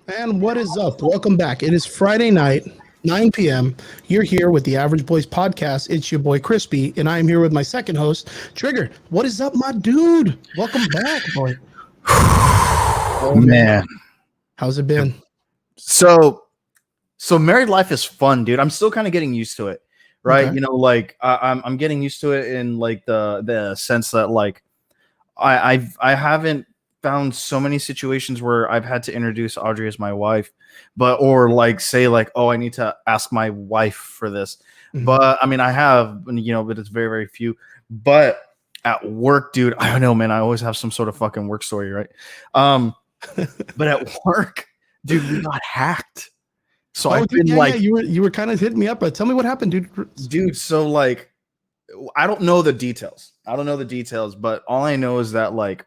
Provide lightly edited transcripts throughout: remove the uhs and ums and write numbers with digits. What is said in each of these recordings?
And what is up? Welcome back. It is Friday night, 9 p.m. You're here with the Average Boys podcast. It's your boy Crispy, and I am here with my second host, Trigger. What is up, my dude? Welcome back, boy. Oh man, how's it been? So married life is fun, dude. I'm still kind of getting used to it, right? Okay. You know, like I'm getting used to it in like the sense that like I haven't found so many situations where I've had to introduce Audrey as my wife, or like say like, oh, I need to ask my wife for this. Mhm. But I mean, I have, but it's very, very few. But at work, dude, I don't know, man. I always have some sort of fucking work story, right? But at work, dude, we got hacked. So I've been you were kind of hitting me up, but tell me what happened, dude. So like, I don't know the details. But all I know is that like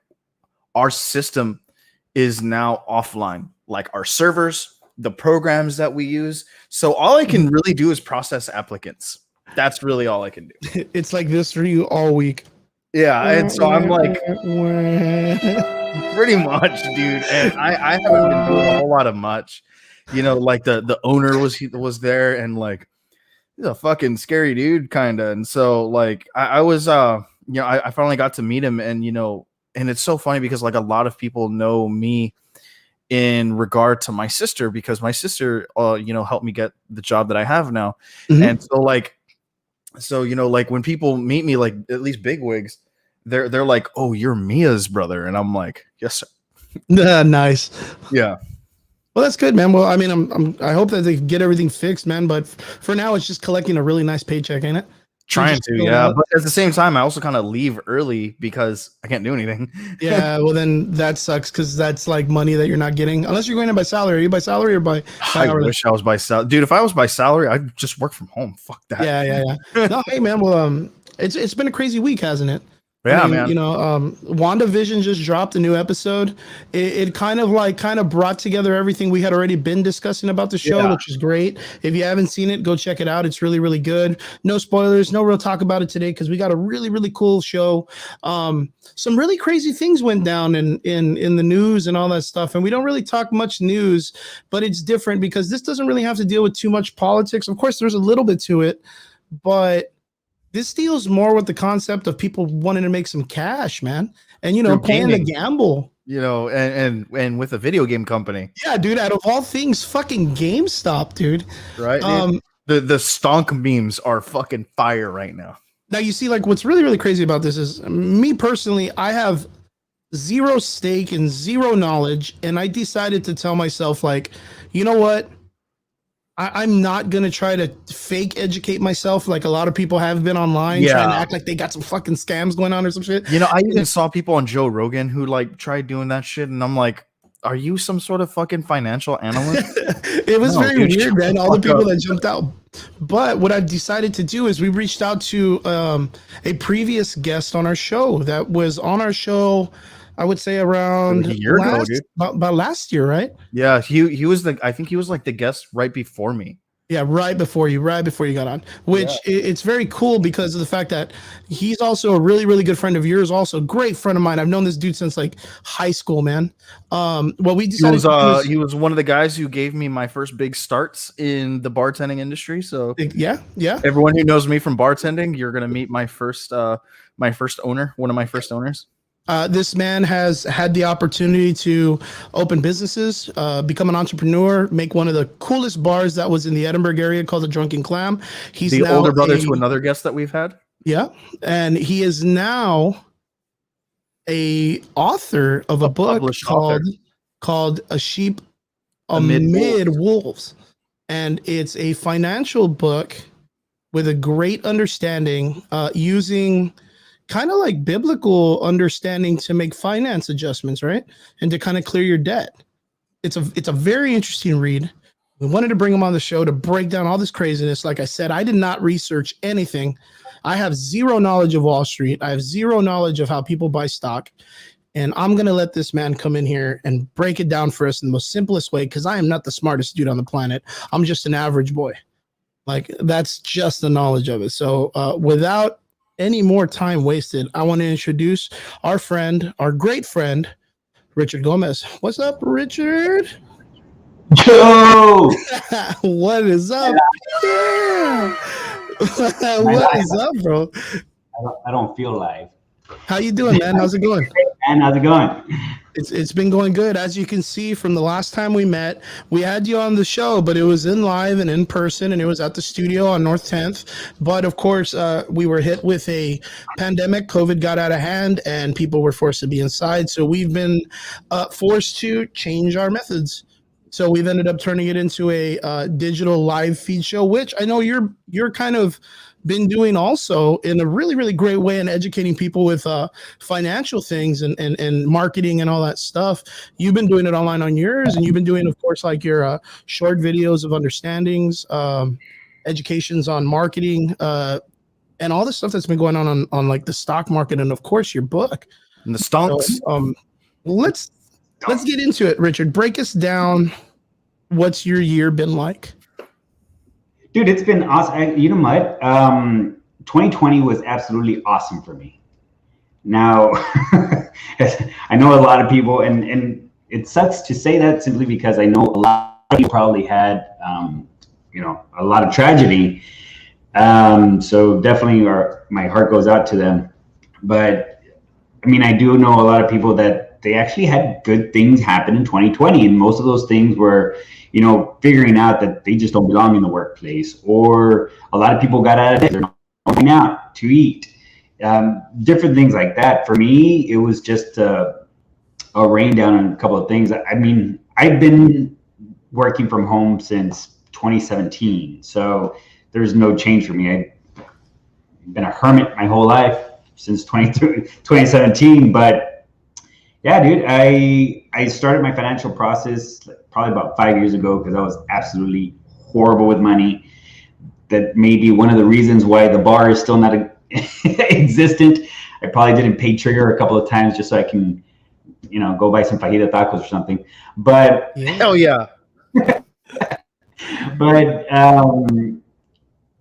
our system is now offline, like our servers, the programs that we use. So all I can really do is process applicants. That's really all I can do. It's like this for you all week. Yeah, and so I'm like, pretty much, dude. And I haven't been doing a whole lot of much. You know, like the owner was there, and like he's a fucking scary dude, kind of. And so like I was I finally got to meet him, and and it's so funny because like a lot of people know me in regard to my sister, because my sister helped me get the job that I have now. Mm-hmm. And so like when people meet me, like at least bigwigs, they're like, oh, you're Mia's brother, and I'm like, yes sir. Nice. Yeah. Well, that's good, man. Well, I mean, I hope that they get everything fixed, man, but for now it's just collecting a really nice paycheck, ain't it? Trying to, yeah. But at the same time, I also kind of leave early because I can't do anything. Yeah, well, then that sucks because that's like money that you're not getting unless you're going in by salary. Are you by salary or by hourly? I wish I was by salary. Dude, if I was by salary, I'd just work from home. Fuck that. Yeah. No, hey, man. Well, it's been a crazy week, hasn't it? Yeah, man. WandaVision just dropped a new episode. It kind of brought together everything we had already been discussing about the show, which is great. If you haven't seen it, go check it out. It's really, really good. No spoilers, no real talk about it today because we got a really, really cool show. Some really crazy things went down in the news and all that stuff. And we don't really talk much news, but it's different because this doesn't really have to deal with too much politics. Of course, there's a little bit to it, but this deals more with the concept of people wanting to make some cash, man. And, playing the gamble. And with a video game company. Yeah, dude, out of all things, fucking GameStop, dude. Right. The stonk memes are fucking fire right now. Now, you see, like, what's really, really crazy about this is me personally, I have zero stake and zero knowledge. And I decided to tell myself, like, you know what? I'm not going to try to fake educate myself like a lot of people have been online trying to act like they got some fucking scams going on or some shit. I even saw people on Joe Rogan who like tried doing that shit. And I'm like, are you some sort of fucking financial analyst? It was very weird, man. All the people that jumped out. But what I decided to do is we reached out to a previous guest on our show that was on our show, I would say around a year ago, dude. About last year, right? Yeah, he was I think he was like the guest right before me. Yeah, right before you got on, which it's very cool because of the fact that he's also a really, really good friend of yours, also great friend of mine. I've known this dude since like high school, man. What we decided he was one of the guys who gave me my first big starts in the bartending industry. So yeah. Everyone who knows me from bartending, you're gonna meet my first owner, one of my first owners. This man has had the opportunity to open businesses, become an entrepreneur, make one of the coolest bars that was in the Edinburgh area called the Drunken Clam. He's the older brother to another guest that we've had. Yeah, and he is now a author of a book called A Sheep Amid Wolves, and it's a financial book with a great understanding using kind of like biblical understanding to make finance adjustments, right? And to kind of clear your debt. It's a very interesting read. We wanted to bring him on the show to break down all this craziness. Like I said, I did not research anything. I have zero knowledge of Wall Street. I have zero knowledge of how people buy stock. And I'm going to let this man come in here and break it down for us in the most simplest way, because I am not the smartest dude on the planet. I'm just an average boy. Like, that's just the knowledge of it. So without any more time wasted, I want to introduce our friend, our great friend, Richard Gomez. What's up, Richard? Yo! What is up? Yeah. What is up, bro? I don't feel live. How you doing, man? How's it going? And how's it going? It's been going good. As you can see from the last time we met, we had you on the show, but it was in live and in person, and it was at the studio on North 10th. But of course, we were hit with a pandemic. COVID got out of hand, and people were forced to be inside. So we've been forced to change our methods. So we've ended up turning it into a digital live feed show, which I know you're kind of been doing also in a really, really great way and educating people with financial things and marketing and all that stuff. You've been doing it online on yours, and you've been doing, of course, like your short videos of understandings, educations on marketing, and all the stuff that's been going on like the stock market, and of course your book. And the stonks. So, let's get into it, Richard. Break us down. What's your year been like? Dude, it's been awesome. You know what? 2020 was absolutely awesome for me. Now, I know a lot of people, and it sucks to say that simply because I know a lot of people probably had, a lot of tragedy. So definitely my heart goes out to them. But I mean, I do know a lot of people that they actually had good things happen in 2020. And most of those things were, figuring out that they just don't belong in the workplace, or a lot of people got out of it. They're not going out to eat, different things like that. For me, it was just a rain down on a couple of things. I mean, I've been working from home since 2017, so there's no change for me. I've been a hermit my whole life since 2017, but yeah, dude, I started my financial process probably about 5 years ago because I was absolutely horrible with money. That may be one of the reasons why the bar is still not existent. I probably didn't pay trigger a couple of times just so I can, go buy some fajita tacos or something. But hell yeah. But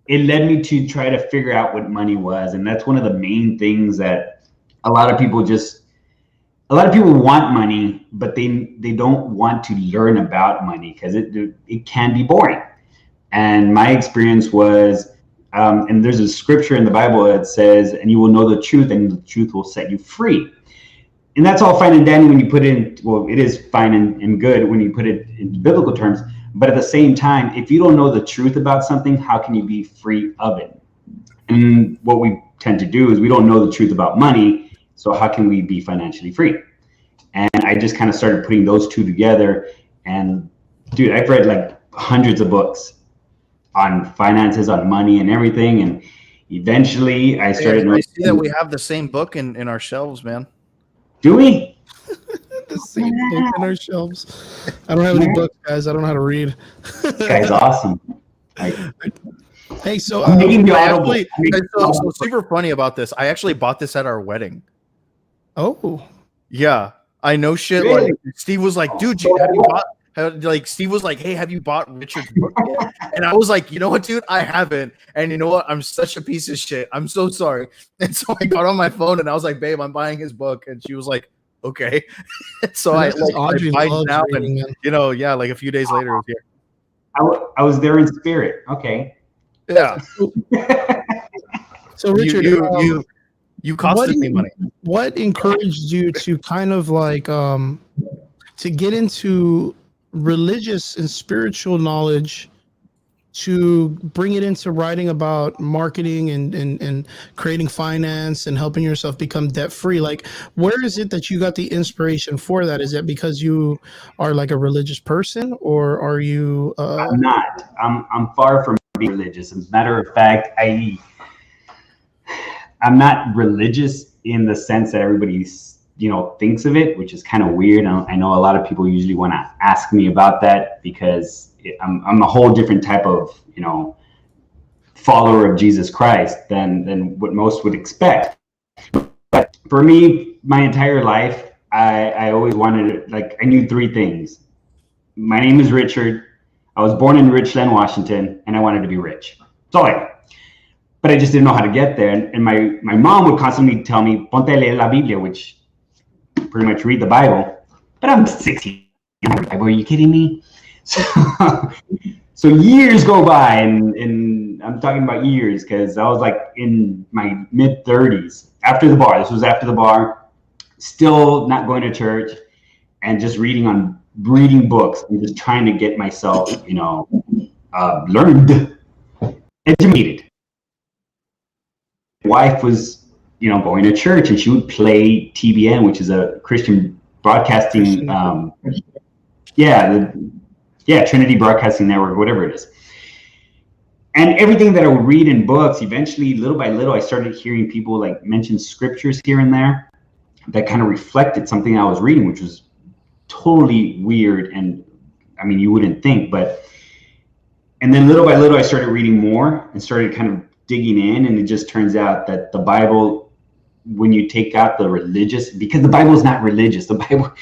it led me to try to figure out what money was, and that's one of the main things that a lot of people want money, but they don't want to learn about money because it can be boring. And my experience was, and there's a scripture in the Bible that says, and you will know the truth, and the truth will set you free. And that's all fine and dandy when you put it in, well, it is fine and good when you put it in biblical terms. But at the same time, if you don't know the truth about something, how can you be free of it? And what we tend to do is we don't know the truth about money. So how can we be financially free? And I just kind of started putting those two together. And dude, I've read like hundreds of books on finances, on money and everything. And eventually I started. I see that we have the same book in our shelves, man. Do we? The same book in our shelves. I don't have any books, guys. I don't know how to read. This guy's awesome. Hey, so so super funny about this. I actually bought this at our wedding. Oh, yeah, I know shit. Really? Like Steve was like, dude, have you bought? Steve was like, hey, have you bought Richard's book yet? And I was like, you know what, dude, I haven't. And you know what? I'm such a piece of shit. I'm so sorry. And so I got on my phone and I was like, babe, I'm buying his book. And she was like, okay. So I buy it now, and like a few days later, it was here. I was there in spirit. Okay. Yeah. So Richard, you costed me money. What encouraged you to kind of like to get into religious and spiritual knowledge, to bring it into writing about marketing and creating finance and helping yourself become debt free? Like, where is it that you got the inspiration for that? Is it because you are like a religious person, or are you I'm not. I'm far from being religious. As a matter of fact, I'm not religious in the sense that everybody thinks of it, which is kind of weird. I know a lot of people usually want to ask me about that because I'm a whole different type of follower of Jesus Christ than what most would expect. But for me, my entire life, I always wanted to, I knew three things. My name is Richard. I was born in Richland, Washington, and I wanted to be rich. That's all I knew. But I just didn't know how to get there. And my mom would constantly tell me, ponte a leer la Biblia, which pretty much read the Bible. But I'm 16. Are you kidding me? So years go by, and I'm talking about years because I was like in my mid 30s after the bar. This was after the bar, still not going to church, and just reading books and just trying to get myself, learned, educated. My wife was, going to church, and she would play TBN, which is a Christian broadcasting, Trinity Broadcasting Network, whatever it is. And everything that I would read in books, eventually, little by little, I started hearing people like mention scriptures here and there that kind of reflected something I was reading, which was totally weird. And I mean, you wouldn't think, and then little by little, I started reading more and started kind of digging in. And it just turns out that the Bible, when you take out the religious, because the Bible is not religious, the Bible,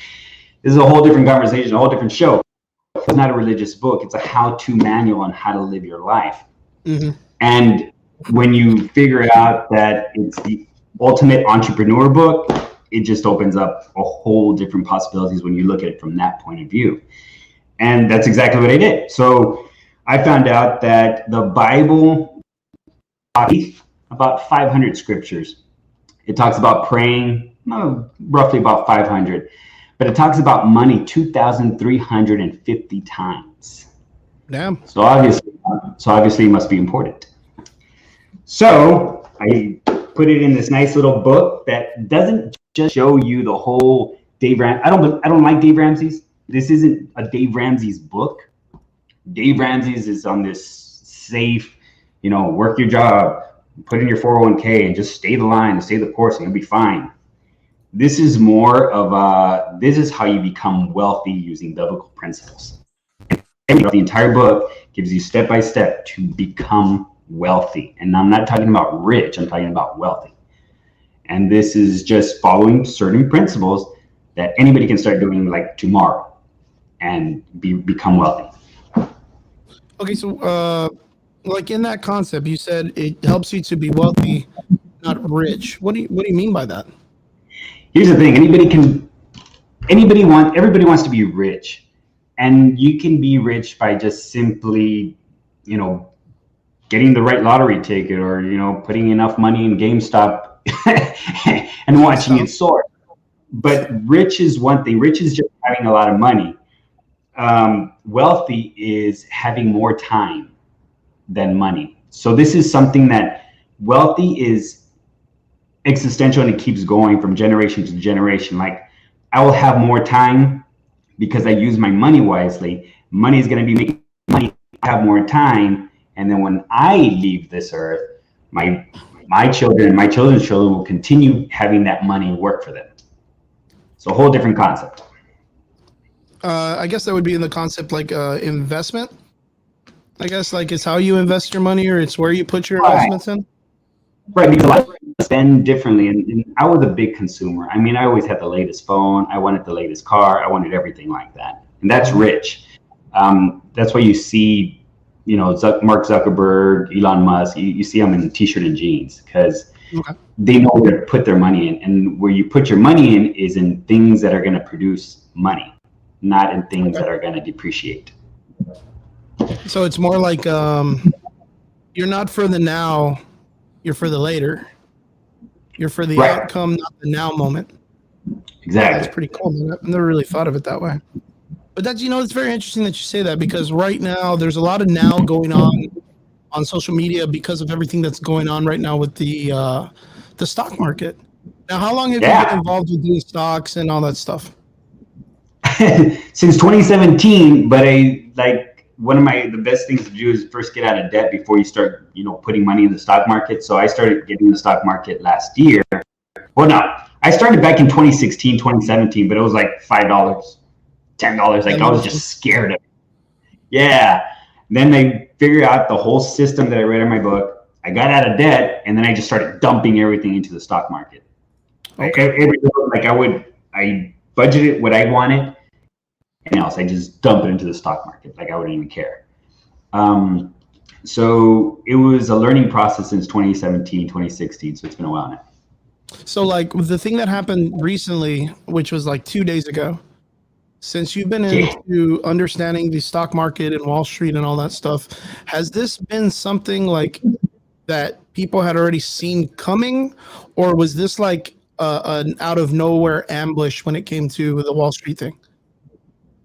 this is a whole different conversation, a whole different show. It's not a religious book. It's a how-to manual on how to live your life. Mm-hmm. And when you figure out that it's the ultimate entrepreneur book, it just opens up a whole different possibilities when you look at it from that point of view. And that's exactly what I did. So I found out that the Bible talks about 500 scriptures. It talks about praying, roughly about 500. But it talks about money 2,350 times. Damn. So obviously it must be important. So I put it in this nice little book that doesn't just show you the whole Dave Ramsey. I don't like Dave Ramsey's. This isn't a Dave Ramsey's book. Dave Ramsey's is on this safe, work your job, put in your 401k, and just stay the line and stay the course, and you'll be fine. This is more of this is how you become wealthy using biblical principles. And the entire book gives you step by step to become wealthy. And I'm not talking about rich, I'm talking about wealthy. And this is just following certain principles that anybody can start doing like tomorrow and become wealthy. Okay, so like in that concept, you said it helps you to be wealthy, not rich. What do you mean by that? Here's the thing, everybody wants to be rich, and you can be rich by just simply, getting the right lottery ticket, or, putting enough money in GameStop and watching it soar. But rich is one thing. Rich is just having a lot of money. Wealthy is having more time than money. So this is something that wealthy is existential, and it keeps going from generation to generation. Like, I will have more time because I use my money wisely. Money is going to be making money. I have more time, and then when I leave this earth, my children and my children's children will continue having that money work for them. So a whole different concept. I guess that would be in the concept like investment. I guess like it's how you invest your money, or it's where you put your investments in. Right, because a lot of people spend differently, and I was a big consumer. I mean, I always had the latest phone. I wanted the latest car. I wanted everything like that, and that's rich. That's why you see, Mark Zuckerberg, Elon Musk. You see them in t-shirt and jeans because they know where to put their money in, and where you put your money in is in things that are going to produce money, not in things that are going to depreciate. So it's more like you're not for the now. You're for the later. You're for the outcome, not the now moment. Exactly. That's pretty cool, man. I've never really thought of it that way. But that's, it's very interesting that you say that, because right now there's a lot of now going on social media because of everything that's going on right now with the stock market. Now, how long have you been involved with doing stocks and all that stuff? Since 2017, but one of the best things to do is first get out of debt before you start, putting money in the stock market. So I started getting the stock market last year. Well, no, I started back in 2016, 2017, but it was like $5, $10. Like, I was just scared of it. Yeah. Then they figured out the whole system that I read in my book. I got out of debt, and then I just started dumping everything into the stock market. Okay. I budgeted what I wanted. Else, I just dump it into the stock market. Like, I wouldn't even care. So it was a learning process since 2017, 2016. So it's been a while now. So like the thing that happened recently, which was like 2 days ago, since you've been into understanding the stock market and Wall Street and all that stuff, has this been something like that people had already seen coming, or was this like an out of nowhere ambush when it came to the Wall Street thing?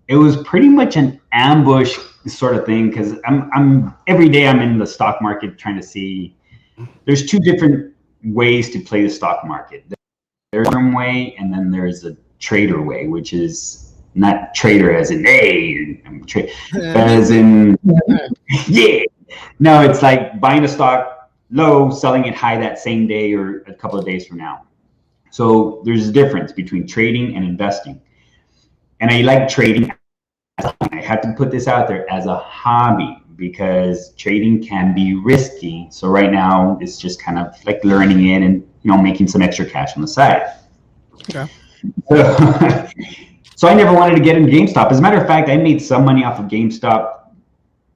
It was pretty much an ambush sort of thing, because I'm every day I'm in the stock market trying to see. There's two different ways to play the stock market. There's a term way, and then there's a trader way, which is not trader as in as in yeah. No, it's like buying a stock low, selling it high that same day or a couple of days from now. So there's a difference between trading and investing. And I like trading. I have to put this out there as a hobby, because trading can be risky. So right now it's just kind of like learning it and, making some extra cash on the side. Okay. So I never wanted to get in GameStop. As a matter of fact, I made some money off of GameStop a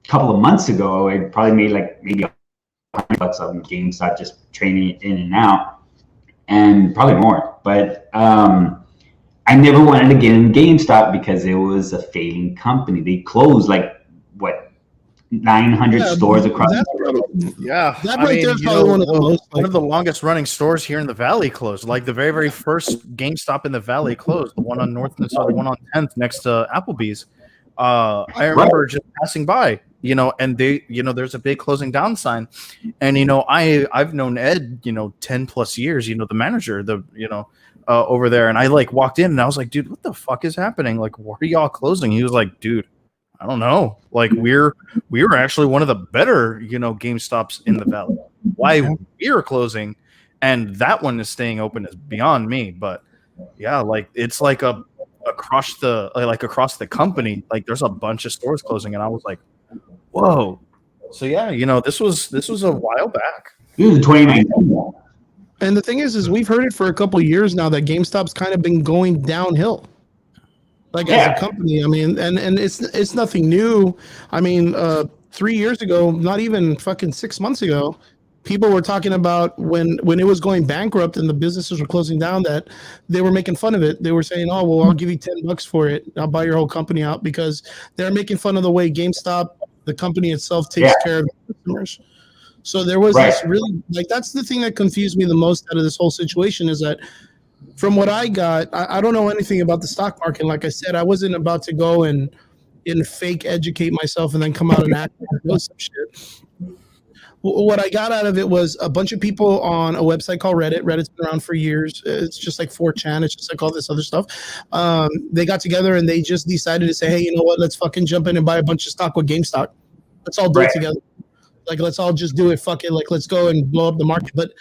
couple of months ago. I probably made like maybe $100 on GameStop, just trading it in and out, and probably more. But I never wanted to get in GameStop because it was a failing company. They closed like 900 stores across the world. Yeah, that right there is probably one of the longest running stores here in the Valley closed. Like the very, very first GameStop in the Valley closed. The one on North and South, the one on 10th next to Applebee's. I remember just passing by, and they, there's a big closing down sign, and I've known Ed, 10 plus years, the manager, over there, and I like walked in and I was like, dude, what the fuck is happening? Like, why are y'all closing? He was like, dude, I don't know. Like we were actually one of the better, GameStops in the Valley. Why we're closing and that one is staying open is beyond me. But yeah, like it's like across the company, like there's a bunch of stores closing, and I was like, whoa. So yeah, this was a while back. This is 2019. And the thing is we've heard it for a couple of years now that GameStop's kind of been going downhill. Like as a company, I mean, and it's nothing new. I mean, 3 years ago, not even fucking 6 months ago, people were talking about when it was going bankrupt and the businesses were closing down, that they were making fun of it. They were saying, "Oh, well, I'll give you $10 for it. I'll buy your whole company out," because they're making fun of the way GameStop, the company itself, takes care of customers. So there was this really, like, that's the thing that confused me the most out of this whole situation, is that from what I got, I don't know anything about the stock market. Like I said, I wasn't about to go and fake educate myself and then come out and act and know some shit. What I got out of it was a bunch of people on a website called Reddit. Reddit's been around for years. It's just like 4chan. It's just like all this other stuff. They got together and they just decided to say, hey, you know what? Let's fucking jump in and buy a bunch of stock with GameStop. Let's all do it together. Like, let's all just do it. Fuck it. Like, let's go and blow up the market. But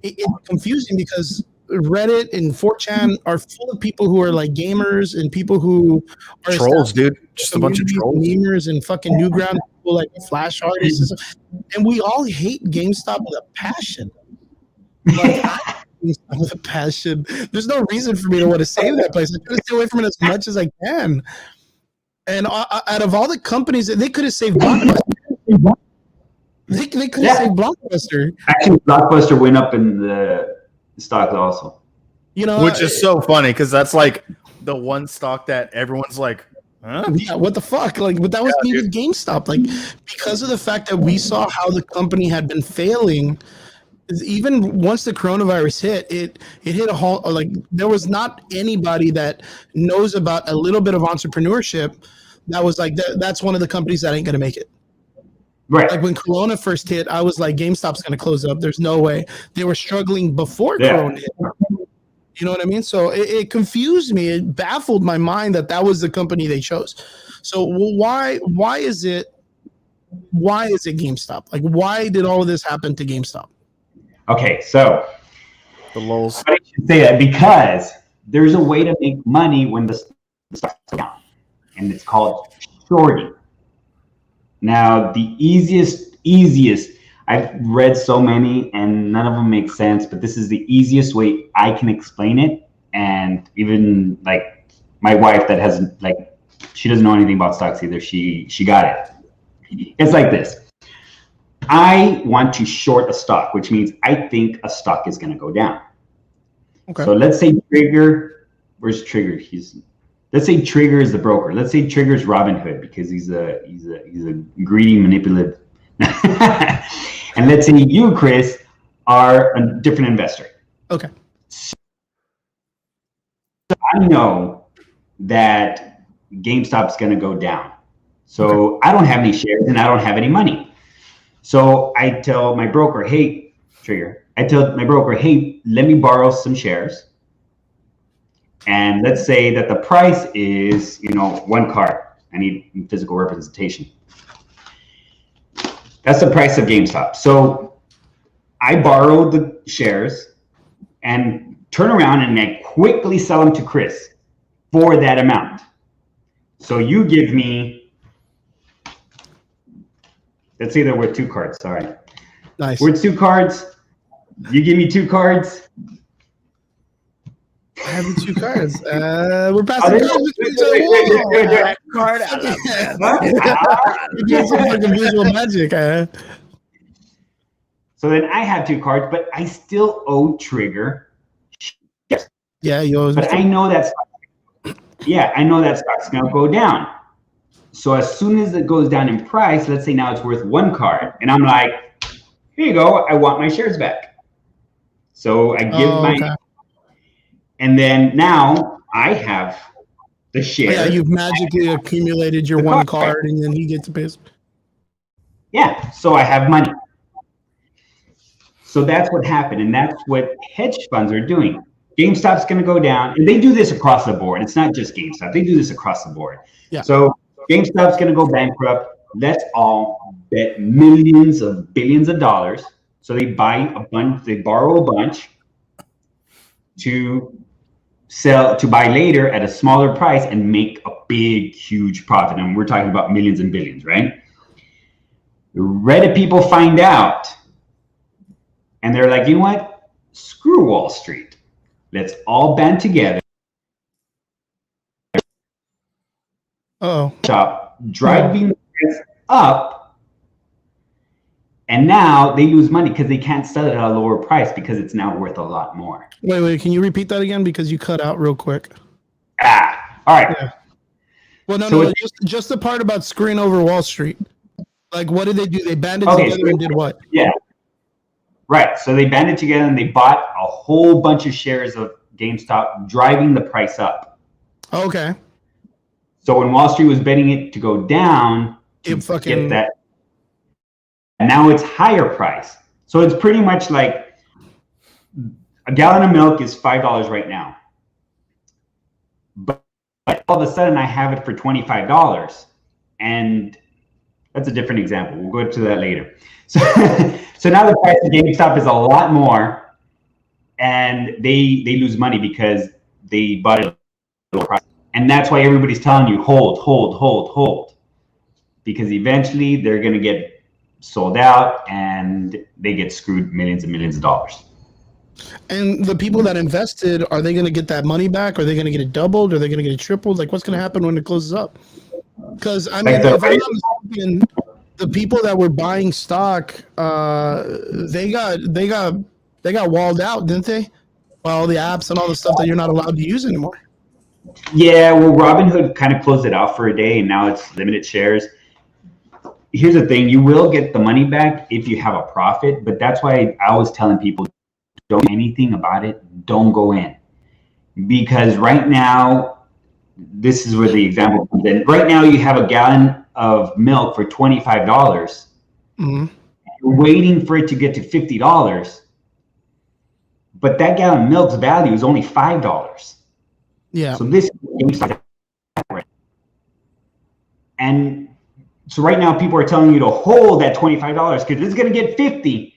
it's confusing because Reddit and 4chan are full of people who are like gamers and people who are trolls, dude. Just a bunch of trolls, gamers, and fucking Newground people like Flash artists and stuff. And we all hate GameStop with a passion. Like, I hate GameStop with a passion. There's no reason for me to want to save that place. I try to stay away from it as much as I can. And out of all the companies, they could have saved Blockbuster. They could have saved Blockbuster. Actually, Blockbuster went up in the stock also, which is so funny because that's like the one stock that everyone's like, huh? Yeah, what the fuck? Like, but that was me with GameStop. Like, because of the fact that we saw how the company had been failing, even once the coronavirus hit, it hit a halt. Like, there was not anybody that knows about a little bit of entrepreneurship that was like, that's one of the companies that ain't gonna make it. Right. Like when Corona first hit, I was like, GameStop's going to close up. There's no way. They were struggling before Corona hit. You know what I mean? So it confused me. It baffled my mind that was the company they chose. So why is it GameStop? Like, why did all of this happen to GameStop? Okay, so the lulz. I should say that because there's a way to make money when the stock's down, and it's called shorting. Now, the easiest, I've read so many and none of them make sense, but this is the easiest way I can explain it. And even like my wife that hasn't, like, she doesn't know anything about stocks either. She got it. It's like this. I want to short a stock, which means I think a stock is going to go down. Okay. So let's say Trigger, where's Trigger? let's say Trigger is the broker. Let's say Trigger is Robinhood because he's a greedy, manipulative. And let's say you, Chris, are a different investor. Okay. So I know that GameStop's going to go down. So I don't have any shares and I don't have any money. So I tell my broker, hey, Trigger, let me borrow some shares. And let's say that the price is, one card. I need physical representation. That's the price of GameStop. So I borrow the shares and turn around and I quickly sell them to Chris for that amount. So you give me, let's say they're worth 2 cards. Sorry. Nice. Worth 2 cards. You give me 2 cards. I have the 2 cards. We're passing card out of It's like a visual magic. So then I have 2 cards, but I still owe Trigger. Yeah, you always. But I know that stock's gonna go down. So as soon as it goes down in price, let's say now it's worth 1 card, and I'm like, here you go, I want my shares back. So I give and then now I have the share. Yeah, you've magically accumulated your 1 card, and then he gets a piece. Yeah, so I have money. So that's what happened, and that's what hedge funds are doing. GameStop's going to go down, and they do this across the board. It's not just GameStop; they do this across the board. Yeah. So GameStop's going to go bankrupt. Let's all bet millions of billions of dollars. So they buy a bunch, they borrow a bunch to buy later at a smaller price and make a big, huge profit. And we're talking about millions and billions, right? The Reddit people find out, and they're like, you know what? Screw Wall Street. Let's all band together. Stop driving the price up, and now they lose money because they can't sell it at a lower price because it's now worth a lot more. Wait, can you repeat that again? Because you cut out real quick. All right. Yeah. Well, no, just the part about screwing over Wall Street. Like, what did they do? They banded together and did what? Yeah. Right. So they banded together and they bought a whole bunch of shares of GameStop, driving the price up. Okay. So when Wall Street was betting it to go down, get that, and now it's higher price. So it's pretty much like a gallon of milk is $5 right now. But all of a sudden I have it for $25. And that's a different example. We'll go to that later. So now the price of GameStop is a lot more, and they lose money because they bought it at a low price. And that's why everybody's telling you hold, because eventually they're going to get sold out and they get screwed millions and millions of dollars. And the people that invested, are they going to get that money back? Are they going to get it doubled? Are they going to get it tripled? Like, what's going to happen when it closes up? Because I mean, if I'm not mistaken, the people that were buying stock, they got walled out, didn't they? By all the apps and all the stuff that you're not allowed to use anymore. Yeah, well, Robinhood kind of closed it out for a day, and now it's limited shares. Here's the thing: you will get the money back if you have a profit, but that's why I was telling people, don't do anything about it. Don't go in, because right now, this is where the example comes in. Right now, you have a gallon of milk for $25. Mm-hmm. You're waiting for it to get to $50, but that gallon of milk's value is only $5. Yeah. So this, and so right now people are telling you to hold that $25 because it's going to get 50,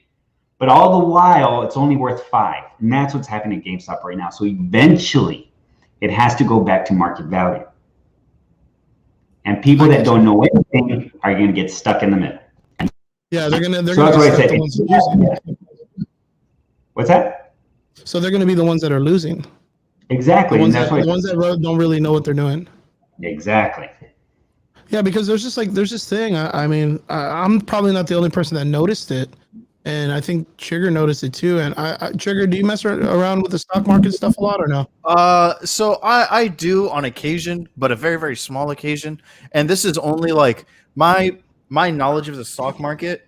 but all the while it's only worth 5, and that's what's happening at GameStop right now. So eventually, it has to go back to market value, and people that don't know anything are going to get stuck in the middle. Yeah, they're gonna. So that's what I said. What's that? So they're going to be the ones that are losing. Exactly. The ones that don't really know what they're doing. Exactly. Yeah, because there's this thing. I mean, I'm probably not the only person that noticed it, and I think Trigger noticed it too. And Trigger, do you mess around with the stock market stuff a lot or no? So I do on occasion, but a very, very small occasion. And this is only like my knowledge of the stock market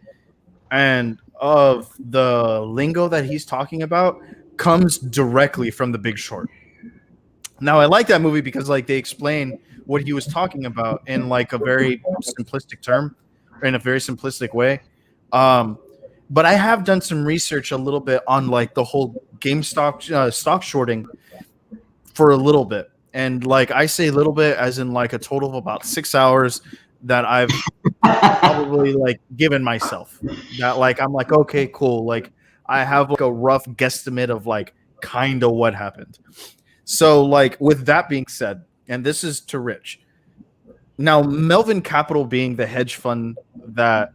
and of the lingo that he's talking about comes directly from The Big Short. Now, I like that movie because like they explain what he was talking about in like a very simplistic term, or in a very simplistic way. But I have done some research a little bit on like the whole GameStop stock shorting for a little bit, and like I say little bit as in like a total of about 6 hours that I've probably like given myself. That like I'm like, okay, cool, like I have like a rough guesstimate of like kind of what happened. So like with that being said, and this is to Rich. Now Melvin Capital being the hedge fund that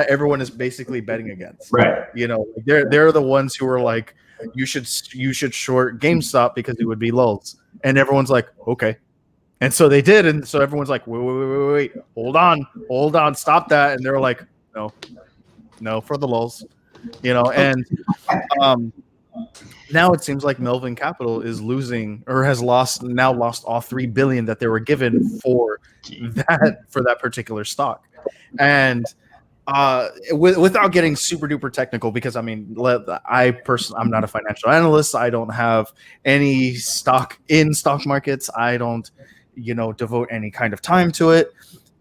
everyone is basically betting against. Right. You know, they're the ones who are like, you should short GameStop because it would be lulls. And everyone's like, okay. And so they did, and so everyone's like, wait, hold on, stop that. And they're like, no, for the lulls. You know, and now it seems like Melvin Capital is losing or has lost all $3 billion that they were given for that particular stock. And without getting super duper technical, because I mean, I'm not a financial analyst. I don't have any stock in stock markets. I don't, devote any kind of time to it.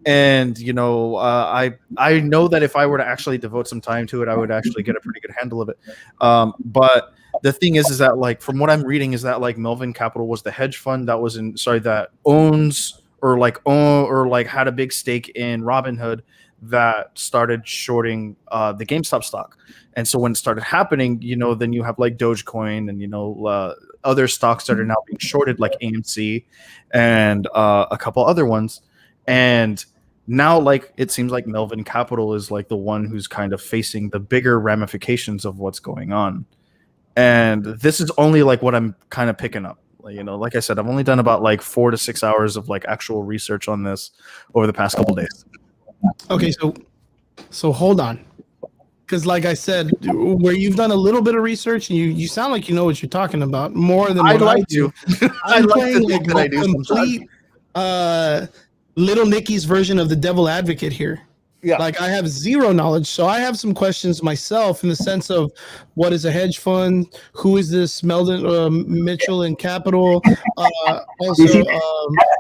And I know that if I were to actually devote some time to it, I would actually get a pretty good handle of it. But the thing is that like from what I'm reading is that like Melvin Capital was the hedge fund that owns or had a big stake in Robinhood that started shorting the GameStop stock. And so when it started happening, then you have like Dogecoin and other stocks that are now being shorted like AMC and a couple other ones. And now like it seems like Melvin Capital is like the one who's kind of facing the bigger ramifications of what's going on. And this is only like what I'm kind of picking up. Like I said, I've only done about like 4 to 6 hours of like actual research on this over the past couple of days. Okay, so hold on, because like I said, where you've done a little bit of research and you sound like you know what you're talking about more than I'd like I do. to. I'm playing like a complete Little Nicky's version of the devil advocate here. Yeah. Like I have zero knowledge, so I have some questions myself in the sense of what is a hedge fund, who is this Mitchell and Capital, also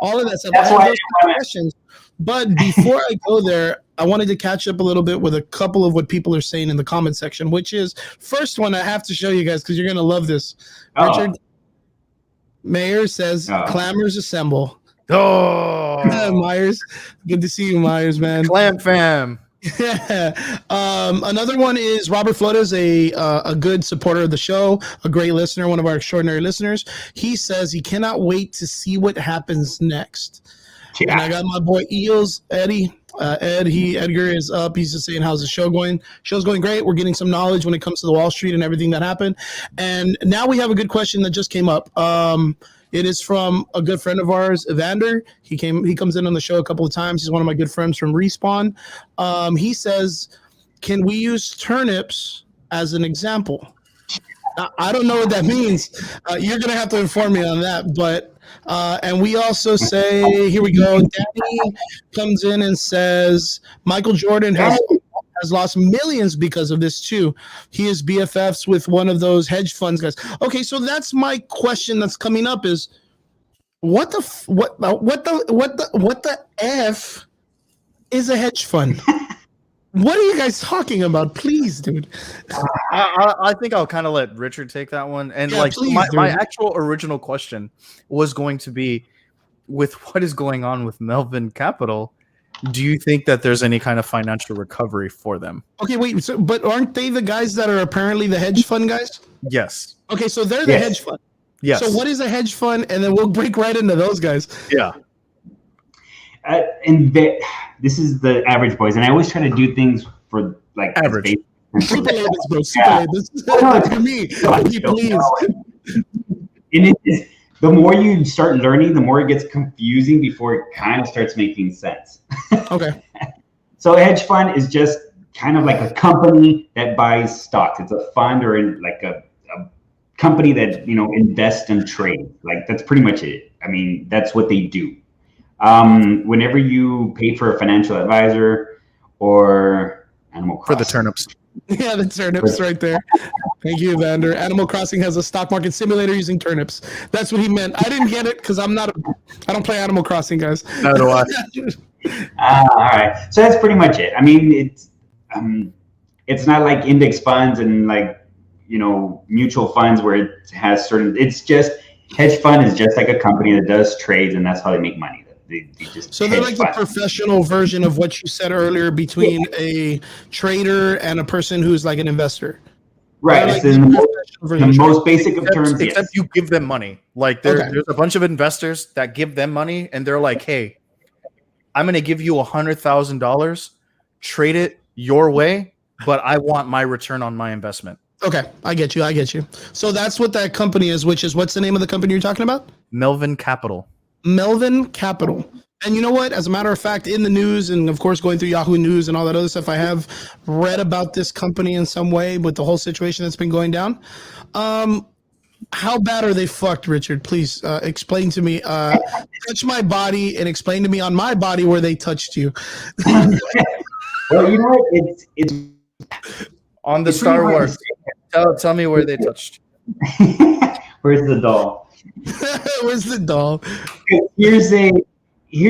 all of that stuff. I have those questions. But before I go there, I wanted to catch up a little bit with a couple of what people are saying in the comment section, which is first one I have to show you guys because you're going to love this. Richard Mayer says, clamors assemble. Oh, Myers. Good to see you, Myers, man. Clam fam. Yeah. Another one is Robert Flores, a good supporter of the show, a great listener, one of our extraordinary listeners. He says he cannot wait to see what happens next. Yeah. And I got my boy Eels, Eddie. Edgar is up. He's just saying, how's the show going? Show's going great. We're getting some knowledge when it comes to the Wall Street and everything that happened. And now we have a good question that just came up. It is from a good friend of ours, Evander. He comes in on the show a couple of times. He's one of my good friends from Respawn. He says, can we use turnips as an example? I don't know what that means. You're going to have to inform me on that. But and we also say, here we go. Danny comes in and says, Michael Jordan has lost millions because of this too. He is BFFs with one of those hedge funds guys. Okay, so that's my question that's coming up is what the F is a hedge fund? What are you guys talking about? Please, dude. I think I'll kind of let Richard take that one. And yeah, my actual original question was going to be, with what is going on with Melvin Capital, do you think that there's any kind of financial recovery for them? Okay, wait. So, but aren't they the guys that are apparently the hedge fund guys? Yes. Okay, so they're the hedge fund. Yes. So what is a hedge fund? And then we'll break right into those guys. Yeah. This is the average boys, and I always try to do things for like average. Super labels, bro. Super labels. For me, please. And the more you start learning, the more it gets confusing before it kind of starts making sense. Okay. So a hedge fund is just kind of like a company that buys stocks. It's a fund or like a company that, you know, invests and trades. Like that's pretty much it. I mean, that's what they do. Whenever you pay for a financial advisor or Animal Crossing. For the turnips. Yeah, the turnips right there. Thank you, Evander. Animal Crossing has a stock market simulator using turnips. That's what he meant. I didn't get it because I don't play Animal Crossing, guys. No, do I. All right. So that's pretty much it. I mean, it's not like index funds and like, you know, mutual funds where it has certain, it's just, hedge fund is just like a company that does trades, and that's how they make money. They just so they're like the professional version of what you said earlier between a trader and a person who's like an investor. Right. Like the most basic of terms. Except you give them money. Like there's a bunch of investors that give them money, and they're like, hey, I'm going to give you $100,000, trade it your way, but I want my return on my investment. Okay, I get you. So that's what that company is, which is, what's the name of the company you're talking about? Melvin Capital. Melvin Capital. And you know what? As a matter of fact, in the news, and of course going through Yahoo News and all that other stuff, I have read about this company in some way with the whole situation that's been going down. How bad are they fucked, Richard? Please explain to me. Touch my body and explain to me on my body where they touched you. Well, you know what? It's on the Star Wars. Tell me where they touched. Where's the doll? Where's the doll? Here's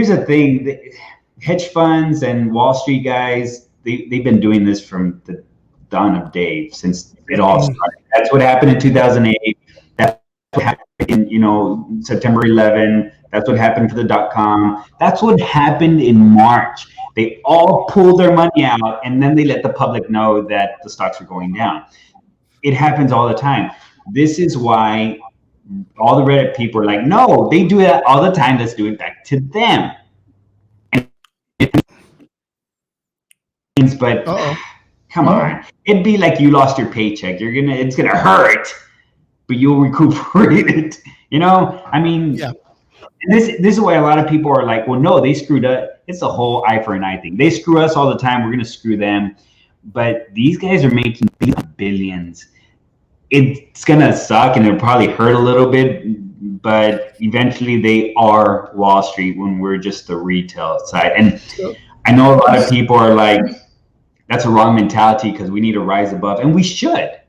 a thing. Hedge funds and Wall Street guys, they've been doing this from the dawn of day, since it all started. That's what happened in 2008. That's what happened in, you know, September 11. That's what happened for the .com. That's what happened in March. They all pulled their money out, and then they let the public know that the stocks are going down. It happens all the time. This is why all the Reddit people are like, no, they do that all the time. Let's do it back to them. But come on, it'd be like you lost your paycheck. It's gonna hurt, but you'll recuperate it. You know, I mean, yeah. And this is why a lot of people are like, well, no, they screwed up. It's the whole eye for an eye thing. They screw us all the time. We're gonna screw them. But these guys are making billions. It's gonna suck and it'll probably hurt a little bit, but eventually they are Wall Street when we're just the retail side. And I know a lot of people are like, that's a wrong mentality because we need to rise above, and we should.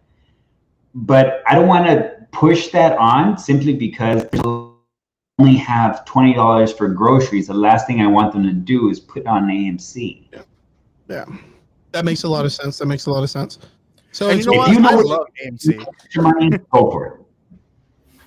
But I don't want to push that on simply because they only have $20 for groceries. The last thing I want them to do is put on AMC. Yeah. That makes a lot of sense. So and you know what? I love AMC. Money, go for it.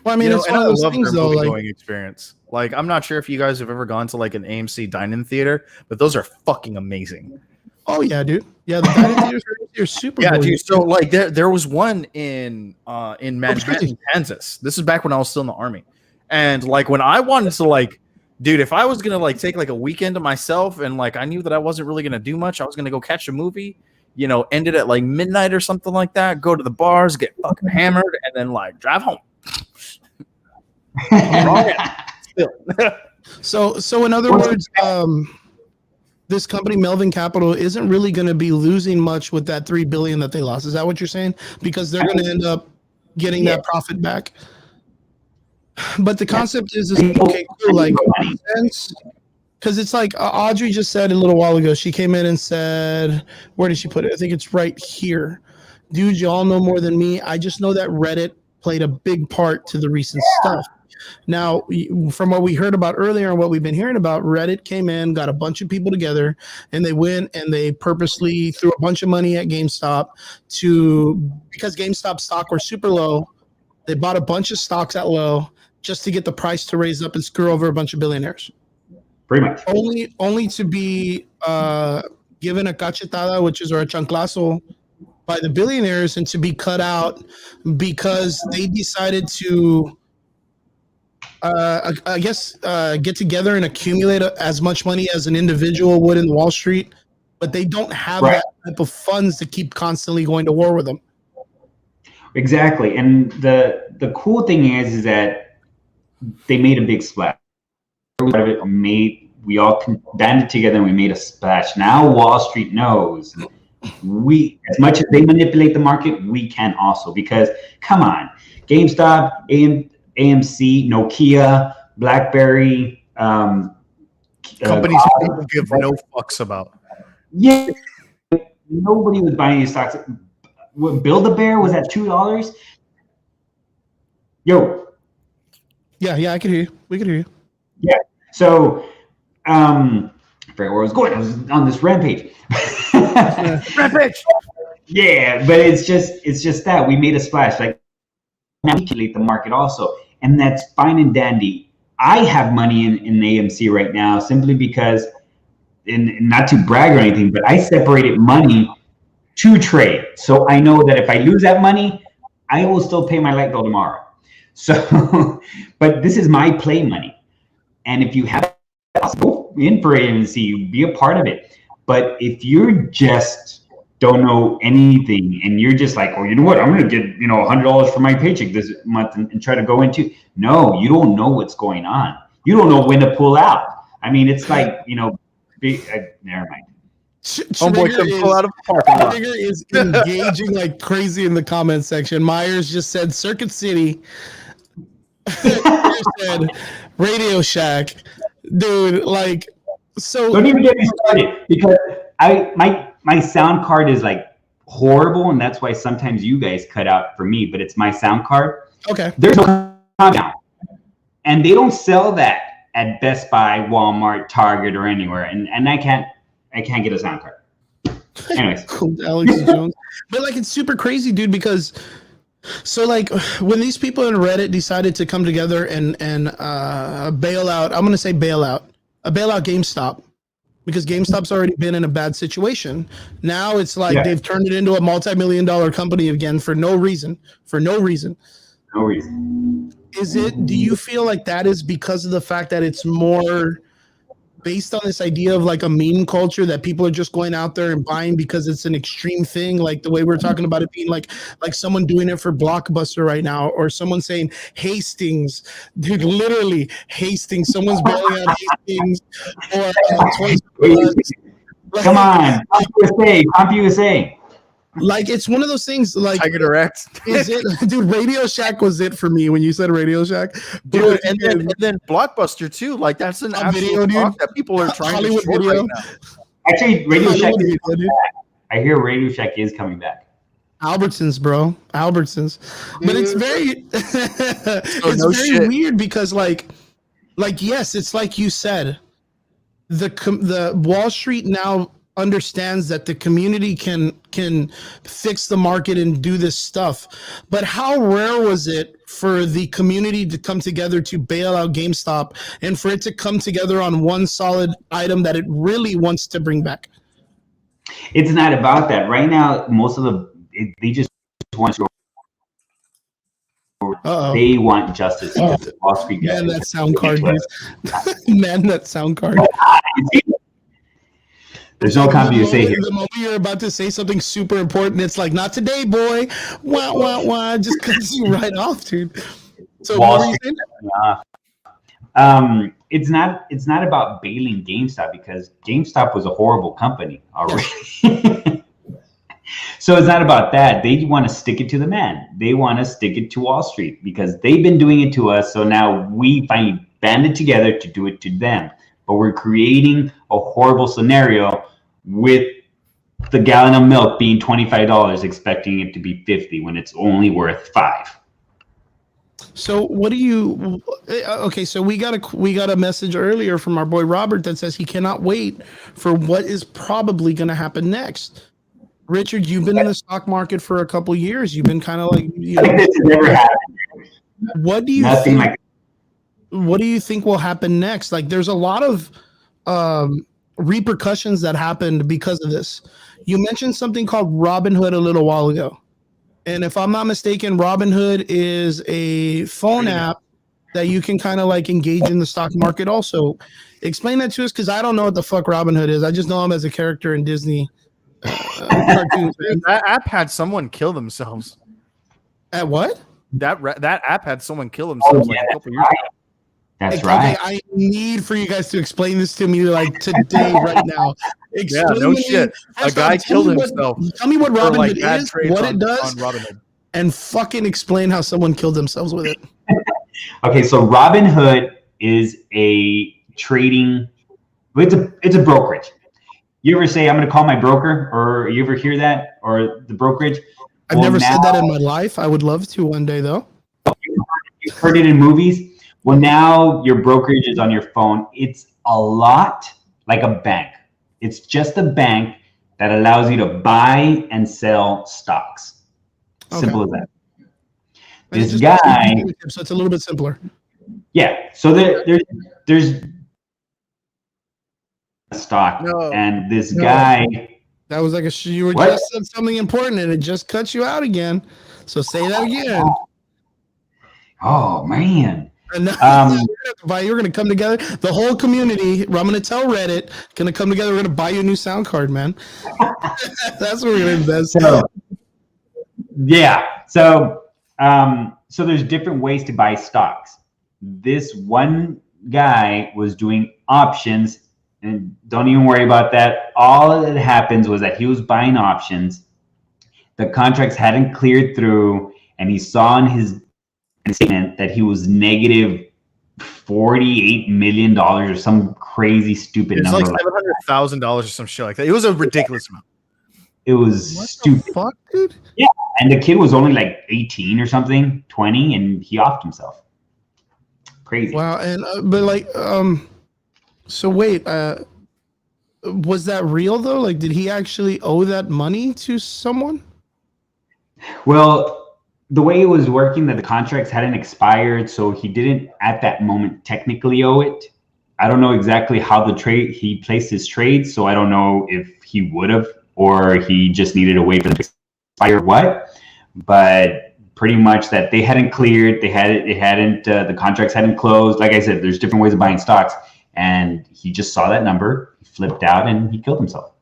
Well, I mean, it's one of those things, though. Like, going experience. Like, I'm not sure if you guys have ever gone to like an AMC dine-in theater, but those are fucking amazing. Oh yeah, dude. Yeah, the dine-in theaters are super. Yeah, dude. So like, there was one in Manhattan, Kansas. This is back when I was still in the Army, and like when I wanted to like, dude, if I was gonna like take like a weekend to myself, and like I knew that I wasn't really gonna do much, I was gonna go catch a movie. You know, end it at like midnight or something like that. Go to the bars, get fucking hammered, and then like drive home. So in other words, this company Melvin Capital isn't really going to be losing much with that $3 billion that they lost. Is that what you're saying? Because they're going to end up getting that profit back. But the concept is okay, cool, like sense. Because it's like Audrey just said a little while ago. She came in and said, where did she put it? I think it's right here. Dude, you all know more than me. I just know that Reddit played a big part to the recent stuff. Now, from what we heard about earlier and what we've been hearing about, Reddit came in, got a bunch of people together, and they went and they purposely threw a bunch of money at GameStop because GameStop stock were super low. They bought a bunch of stocks at low just to get the price to raise up and screw over a bunch of billionaires. Pretty much. Only to be given a cachetada, or a chanclazo, by the billionaires, and to be cut out because they decided to, get together and accumulate as much money as an individual would in Wall Street, but they don't have that type of funds to keep constantly going to war with them. Exactly, and the cool thing is that they made a big splash. We all banded together and we made a splash. Now Wall Street knows we, as much as they manipulate the market, we can also, because come on, GameStop, AMC, Nokia, BlackBerry, companies people give no fucks about. Yeah, nobody was buying these stocks. Build-A-Bear was at $2. Yo. Yeah, I can hear you. We can hear you. Yeah. So, I forget where I was going. I was on this rampage. Rampage. Yeah, but it's just that we made a splash. Like, manipulate the market also, and that's fine and dandy. I have money in AMC right now simply because, and not to brag or anything, but I separated money to trade. So I know that if I lose that money, I will still pay my light bill tomorrow. So, but this is my play money. And if you have, go in for AMC, be a part of it. But if you're just don't know anything and you're just like, oh, you know what, I'm going to get, $100 for my paycheck this month and try to go into, no, you don't know what's going on. You don't know when to pull out. I mean, it's like, never mind. Trigger is engaging like crazy in the comment section. Myers just said Circuit City. Said Radio Shack. Dude, like, so don't even get me started, because my sound card is like horrible, and that's why sometimes you guys cut out for me, but it's my sound card. Okay. There's no now. And they don't sell that at Best Buy, Walmart, Target, or anywhere. And I can't get a sound card. Anyways. Alex Jones. But like, it's super crazy, dude, because so like when these people in Reddit decided to come together and bail out, I'm going to say bail out GameStop, because GameStop's already been in a bad situation. Now it's like they've turned it into a multi-million-dollar company again for no reason. No reason. Do you feel like that is because of the fact that it's more based on this idea of like a meme culture, that people are just going out there and buying because it's an extreme thing, like the way we're talking about it being like someone doing it for Blockbuster right now, or someone saying Hastings, dude, literally Hastings, someone's bailing out Hastings, or come on, CompUSA. Like, it's one of those things, like Tiger Direct. Is it, dude? Radio Shack was it for me when you said Radio Shack, dude. And then Blockbuster too. Like, that's an video, talk that people are trying Hollywood to short video. right now. Actually, Radio Shack is coming back. I hear Radio Shack is coming back. Albertsons, bro, Albertsons. But it's very, very weird, because like yes, it's like you said, the Wall Street now understands that the community can fix the market and do this stuff. But how rare was it for the community to come together to bail out GameStop, and for it to come together on one solid item that it really wants to bring back? It's not about that right now. Most of they just want to. They want justice. Wall Street Man, that sound card. Man, that sound card. There's no CompUSA here. The moment you're about to say something super important, it's like, not today, boy. Wah, wah, wah. Just cuts you right off, dude. So Wall Street, it's not about bailing GameStop, because GameStop was a horrible company already. So it's not about that. They want to stick it to the man. They want to stick it to Wall Street, because they've been doing it to us. So now we finally banded together to do it to them. But we're creating a horrible scenario with the gallon of milk being $25, expecting it to be $50 when it's only worth $5. So what do you? Okay, so we got a message earlier from our boy Robert that says he cannot wait for what is probably going to happen next. Richard, you've been in the stock market for a couple years. You've been kind of like, I think this has never happened. What do you Nothing think? like. What do you think will happen next? Like, there's a lot of repercussions that happened because of this. You mentioned something called Robinhood a little while ago. And if I'm not mistaken, Robinhood is a phone app that you can kind of like engage in the stock market also. Explain that to us, because I don't know what the fuck Robinhood is. I just know him as a character in Disney cartoons. That app had someone kill themselves. At what? That app had someone kill themselves like a couple years ago. That's right. I need for you guys to explain this to me like today, right now. Yeah, no shit. A guy killed himself. Tell me what Robinhood bad is, trades what it does, on Robinhood. and fucking explain how someone killed themselves with it. Okay, so Robinhood is a trading. It's a brokerage. You ever say I'm going to call my broker, or you ever hear that, or the brokerage? I've never said that in my life. I would love to one day, though. You've heard it in movies. Well, now your brokerage is on your phone. It's a lot like a bank. It's just a bank that allows you to buy and sell stocks. Simple as that. This guy. So it's a little bit simpler. Yeah. So there's stock, and this guy. That was like you were just said something important, and it just cut you out again. So say that again. Oh man. And you're going to come together. The whole community, I'm going to tell Reddit, going to come together. We're going to buy you a new sound card, man. That's what we're going to invest in. Yeah. So there's different ways to buy stocks. This one guy was doing options, and don't even worry about that. All that happens was that he was buying options. The contracts hadn't cleared through, and he saw in his statement that he was negative $48 million or some crazy stupid number. It's like $700,000 or some shit like that. It was a ridiculous amount. It was stupid. The fuck, dude? Yeah, and the kid was only like 18 or something, 20, and he offed himself. Crazy. Wow, and but like, so wait, was that real though? Like, did he actually owe that money to someone? Well, the way it was working, that the contracts hadn't expired, so he didn't at that moment technically owe it. I don't know exactly how he placed his trade, so I don't know if he would have, or he just needed a way for them to expire or what. But pretty much that they hadn't cleared, the contracts hadn't closed. Like I said, there's different ways of buying stocks, and he just saw that number, he flipped out, and he killed himself.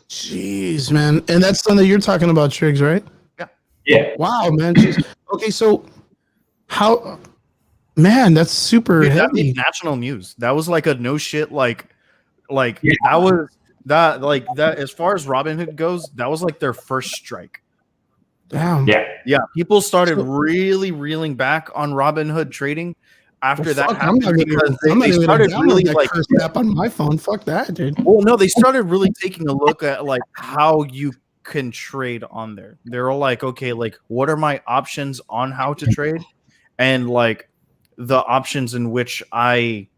Jeez, man. And that's something that you're talking about, Triggs, right? Yeah. Wow, man. Jeez. Okay, so how, man, that's super heavy. That made national news. That was like a no shit, that was that as far as Robinhood goes, that was like their first strike. Damn. Yeah. People started really reeling back on Robinhood trading after that happened. They started really like first app on my phone. Fuck that, dude. Well, no, they started really taking a look at like how you can trade on there. They're all like, okay, like what are my options on how to trade, and like the options in which I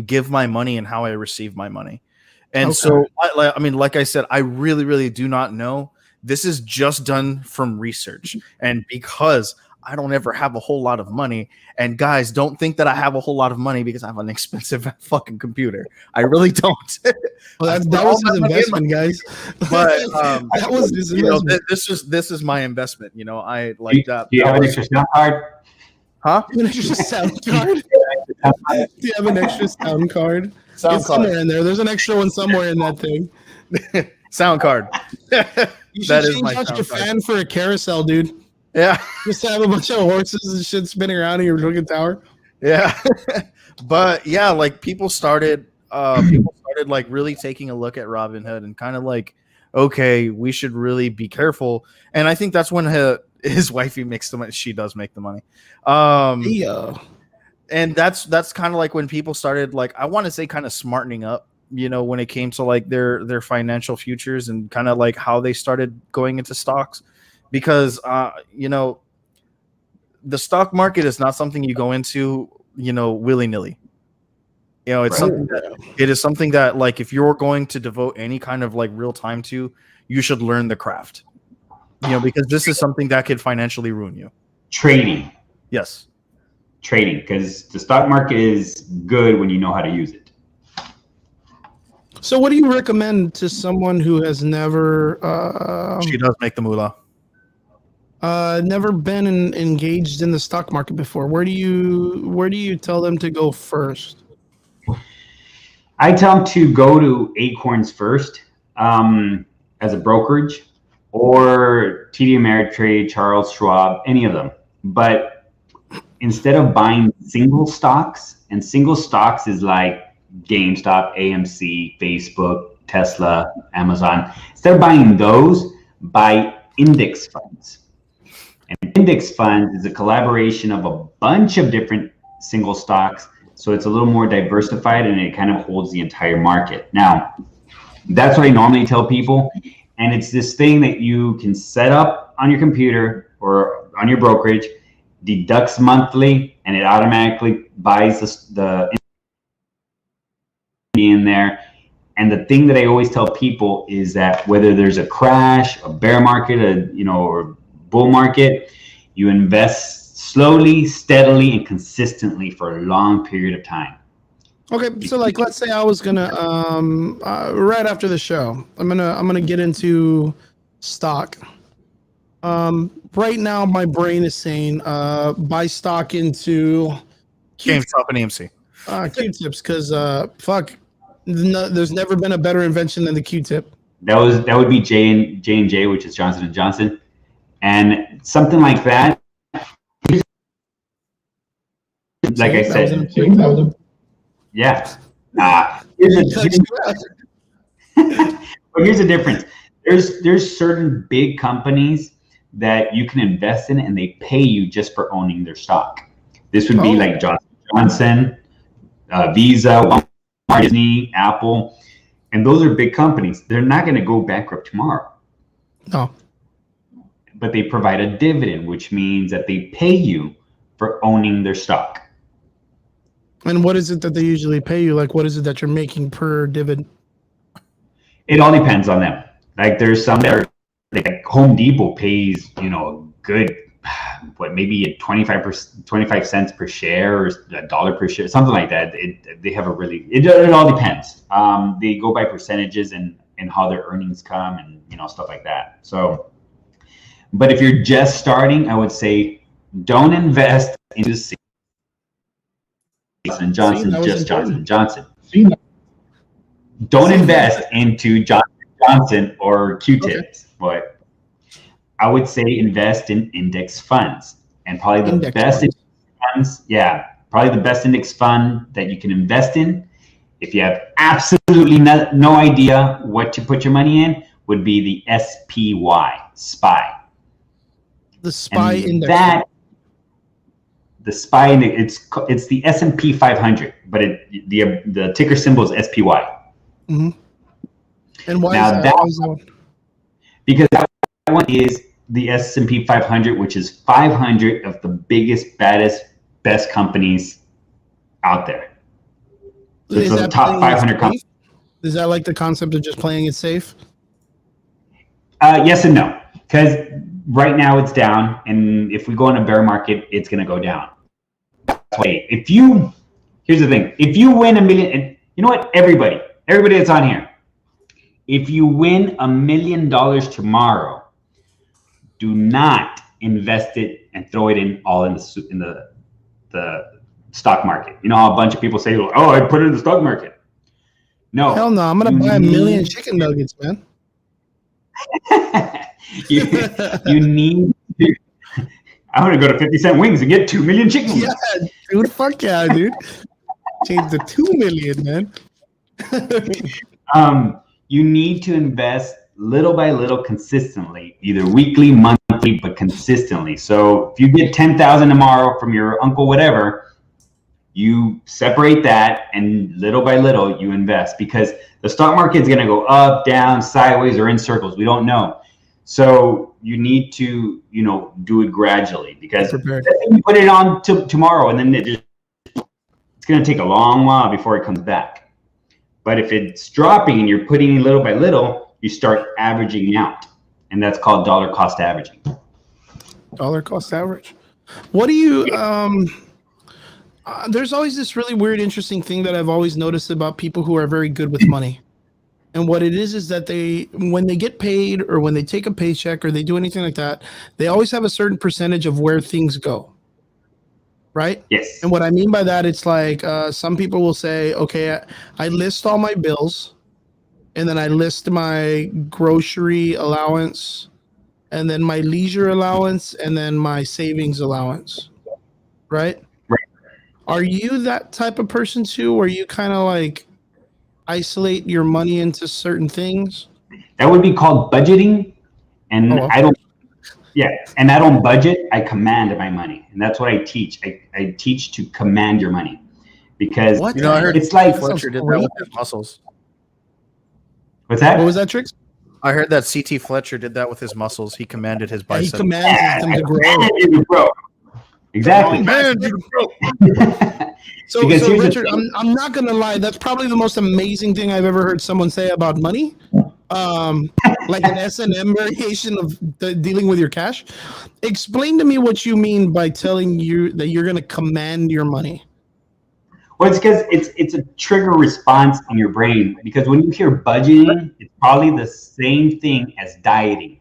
give my money and how I receive my money. And so I mean, like I said, I really do not know. This is just done from research, and because I don't ever have a whole lot of money, and guys, don't think that I have a whole lot of money because I have an expensive fucking computer. I really don't. Well, that was his investment, guys. But that was his investment. This is my investment. You know, I like that. Do you have an extra sound card? Huh? An extra sound card? Do you have an extra sound card? It's somewhere in there. There's an extra one somewhere in that thing. Sound card. You should change out your fan for a carousel, dude. Yeah. Just have a bunch of horses and shit spinning around in your looking tower. Yeah. But yeah, like people started like really taking a look at Robinhood and kind of like, okay, we should really be careful. And I think that's when his wifey makes the money. She does make the money. Yeah. And that's kind of like when people started, like, I want to say kind of smartening up, you know, when it came to like their financial futures and kind of like how they started going into stocks. Because, you know, the stock market is not something you go into, you know, willy-nilly. You know, it's something that like if you're going to devote any kind of like real time to, you should learn the craft. You know, because this is something that could financially ruin you. Trading. Yes. Trading, because the stock market is good when you know how to use it. So what do you recommend to someone who has never she does make the moolah. Never been engaged in the stock market before? Where do you tell them to go first? I tell them to go to Acorns first, as a brokerage, or TD Ameritrade, Charles Schwab, any of them. But instead of buying single stocks, and single stocks is like GameStop, AMC, Facebook, Tesla, Amazon. Instead of buying those, buy index funds. And index funds is a collaboration of a bunch of different single stocks. So it's a little more diversified and it kind of holds the entire market. Now, that's what I normally tell people. And it's this thing that you can set up on your computer or on your brokerage, deducts monthly, and it automatically buys the in there. And the thing that I always tell people is that whether there's a crash, a bear market, or bull market, you invest slowly, steadily, and consistently for a long period of time. Okay, so like, let's say I was gonna right after the show, I'm gonna get into stock. Right now, my brain is saying buy stock into Gamestop and AMC. Q-tips, because fuck. No, there's never been a better invention than the Q-tip. That would be J&J, which is Johnson & Johnson, and something like that. Like I said, yeah. But here's the difference. There's certain big companies that you can invest in, and they pay you just for owning their stock. This would be like Johnson & Johnson, Visa, Walmart, Disney, Apple, and those are big companies. They're not going to go bankrupt tomorrow. No. But they provide a dividend, which means that they pay you for owning their stock. And what is it that they usually pay you? Like, what is it that you're making per dividend? It all depends on them. Like, there's some that are, like Home Depot pays, good, maybe 25 cents per share or $1 per share, something like that. They have it all depends. They go by percentages and how their earnings come and stuff like that. So, but if you're just starting, I would say don't invest into Johnson & Johnson. Don't invest into Johnson & Johnson or Q-tips, but I would say invest in index funds, and probably the best index funds. Yeah, probably the best index fund that you can invest in, if you have absolutely no idea what to put your money in, would be the SPY. The SPY index. The SPY index. It's the S&P 500, but the ticker symbol is SPY. Mm-hmm. And why now is that? Because that one is the S&P 500, which is 500 of the biggest, baddest, best companies out there. So it's the top 500 companies. Is that like the concept of just playing it safe? Yes and no. Because right now it's down, and if we go in a bear market, it's going to go down. Here's the thing. If you win $1 million, and you know what? Everybody that's on here, if you win $1 million tomorrow, do not invest it and throw it in the stock market. You know how a bunch of people say, "Oh, I put it in the stock market." No. Hell no! I'm gonna buy 1 million chicken nuggets, man. you need. I'm gonna go to 50-cent wings and get 2 million chicken wings. Yeah, dude. Fuck yeah, dude. Change the 2 million, man. You need to invest little by little, consistently, either weekly, monthly, but consistently. So if you get 10,000 tomorrow from your uncle, whatever, you separate that and little by little you invest, because the stock market is going to go up, down, sideways, or in circles. We don't know. So you need to, do it gradually, because you put it on tomorrow and then it's going to take a long while before it comes back. But if it's dropping and you're putting in little by little, you start averaging out, and that's called dollar cost averaging. Dollar cost average. What do you? There's always this really weird, interesting thing that I've always noticed about people who are very good with money, and what it is that when they get paid or when they take a paycheck or they do anything like that, they always have a certain percentage of where things go. Right? Yes. And what I mean by that, it's like some people will say, okay, I list all my bills, and then I list my grocery allowance, and then my leisure allowance, and then my savings allowance. right? Right. Are you that type of person too, where you kind of like isolate your money into certain things? That would be called budgeting. And Oh, okay. I don't budget, I command my money. And that's what I teach. I teach to command your money. Because you know, I heard it's like Fletcher did that with his muscles. What's that? What was that, Tricks? I heard that CT Fletcher did that with his muscles. He commanded his biceps. He commands them to grow. Exactly. So Richard, I'm not gonna lie. That's probably the most amazing thing I've ever heard someone say about money. Like an S&M variation of dealing with your cash. Explain to me what you mean by telling you that you're gonna command your money. Well, it's because it's a trigger response in your brain. Because when you hear budgeting, it's probably the same thing as dieting.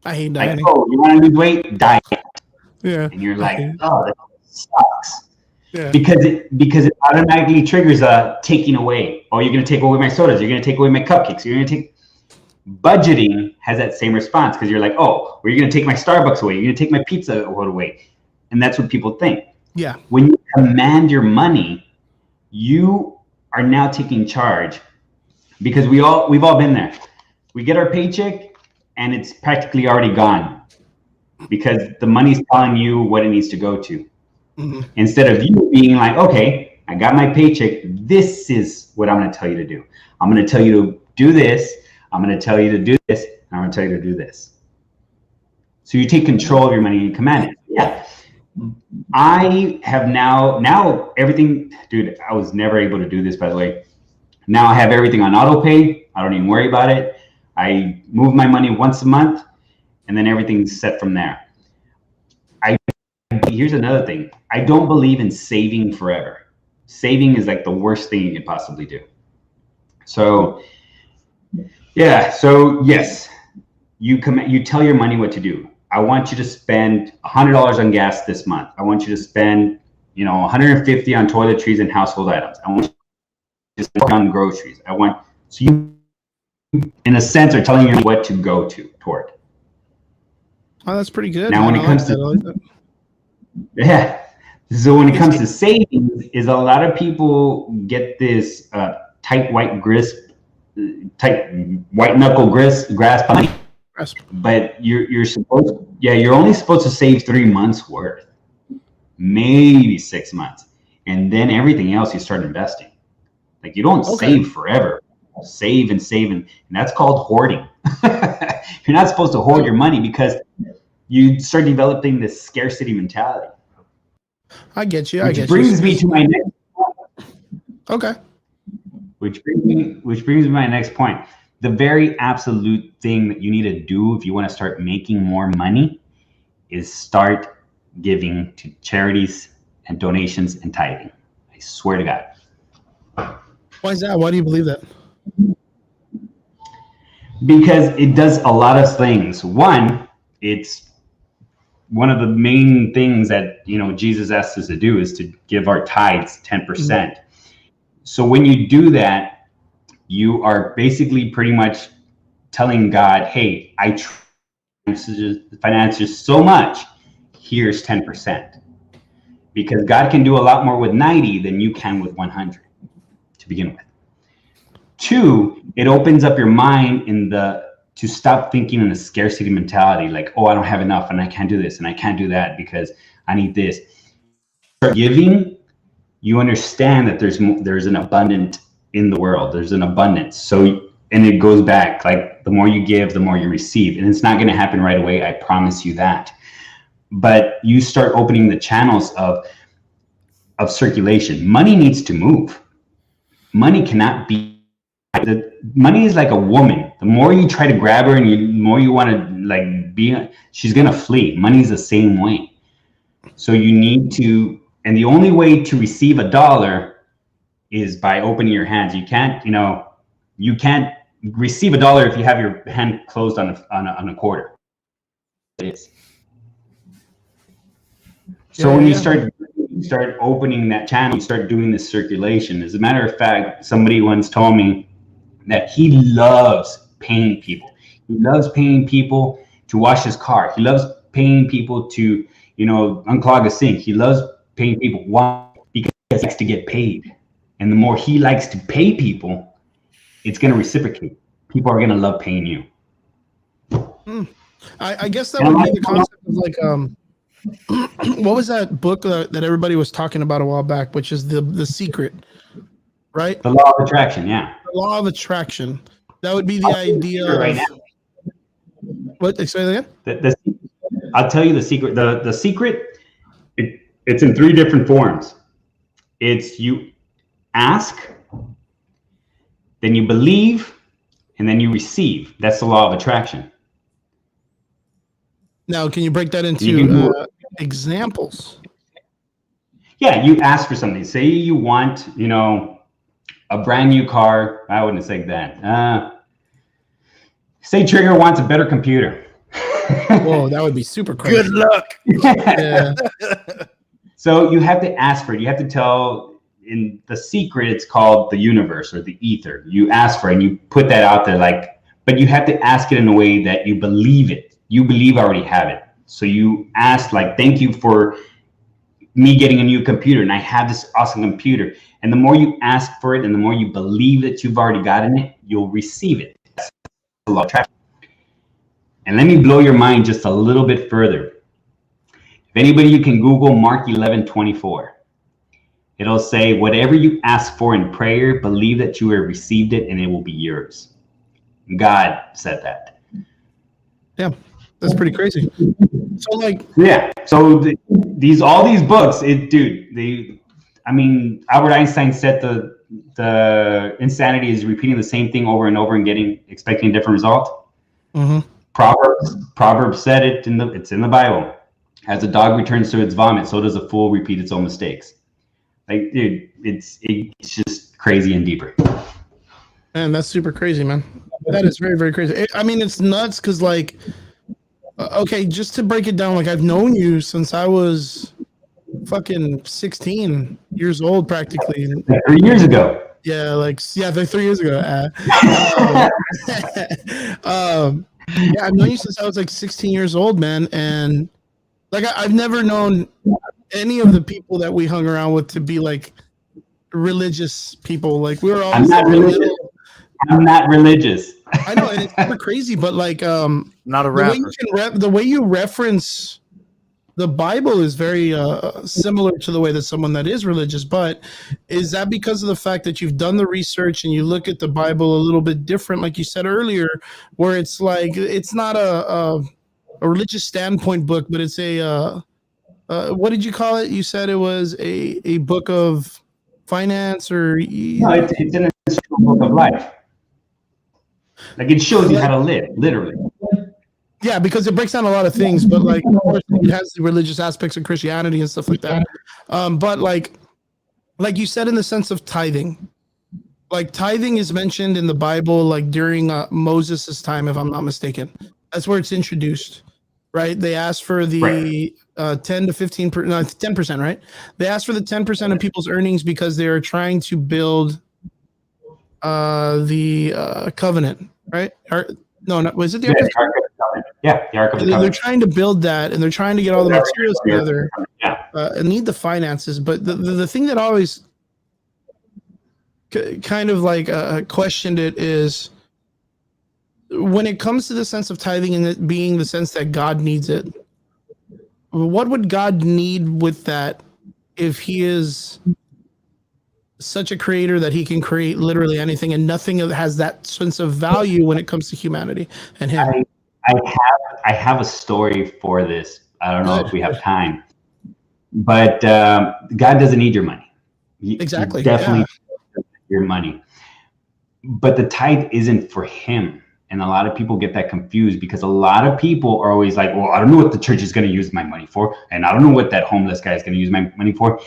I hate dieting. Like, oh, you want to lose weight? Diet. Yeah. And you're like, oh, that sucks. Yeah. Because it automatically triggers a taking away. Oh, you're going to take away my sodas. You're going to take away my cupcakes. You're going to take. Budgeting has that same response because you're like, oh, well, you're going to take my Starbucks away. You're going to take my pizza away. And that's what people think. Yeah. When you command your money, you are now taking charge, because we've all been there. We get our paycheck and it's practically already gone because the money's telling you what it needs to go to. Mm-hmm. Instead of you being like, okay, I got my paycheck. This is what I'm going to tell you to do. I'm going to tell you to do this. I'm going to tell you to do this. And I'm going to tell you to do this. So you take control of your money and command it. Yeah. I have now everything, dude, I was never able to do this, by the way. Now I have everything on auto pay. I don't even worry about it. I move my money once a month and then everything's set from there. Here's another thing. I don't believe in saving forever. Saving is like the worst thing you could possibly do. So yeah, so yes, you tell your money what to do. I want you to spend $100 on gas this month. I want you to spend, $150 on toiletries and household items. I want you to spend on groceries. So you, in a sense, are telling you what to go toward. Oh, that's pretty good. Now, when it comes to, yeah. So when it comes to savings, is a lot of people get this tight white knuckle grasp on money. But you're only supposed to save 3 months worth, maybe 6 months, and then everything else you start investing. Like, you don't save forever. Save and save, and that's called hoarding. You're not supposed to hoard your money because you start developing this scarcity mentality. I get you. Which brings me to my next point. Okay. Which brings me to my next point. The very absolute thing that you need to do if you want to start making more money is start giving to charities and donations and tithing. I swear to God. Why is that? Why do you believe that? Because it does a lot of things. One, it's one of the main things that Jesus asked us to do is to give our tithes 10%. Mm-hmm. So when you do that, you are basically pretty much telling God, hey, I trust the finances so much, here's 10%. Because God can do a lot more with 90 than you can with 100 to begin with. 2, it opens up your mind to stop thinking in a scarcity mentality, like, oh, I don't have enough and I can't do this and I can't do that because I need this. Start giving, you understand that there's an abundant in the world. There's an abundance. So, and it goes back, like, the more you give, the more you receive. And it's not going to happen right away. I promise you that. But you start opening the channels of circulation. Money needs to move. Money cannot be, money is like a woman. The more you try to grab her and the more you want to she's going to flee. Money's the same way. So you need to, and the only way to receive $1 is by opening your hands. You can't receive $1 if you have your hand closed on a quarter. It is. So when you start opening that channel, you start doing this circulation. As a matter of fact, somebody once told me that he loves paying people. He loves paying people to wash his car. He loves paying people to unclog a sink. He loves paying people. Why? Because he likes to get paid. And the more he likes to pay people, it's going to reciprocate. People are going to love paying you. I guess that would be the concept of like, what was that book that everybody was talking about a while back, which is the Secret, right? The law of attraction, yeah. The law of attraction. That would be the idea right of, what? Say that again? I'll tell you the secret. The secret, it's in 3 different forms. It's you ask, then you believe, and then you receive. That's the law of attraction. Now, can you break that into examples? Yeah, you ask for something. Say you want, a brand new car. I wouldn't say that. Say Trigger wants a better computer. Whoa, that would be super crazy. Good luck. Yeah. So you have to ask for it. You have to tell. In the secret, it's called the universe or the ether. You ask for it and you put that out there, but you have to ask it in a way that you believe it. You believe I already have it. So you ask thank you for me getting a new computer, and I have this awesome computer. And the more you ask for it and the more you believe that you've already gotten it, you'll receive it. That's the law of attraction. And let me blow your mind just a little bit further. If anybody, you can Google Mark 11:24. It'll say, whatever you ask for in prayer, believe that you have received it and it will be yours. God said that. Yeah, that's pretty crazy. So So all these books, Albert Einstein said the insanity is repeating the same thing over and over and expecting a different result. Mm-hmm. Proverbs said it it's in the Bible. As a dog returns to its vomit, so does a fool repeat its own mistakes. Dude, it's just crazy and deeper. Man, that's super crazy, man. That is very, very crazy. It's nuts because, okay, just to break it down, I've known you since I was fucking 16 years old, practically. 3 years ago. Yeah, 3 years ago. I've known you since I was 16 years old, man, and I've never known any of the people that we hung around with to be religious people. We were always I'm not religious. I'm not religious. I know, and it's super crazy, but not a rapper. The way you reference the Bible is very similar to the way that someone that is religious. But is that because of the fact that you've done the research and you look at the Bible a little bit different, like you said earlier, where it's it's not a religious standpoint book, but it's a what did you call it? You said it was a book of finance, or no, it's an instructional book of life. It shows you how to live, literally. Yeah, because it breaks down a lot of things, but of course it has the religious aspects of Christianity and stuff like that. But like you said, in the sense of tithing, tithing is mentioned in the Bible during Moses' time, if I'm not mistaken. That's where it's introduced, right? They asked for the 10 to 10%, right? They asked for the 10% of people's earnings because they are trying to build the covenant, right? Was it the Ark of the Covenant? Yeah, the Ark of the Covenant. They're trying to build that, and they're trying to get all the materials together. Yeah, and need the finances. But the thing that always kind of questioned it is when it comes to the sense of tithing and it being the sense that God needs it. What would God need with that if he is such a creator that he can create literally anything, and nothing has that sense of value when it comes to humanity and him? I have a story for this. I don't know if we have time, but God doesn't need your money. Exactly. He definitely doesn't need your money, but the tithe isn't for him. And a lot of people get that confused because a lot of people are always like, well, I don't know what the church is going to use my money for. And I don't know what that homeless guy is going to use my money for.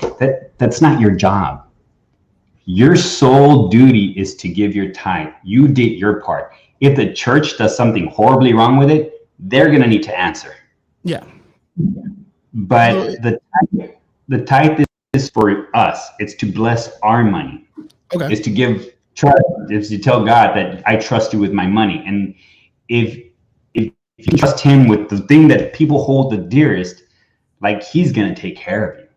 That's not your job. Your sole duty is to give your tithe. You did your part. If the church does something horribly wrong with it, they're going to need to answer. Yeah. But the tithe is for us. It's to bless our money. Okay. It's to give trust. It's to tell God that I trust you with my money. And if you trust him with the thing that people hold the dearest, Like, he's going to take care of you.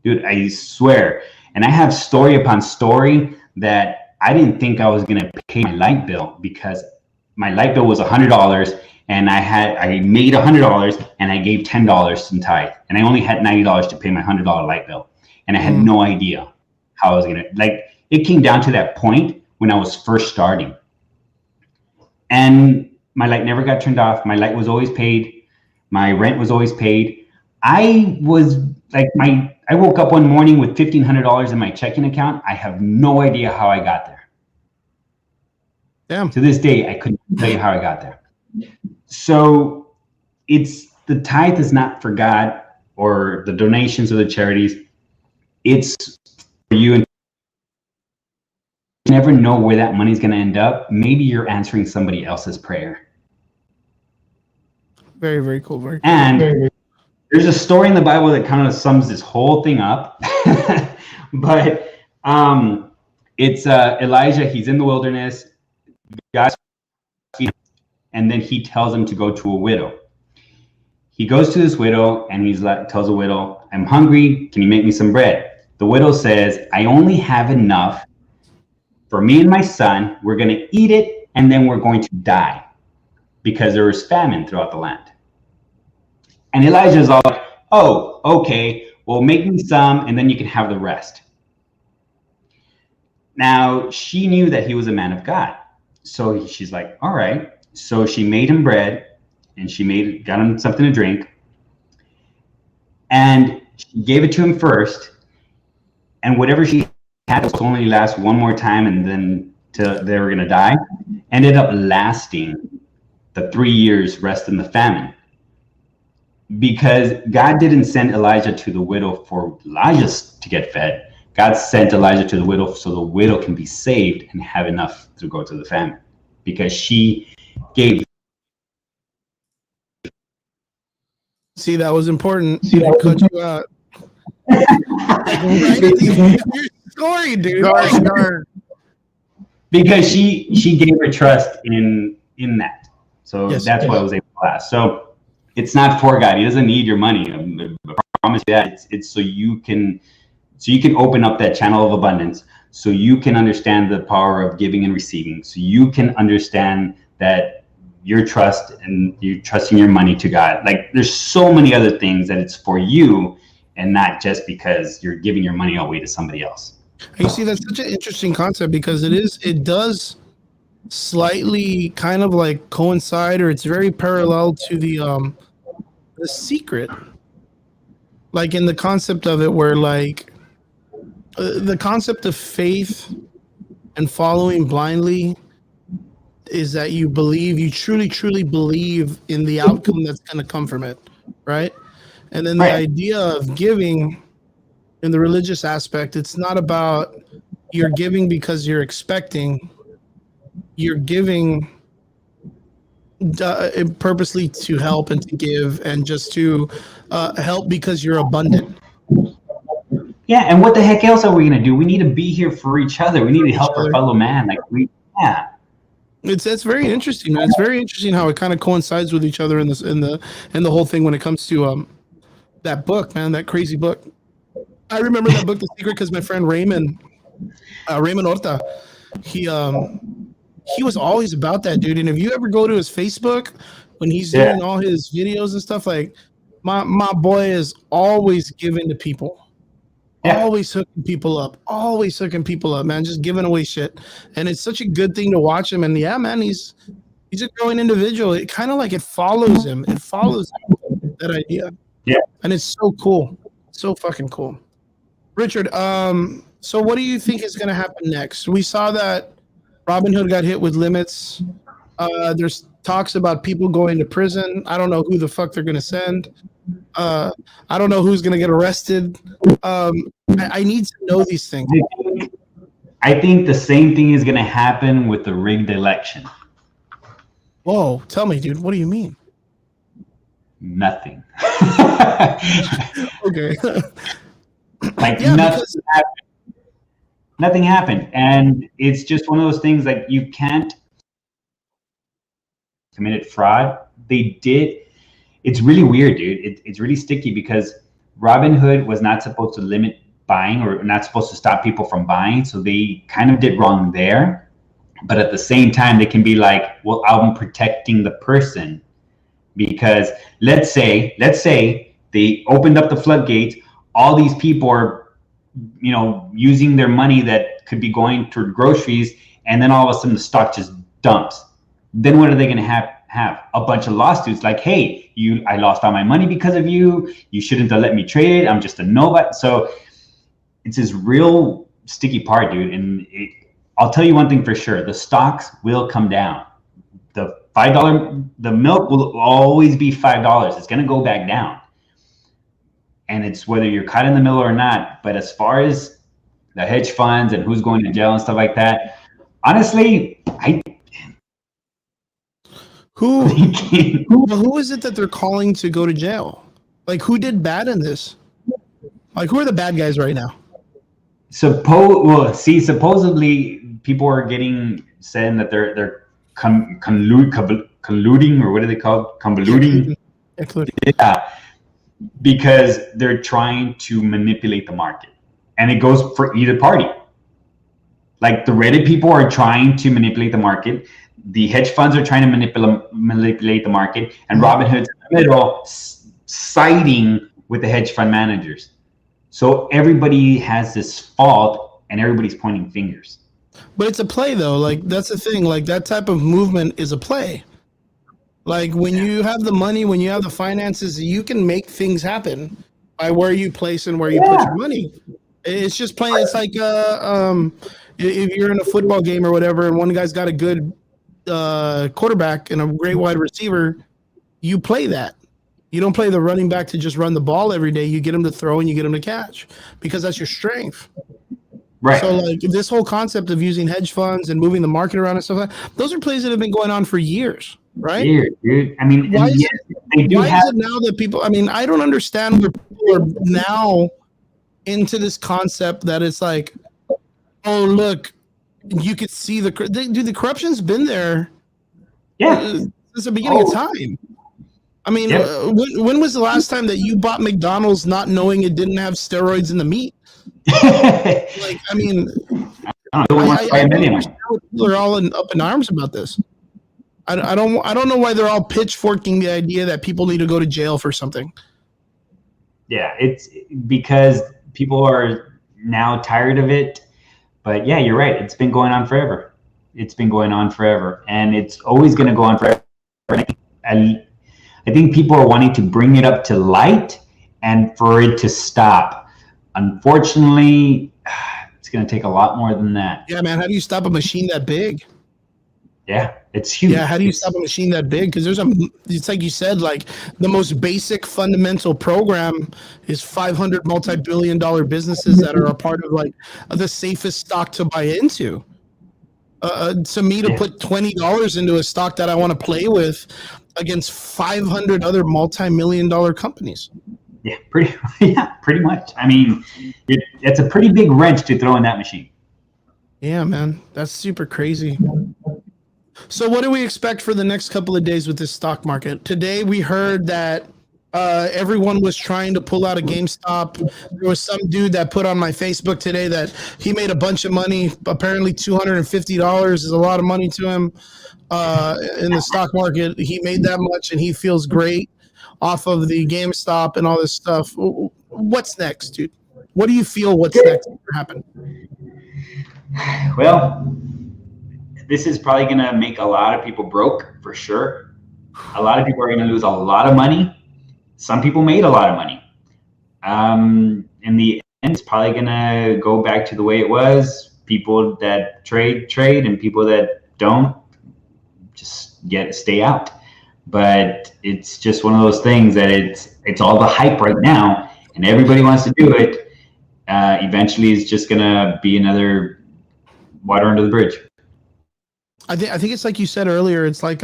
Dude, I swear. And I have story upon story that I didn't think I was going to pay my light bill, because my light bill was $100 and I made $100 and I gave $10 in tithe. And I only had $90 to pay my $100 light bill. And I had no idea how I was going to, like, it came down to that point when I was first starting. And my light never got turned off. My light was always paid. My rent was always paid. I was like, I woke up one morning with $1,500 in my checking account. I have no idea how I got there. Damn. To this day, I couldn't tell you how I got there. So it's, the tithe is not for God or the donations or the charities. It's for you. And you never know where that money's going to end up. Maybe you're answering somebody else's prayer. Very, very cool. Very cool. And there's a story in the Bible that kind of sums this whole thing up. But it's Elijah. He's in the wilderness. God's feeding him, and then he tells him to go to a widow. He goes to this widow and he's like, tells the widow, "I'm hungry. Can you make me some bread?" The widow says, "I only have enough for me and my son. We're going to eat it and then we're going to die," because there was famine throughout the land. And Elijah's all like, "Oh, okay, well, make me some and then you can have the rest." Now, she knew that he was a man of God. So she's like, "All right." So she made him bread and she got him something to drink. And she gave it to him first. And whatever she had was only last one more time and then till they were going to die, ended up lasting the 3 years rest in the famine. Because God didn't send Elijah to the widow for Elijah to get fed. God sent Elijah to the widow so the widow can be saved and have enough to go to the famine. Because she gave. See, that was important. I cut you out. Your story, dude. Because she gave her trust in that. So yes, that's why I was able to last. So it's not for God. He doesn't need your money. I promise you that. It's so you can open up that channel of abundance, so you can understand the power of giving and receiving, so you can understand that your trust and you're trusting your money to God. Like, there's so many other things that it's for you and not just because you're giving your money away to somebody else. And you see, that's such an interesting concept, because it does slightly kind of like coincide, or it's very parallel to the secret, like in the concept of it, where like the concept of faith and following blindly is that you truly believe in the outcome that's going to come from it, right? And then the idea of giving in the religious aspect, it's not about you're giving because you're expecting. You're giving purposely to help and to give and just to help because you're abundant. Yeah, and what the heck else are we going to do? We need to be here for each other. We need to help our fellow man. It's very interesting, man. It's very interesting how it kind of coincides with each other in the whole thing when it comes to that book, man, that crazy book. I remember that book, The Secret, because my friend Raymond Horta, he was always about that, dude. And if you ever go to his Facebook when he's doing all his videos and stuff, like my boy is always giving to people. Always hooking people up, man, just giving away shit. And it's such a good thing to watch him. And yeah, man, he's a growing individual. It kind of like it follows him. It follows him, that idea. Yeah. And it's so cool. So fucking cool. Richard, so what do you think is going to happen next? We saw that Robinhood got hit with limits. There's talks about people going to prison. I don't know who the fuck they're going to send. I don't know who's going to get arrested. I need to know these things. I think the same thing is going to happen with the rigged election. Whoa, tell me, dude. What do you mean? Nothing. Okay. Like nothing happened. And it's just one of those things, like, you can't committed fraud. They did. it's really weird, dude. It's really sticky because Robinhood was not supposed to limit buying or not supposed to stop people from buying. So they kind of did wrong there. But at the same time, they can be like, well, I'm protecting the person. Because let's say they opened up the floodgates, all these people are, using their money that could be going toward groceries, and then all of a sudden the stock just dumps. Then what are they going to have a bunch of lawsuits like, hey, I lost all my money because of you. You shouldn't have let me trade it. I'm just a nobody. So it's this real sticky part, dude. And I'll tell you one thing for sure: the stocks will come down. The $5, the milk will always be $5. It's going to go back down. And it's whether you're caught in the middle or not. But as far as the hedge funds and who's going to jail and stuff like that, honestly, who is it that they're calling to go to jail? Like, who did bad in this? Like, who are the bad guys right now? Supposedly people are saying that they're colluding, or what are they called? Convoluting. Yeah, because they're trying to manipulate the market, and it goes for either party. Like the Reddit people are trying to manipulate the market, the hedge funds are trying to manipulate the market, and Robinhood's in the middle, siding with the hedge fund managers. So everybody has this fault, and everybody's pointing fingers. But it's a play, though. Like, that's the thing. Like, that type of movement is a play. Like, when you have the money, when you have the finances, you can make things happen by where you place and where you put your money. It's just playing. It's like if you're in a football game or whatever, and one guy's got a good quarterback and a great wide receiver, you play that. You don't play the running back to just run the ball every day. You get him to throw and you get him to catch, because that's your strength. Right. So, like, this whole concept of using hedge funds and moving the market around and stuff like that, those are plays that have been going on for years, right? Years, dude. I mean, why is it now that people, I mean, I don't understand where people are now into this concept that it's like, oh, look, you could see the corruption's been there since the beginning of time. I mean, when was the last time that you bought McDonald's not knowing it didn't have steroids in the meat? Like, I mean, I understand people are all up in arms about this. I don't know why they're all pitchforking the idea that people need to go to jail for something. Yeah, it's because people are now tired of it. But yeah, you're right. It's been going on forever. And it's always going to go on forever. And I think people are wanting to bring it up to light and for it to stop. Unfortunately, it's going to take a lot more than that. Yeah, man. How do you stop a machine that big? Yeah, it's huge. Yeah, how do you stop a machine that big? Because it's like you said, like the most basic fundamental program is 500 multi-billion-dollar businesses that are a part of like the safest stock to buy into. To me, to put $20 into a stock that I want to play with against 500 other multi-million-dollar companies. Yeah, pretty much. I mean, it's a pretty big wrench to throw in that machine. Yeah, man, that's super crazy. So what do we expect for the next couple of days with this stock market? Today we heard that everyone was trying to pull out of GameStop. There was some dude that put on my Facebook today that he made a bunch of money. Apparently $250 is a lot of money to him in the stock market. He made that much and he feels great off of the GameStop and all this stuff. What's next, dude? What do you feel what's next to happen? Well, this is probably going to make a lot of people broke for sure. A lot of people are going to lose a lot of money. Some people made a lot of money. In the end, it's probably going to go back to the way it was. People that trade, and people that don't just stay out. But it's just one of those things that it's all the hype right now, and everybody wants to do it. Eventually, it's just going to be another water under the bridge. I think it's like you said earlier. It's like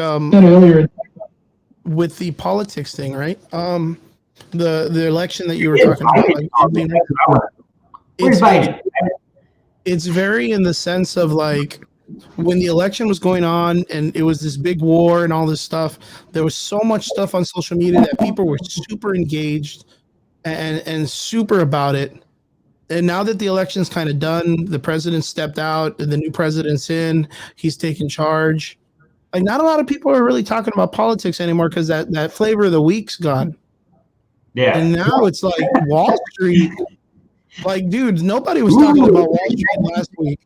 with the politics thing, right? The election that you were talking about. Like, it's very in the sense of like when the election was going on and it was this big war and all this stuff, there was so much stuff on social media that people were super engaged and super about it. And now that the election's kind of done, the president stepped out, and the new president's in, he's taking charge. Like, not a lot of people are really talking about politics anymore because that flavor of the week's gone. Yeah. And now it's like Wall Street. Like, dude, nobody was talking about Wall Street last week.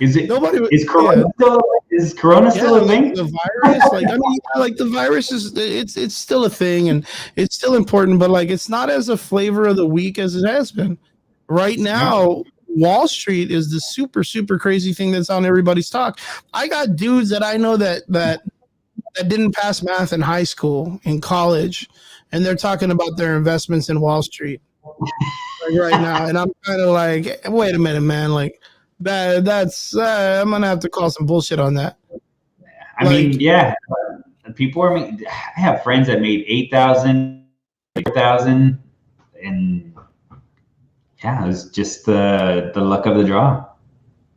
Is it? Nobody. Is Corona still? Is Corona still a thing? The virus, like, I mean, like the virus is it's still a thing and it's still important, but like it's not as a flavor of the week as it has been. Right now, Wall Street is the super, super crazy thing that's on everybody's talk. I got dudes that I know that didn't pass math in high school, in college, and they're talking about their investments in Wall Street right now. And I'm kind of like, wait a minute, man. Like that's I'm gonna have to call some bullshit on that. I mean, yeah, people are. I have friends that made 8,000, 4,000, and yeah, it was just the luck of the draw.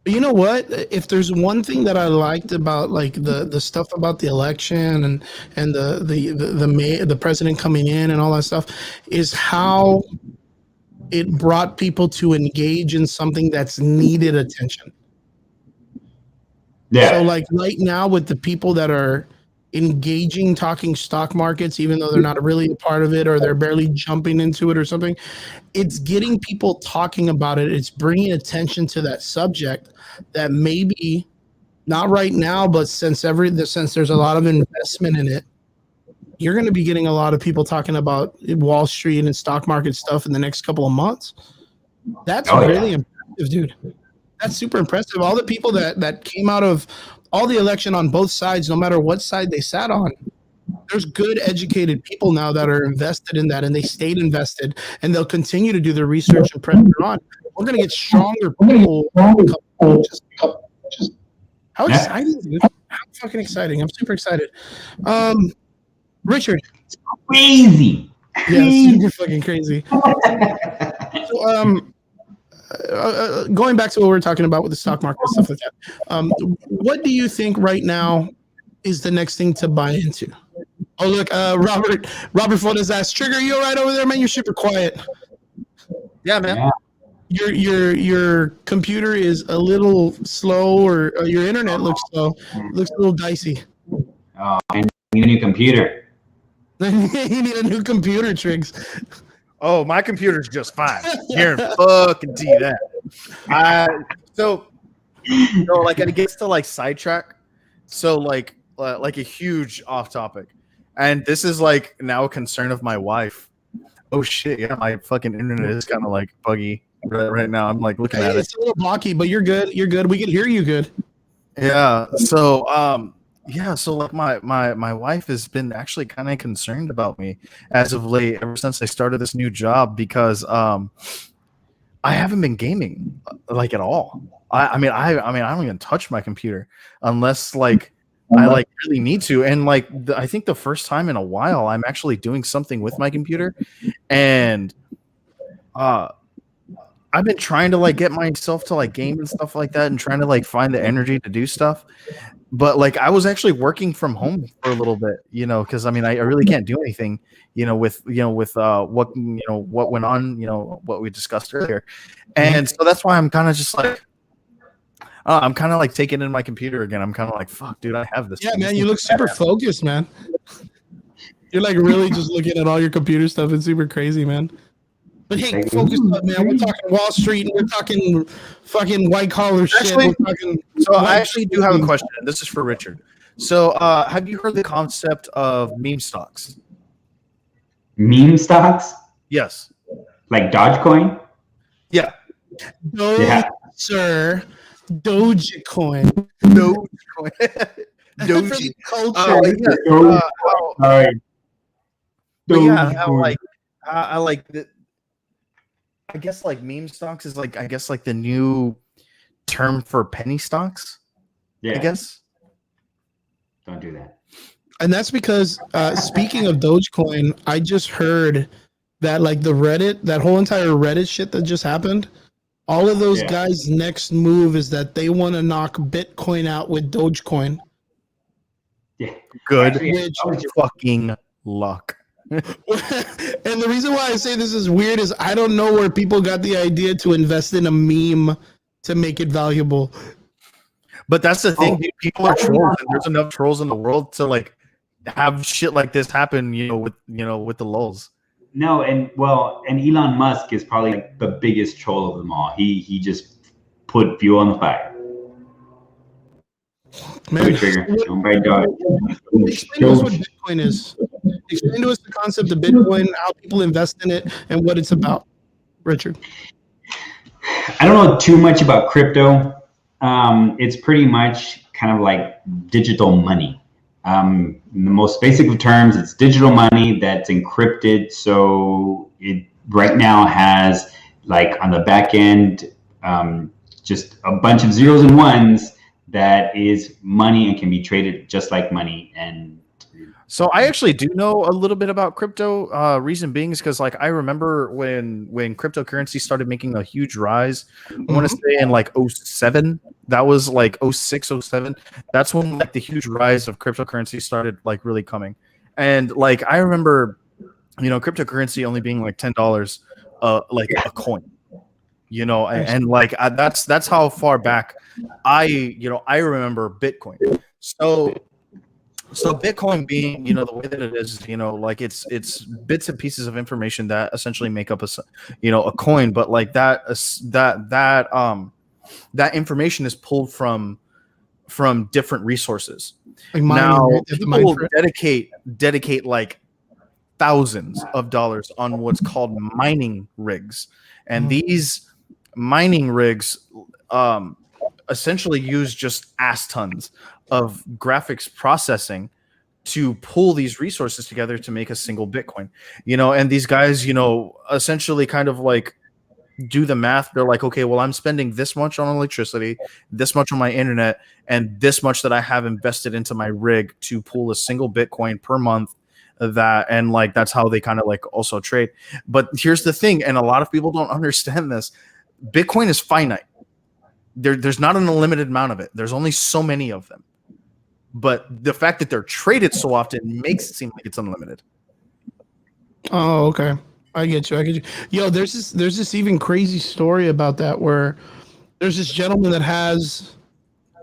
You know what? If there's one thing that I liked about like the stuff about the election and the president coming in and all that stuff, is how it brought people to engage in something that's needed attention. Yeah. So like right now with the people that are engaging talking stock markets, even though they're not really a part of it or they're barely jumping into it or something, it's getting people talking about it. It's bringing attention to that subject that maybe not right now, but since there's a lot of investment in it, you're going to be getting a lot of people talking about Wall Street and stock market stuff in the next couple of months. That's really impressive, dude. That's super impressive. All the people that came out of all the election on both sides, no matter what side they sat on, there's good educated people now that are invested in that, and they stayed invested, and they'll continue to do their research and pressure on. We're going to get stronger people. How exciting, dude. How fucking exciting. I'm super excited. Richard. It's crazy. Yeah, super fucking crazy. So, going back to what we were talking about with the stock market and stuff like that, what do you think right now is the next thing to buy into? Oh, look, Robert Fontes asked, Trigger, you all right over there, man? You're super quiet. Yeah, man. Yeah. Your computer is a little slow, or your internet looks slow. Looks a little dicey. Oh, I need a new computer. You need a new computer, Triggs. Oh, my computer's just fine. Here, fucking tell you that. So like it gets to like sidetrack. So like a huge off topic, and this is like now a concern of my wife. Oh shit, yeah, my fucking internet is kind of like buggy right now. I'm like looking at it. It's a little blocky, but you're good. You're good. We can hear you good. Yeah. So yeah, so like my wife has been actually kind of concerned about me as of late, ever since I started this new job, because I haven't been gaming like at all. I mean I don't even touch my computer unless like I like really need to, and like I think the first time in a while I'm actually doing something with my computer, and I've been trying to like get myself to like game and stuff like that, and trying to like find the energy to do stuff. But like I was actually working from home for a little bit, because I mean I really can't do anything, with what went on, what we discussed earlier, and so that's why I'm kind of just like I'm kind of like taking in my computer again. I'm kind of like, fuck, dude, I have this. Yeah, man, you look super focused, man. You're like really just looking at all your computer stuff. It's super crazy, man. But hey, focus up, man. We're talking Wall Street, and we're talking fucking white collar shit. Actually, we're talking I actually do have a question, and this is for Richard. So, have you heard the concept of meme stocks? Meme stocks? Yes. Like Dogecoin? Yeah. Sir. Dogecoin. Dogecoin. Doge culture. I like the. I guess like meme stocks is like the new term for penny stocks. Yeah. I guess. Don't do that. And that's because speaking of Dogecoin, I just heard that like that whole entire Reddit shit that just happened, all of those guys' next move is that they want to knock Bitcoin out with Dogecoin. Yeah. Good Actually, fucking luck. And the reason why I say this is weird is I don't know where people got the idea to invest in a meme to make it valuable. But that's the thing, dude, people are trolls, and there's enough trolls in the world to like have shit like this happen, with the lulz. No, and Elon Musk is probably like the biggest troll of them all. He just put fuel on the fire. Man, Trigger. Don't buy dog. Explain to us what Bitcoin is. Explain to us the concept of Bitcoin, how people invest in it, and what it's about. Richard. I don't know too much about crypto. It's pretty much kind of like digital money. In the most basic of terms, it's digital money that's encrypted. So it right now has like on the back end, just a bunch of zeros and ones that is money and can be traded just like money. And so I actually do know a little bit about crypto. Reason being is because like I remember when cryptocurrency started making a huge rise. I want to say in like 07. That was like 06, 07. That's when like the huge rise of cryptocurrency started like really coming. And like I remember, cryptocurrency only being like $10, like a coin. And like that's how far back I remember Bitcoin. So Bitcoin being, the way that it is, like it's bits and pieces of information that essentially make up a coin, but like that information is pulled from different resources. Like now people dedicate like thousands of dollars on what's called mining rigs, and these mining rigs essentially use just ass tons of graphics processing to pull these resources together to make a single Bitcoin, and these guys, essentially kind of like do the math. They're like, okay, well, I'm spending this much on electricity, this much on my internet, and this much that I have invested into my rig to pull a single Bitcoin per month. And like, that's how they kind of like also trade. But here's the thing. And a lot of people don't understand this. Bitcoin is finite. There's not an unlimited amount of it. There's only so many of them. But the fact that they're traded so often makes it seem like it's unlimited. Oh, okay. I get you. Yo, there's this even crazy story about that where there's this gentleman that has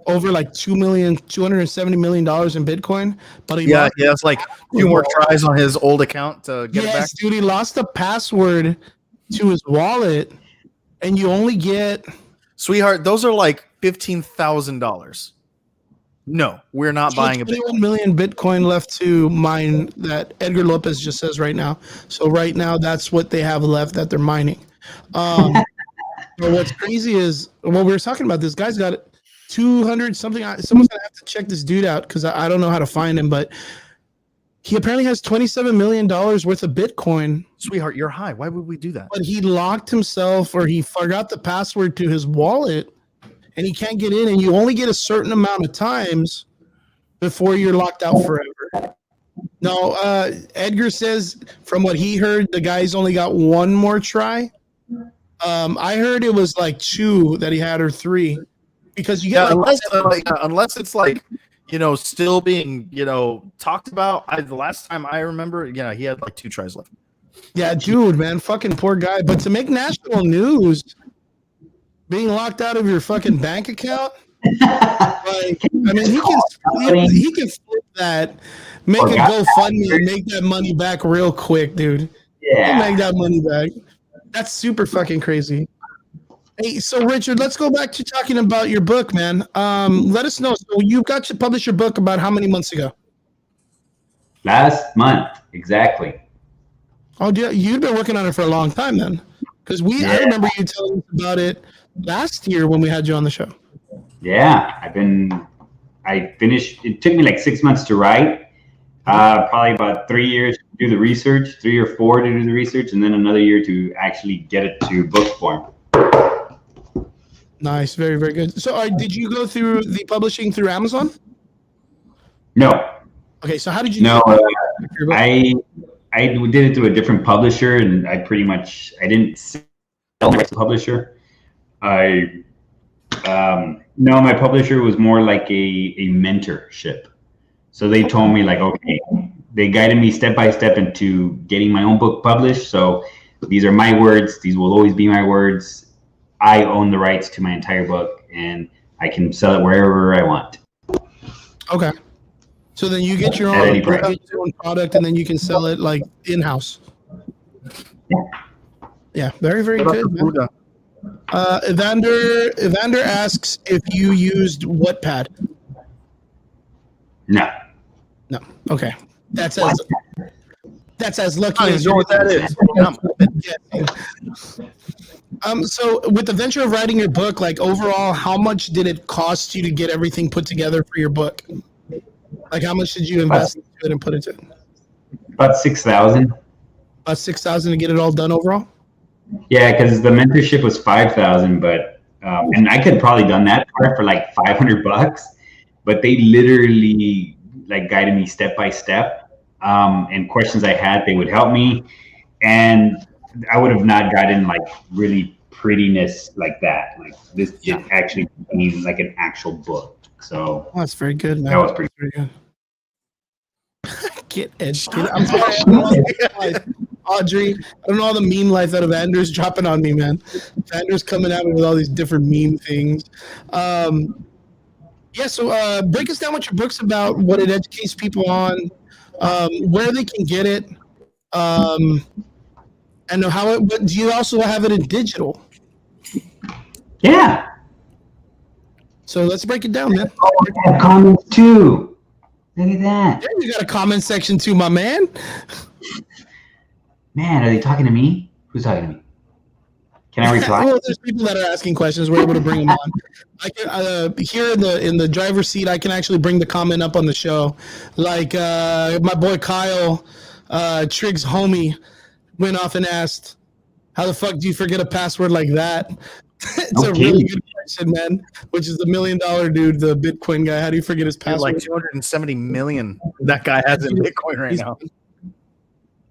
over like $270 million in Bitcoin, but he it's like a few more tries on his old account to get it back. Dude, he lost the password to his wallet, and you only get, sweetheart, those are like $15,000. No, we're not buying a 21 million Bitcoin left to mine, that Edgar Lopez just says right now. So right now, that's what they have left that they're mining. But what's crazy is, when we were talking about, this guy's got 200 something. Someone's gonna have to check this dude out because I don't know how to find him, but he apparently has $27 million worth of Bitcoin. Sweetheart, you're high. Why would we do that? But he locked himself, or he forgot the password to his wallet, and he can't get in, and you only get a certain amount of times before you're locked out forever. No, Edgar says from what he heard, the guy's only got one more try. I heard it was like 2 that he had, or 3, because you get unless it's like, still being, talked about. The last time I remember, he had like 2 tries left. Yeah, dude, man, fucking poor guy. But to make national news, being locked out of your fucking bank account, like, I mean, he can flip that, make a GoFundMe, and make that money back real quick, dude. Yeah, make that money back. That's super fucking crazy. Hey, so Richard, let's go back to talking about your book, man. Let us know. So you got to publish your book about how many months ago? Last month, exactly. Oh, you've been working on it for a long time, then, because I remember you telling us about it last year when we had you on the show. Yeah, I finished. It took me like 6 months to write. Probably about 3 years to do the research, 3 or 4 to do the research, and then another year to actually get it to book form. Nice, very, very good. So, did you go through the publishing through Amazon? No. Okay, so how did you? No, I did it through a different publisher, and I didn't sell my publisher. No, my publisher was more like a mentorship. So they told me like, okay, they guided me step by step into getting my own book published. So these are my words. These will always be my words. I own the rights to my entire book, and I can sell it wherever I want. Okay. So then you get your own product, and then you can sell it like in-house. Yeah, very, very good. Man. Evander asks if you used Wattpad. No. Okay. That's as lucky as you know what that is. So with the venture of writing your book, like overall, how much did it cost you to get everything put together for your book? Like how much did you invest into it and put into it? About 6,000. About 6,000 to get it all done overall? Yeah, because the mentorship was 5,000, but and I could probably done that part for like $500, but they literally like guided me step by step, and questions I had, they would help me, and I would have not gotten like really prettiness like that. Like this actually became like an actual book. So that's very good, man. That was pretty good. Get edged. I'm sorry. Audrey, I don't know all the meme life that Evander's dropping on me, man. Evander's coming at me with all these different meme things. So break us down what your book's about, what it educates people on, where they can get it, and how it. But do you also have it in digital? Yeah. So let's break it down, man. Oh, I have comments too. Look at that. Yeah, you got a comment section too, my man. Man, are they talking to me? Who's talking to me? Can I reply? Well, there's people that are asking questions. We're able to bring them on. I can here in the driver's seat. I can actually bring the comment up on the show. Like my boy Kyle, Trig's homie, went off and asked, "How the fuck do you forget a password like that?" It's a really good question, man. Which is the $1 million dude, the Bitcoin guy. How do you forget his password? Like 270 million. That guy has in Bitcoin right now.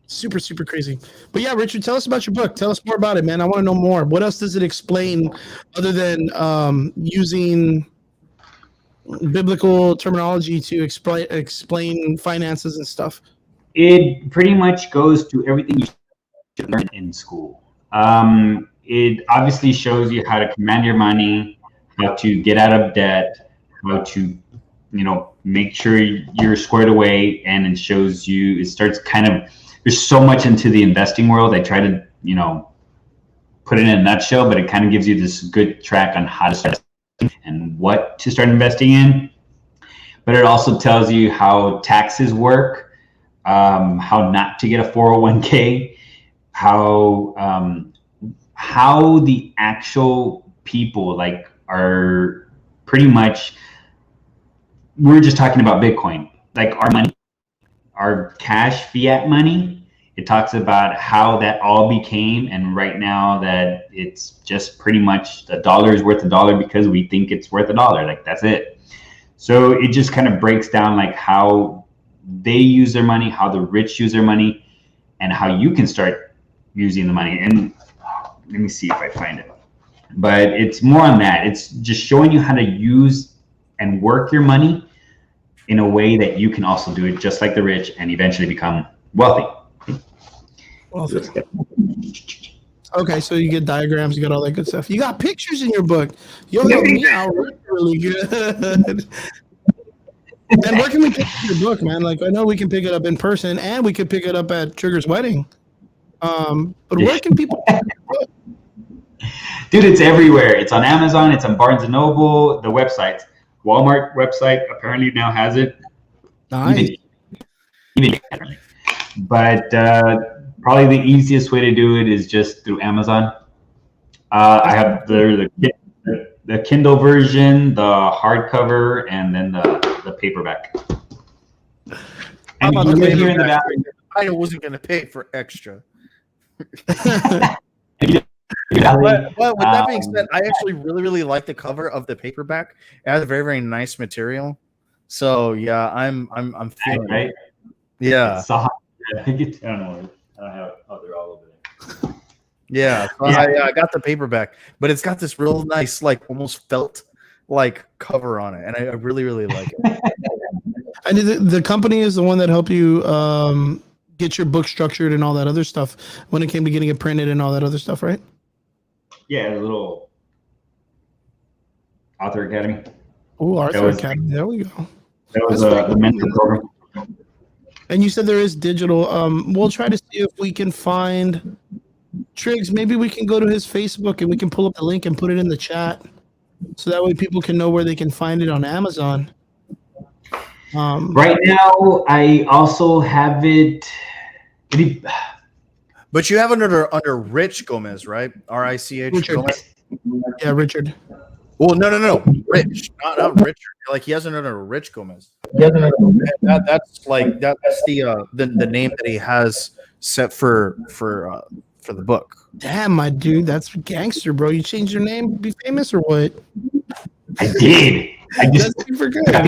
Super, super crazy. But yeah, Richard, tell us about your book. Tell us more about it, man. I want to know more. What else does it explain other than using biblical terminology to explain finances and stuff? It pretty much goes to everything you should learn in school. It obviously shows you how to command your money, how to get out of debt, how to, make sure you're squared away, and it shows you, it starts kind of, there's so much into the investing world. I try to, put it in a nutshell, but it kind of gives you this good track on how to start and what to start investing in. But it also tells you how taxes work, how not to get a 401k, how the actual people like are pretty much, we're just talking about Bitcoin, like our money, our cash fiat money. It talks about how that all became, and right now that it's just pretty much a dollar is worth a dollar because we think it's worth a dollar. Like that's it. So it just kind of breaks down like how they use their money, how the rich use their money, and how you can start using the money. And let me see if I find it. But it's more on that. It's just showing you how to use and work your money in a way that you can also do it just like the rich and eventually become wealthy. Okay, so you get diagrams, you got all that good stuff. You got pictures in your book. You'll help me out really good. And where can we pick up your book, man? Like I know we can pick it up in person, and we could pick it up at Trigger's wedding. But where can people pick it up? Dude, it's everywhere. It's on Amazon. It's on Barnes & Noble. The websites. Walmart website apparently now has it. Nice. But probably the easiest way to do it is just through Amazon. I have the Kindle version, the hardcover, and then the paperback. And you live here in the valley. I wasn't going to pay for extra. But with that being said, I actually really like the cover of the paperback. It has a very, very nice material. So yeah, I'm feeling right. It. Yeah. I don't know. I don't have it. Oh, they're all over there. Yeah, so I got the paperback, but it's got this real nice, like almost felt like cover on it, and I really, really like it. And the company is the one that helped you get your book structured and all that other stuff when it came to getting it printed and all that other stuff, right? Yeah, a little Author Academy. Oh, Author Academy. There we go. That was the mentor program. And you said there is digital. We'll try to see if we can find Triggs. Maybe we can go to his Facebook and we can pull up the link and put it in the chat, so that way people can know where they can find it on Amazon. Right now, I also have it. But you have it under Rich Gomez, right? RICH Gomez. Yeah, Richard. Well, no, Rich, not Richard. Like he has it under Rich Gomez. That's the name that he has set for the book. Damn, my dude, that's gangster, bro. You changed your name to be famous or what? I did. That's super good. And,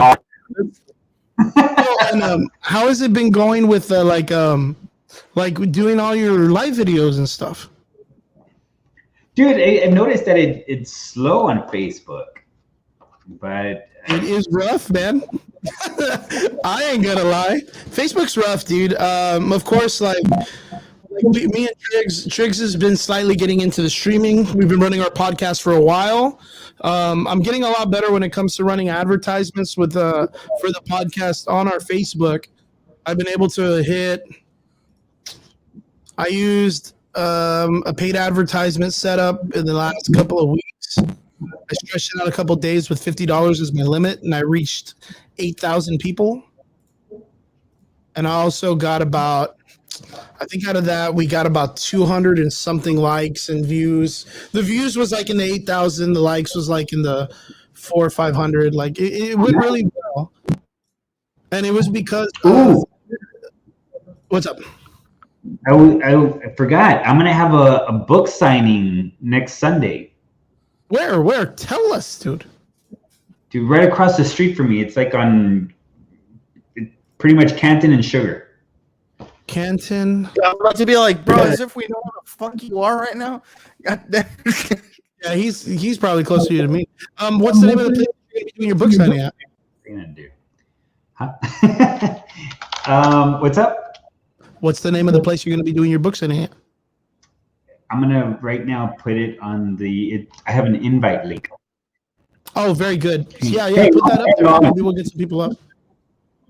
how has it been going with like doing all your live videos and stuff? Dude, I noticed that it's slow on Facebook, but it is rough, man. I ain't gonna lie. Facebook's rough, dude. Of course, like me and Triggs has been slightly getting into the streaming. We've been running our podcast for a while. I'm getting a lot better when it comes to running advertisements for the podcast on our Facebook. I've been able to I used a paid advertisement setup in the last couple of weeks. I stretched it out a couple of days with $50 as my limit, and I reached 8,000 people. And I also got I think out of that, we got about 200 and something likes and views. The views was like in the 8,000. The likes was like in the 400 or 500. Like it went really well. And it was because what's up? I forgot. I'm gonna have a book signing next Sunday. Where? Tell us, dude. Dude, right across the street from me. It's like on pretty much Canton and Sugar. Canton. I'm about to be like, bro, as if we know where the fuck you are right now. Yeah, he's probably closer to you to me. What's the name of the place you're gonna be doing your book signing at? Huh? What's up? What's the name of the place you're going to be doing your book signing at? I'm going to right now put it on I have an invite link. Oh, very good. Yeah, put that up there. Maybe we'll get some people up.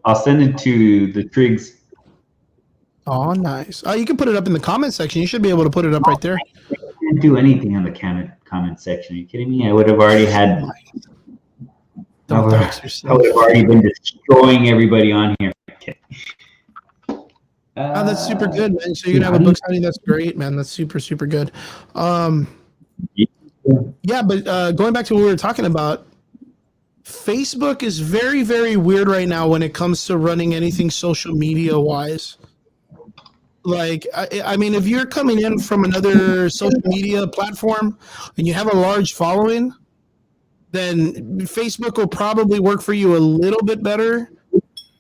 I'll send it to the Triggs. Oh, nice. Oh, you can put it up in the comment section. You should be able to put it up right there. I can't do anything on the comment section. Are you kidding me? I would have already had... I would have already been destroying everybody on here. Oh, that's super good, man. So you're gonna have a book signing. That's great, man. That's super, super good. Yeah, but going back to what we were talking about, Facebook is very, very weird right now when it comes to running anything social media wise. Like, I mean, if you're coming in from another social media platform and you have a large following, then Facebook will probably work for you a little bit better.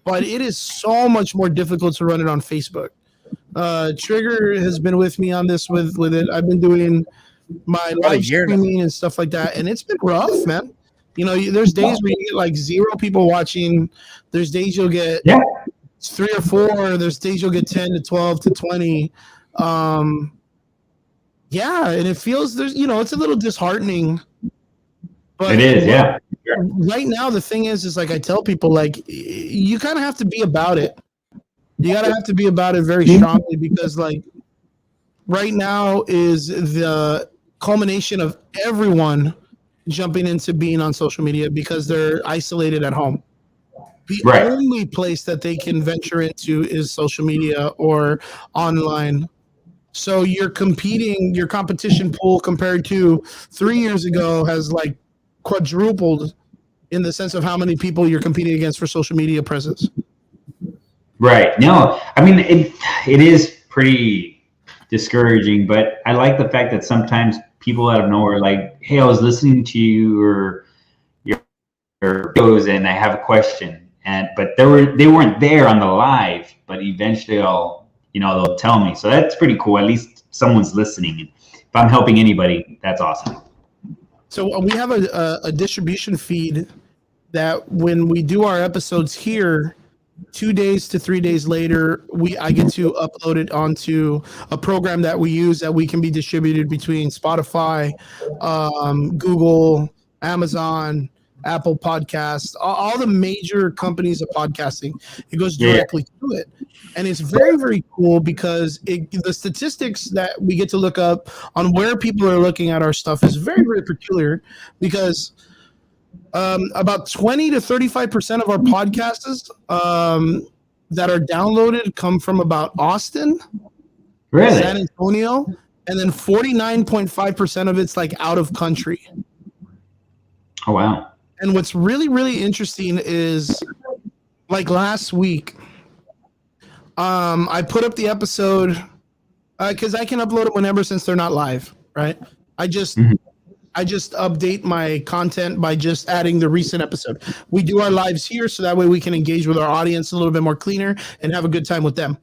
But it is so much more difficult to run it on Facebook. Trigger has been with me on this with it. I've been doing my live streaming and stuff like that, and it's been rough, man. You know, there's days where you get like 0 people watching. There's days you'll get 3 or 4. There's days you'll get 10 to 12 to 20. And it feels it's a little disheartening. But it is, yeah. Right now, the thing is like I tell people, like, you kind of have to be about it. You gotta have to be about it very strongly because, like, right now is the culmination of everyone jumping into being on social media because they're isolated at home. The only place that they can venture into is social media or online. So your competition pool compared to 3 years ago has like quadrupled in the sense of how many people you're competing against for social media presence. Right. No, I mean, it is pretty discouraging, but I like the fact that sometimes people out of nowhere, like, hey, I was listening to you or your videos and I have a question, but they weren't there on the live, but eventually they'll tell me. So that's pretty cool. At least someone's listening. And if I'm helping anybody, that's awesome. So we have a distribution feed that when we do our episodes here, 2 days to 3 days later, I get to upload it onto a program that we use that we can be distributed between Spotify, Google, Amazon, Apple Podcasts, all the major companies of podcasting. It goes directly to it. And it's very, very cool because the statistics that we get to look up on where people are looking at our stuff is very, very peculiar because about 20 to 35% of our podcasts that are downloaded come from about Austin, San Antonio, and then 49.5% of it's like out of country. Oh, wow. And what's really, really interesting is like last week, I put up the episode because I can upload it whenever since they're not live, right? I just update my content by just adding the recent episode. We do our lives here so that way we can engage with our audience a little bit more cleaner and have a good time with them.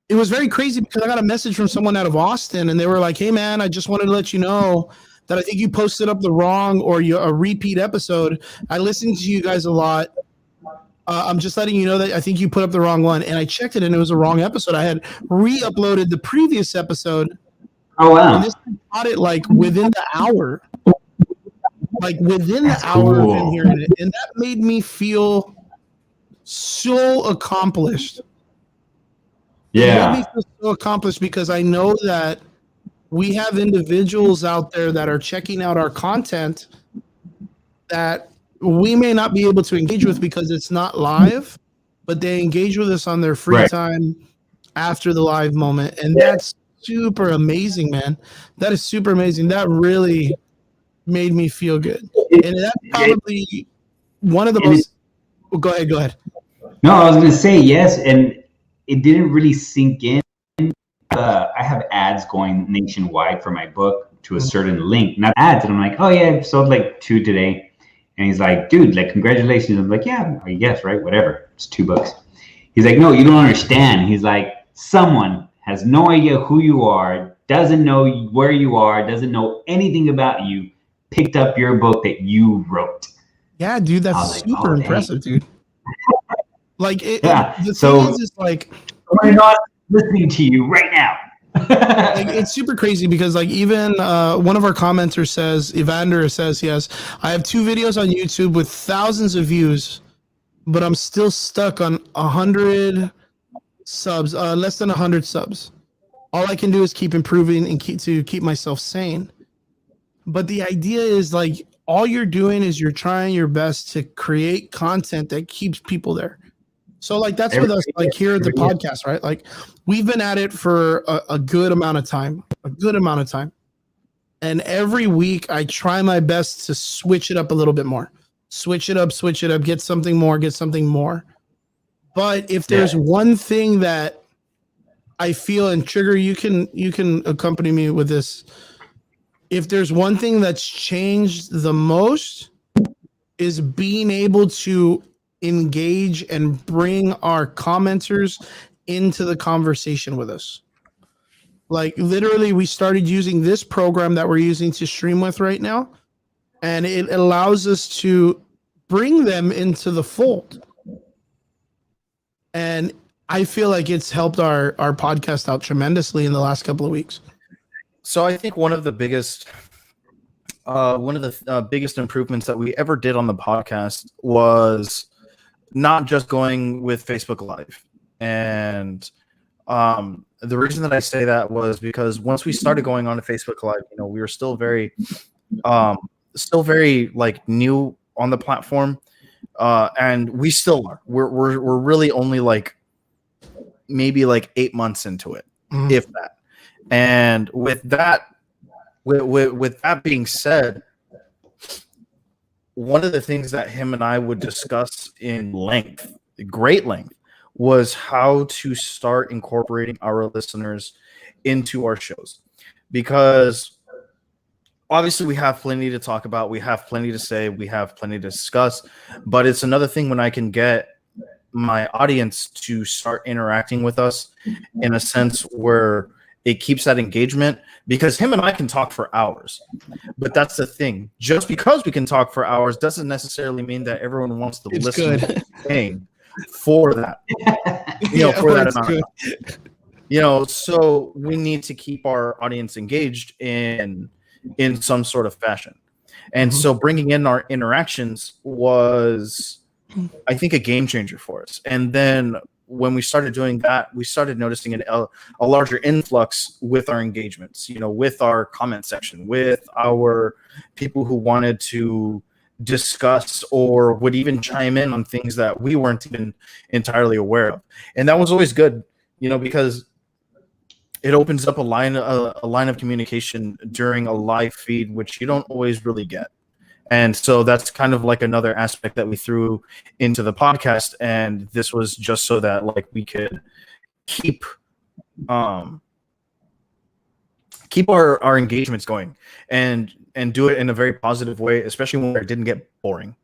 It was very crazy because I got a message from someone out of Austin and they were like, hey man, I just wanted to let you know that I think you posted up the wrong or a repeat episode. I listened to you guys a lot. I'm just letting you know that I think you put up the wrong one. And I checked it and it was a wrong episode. I had re-uploaded the previous episode. Oh, wow. And this got it like within the hour. Like within the hour of him hearing it. And that made me feel so accomplished. Yeah. It made me feel so accomplished because I know that we have individuals out there that are checking out our content that we may not be able to engage with because it's not live, but they engage with us on their free time after the live moment. And that's super amazing, man. That is super amazing. That really made me feel good. And that's probably one of the most... Go ahead. No, I was going to say yes, and it didn't really sink in. I have ads going nationwide for my book to a certain link. Not ads, and I'm like, oh yeah, I've sold like 2 today. And he's like, dude, like, congratulations. I'm like, yeah, I guess, right? Whatever. It's $2. He's like, no, you don't understand. He's like, someone has no idea who you are, doesn't know where you are, doesn't know anything about you, picked up your book that you wrote. Yeah, dude, that's super impressive, dude. Like, the thing is like, I'm not listening to you right now. Like, it's super crazy because like even one of our commenters says, Evander says, yes, I have 2 videos on YouTube with thousands of views, but I'm still stuck on 100 subs, less than 100 subs. All I can do is keep improving and keep myself sane. But the idea is like all you're doing is you're trying your best to create content that keeps people there. So like that's with us like here at the podcast, right? Like we've been at it for a good amount of time, And every week I try my best to switch it up a little bit more. Switch it up, get something more. But if there's one thing that I feel, and Trigger, you can accompany me with this. If there's one thing that's changed the most is being able to engage and bring our commenters into the conversation with us. Like literally we started using this program that we're using to stream with right now, and it allows us to bring them into the fold. And I feel like it's helped our podcast out tremendously in the last couple of weeks. So I think one of the biggest improvements that we ever did on the podcast was not just going with Facebook Live. And the reason that I say that was because once we started going on to Facebook Live, we were still very like new on the platform. And we still are. We're really only like maybe like 8 months into it, if that. And with that being said, one of the things that him and I would discuss in great length, was how to start incorporating our listeners into our shows. Because obviously we have plenty to talk about, we have plenty to say, we have plenty to discuss, but it's another thing when I can get my audience to start interacting with us in a sense where it keeps that engagement, because him and I can talk for hours. But that's the thing. Just because we can talk for hours doesn't necessarily mean that everyone wants to listen to what we're saying for that. For that amount of time. So we need to keep our audience engaged in some sort of fashion. And so bringing in our interactions was, I think, a game changer for us. And then when we started doing that, we started noticing a larger influx with our engagements, with our comment section, with our people who wanted to discuss or would even chime in on things that we weren't even entirely aware of. And that was always good, because it opens up a line of communication during a live feed, which you don't always really get. And so that's kind of like another aspect that we threw into the podcast. And this was just so that we could keep our engagements going and do it in a very positive way, especially when it didn't get boring.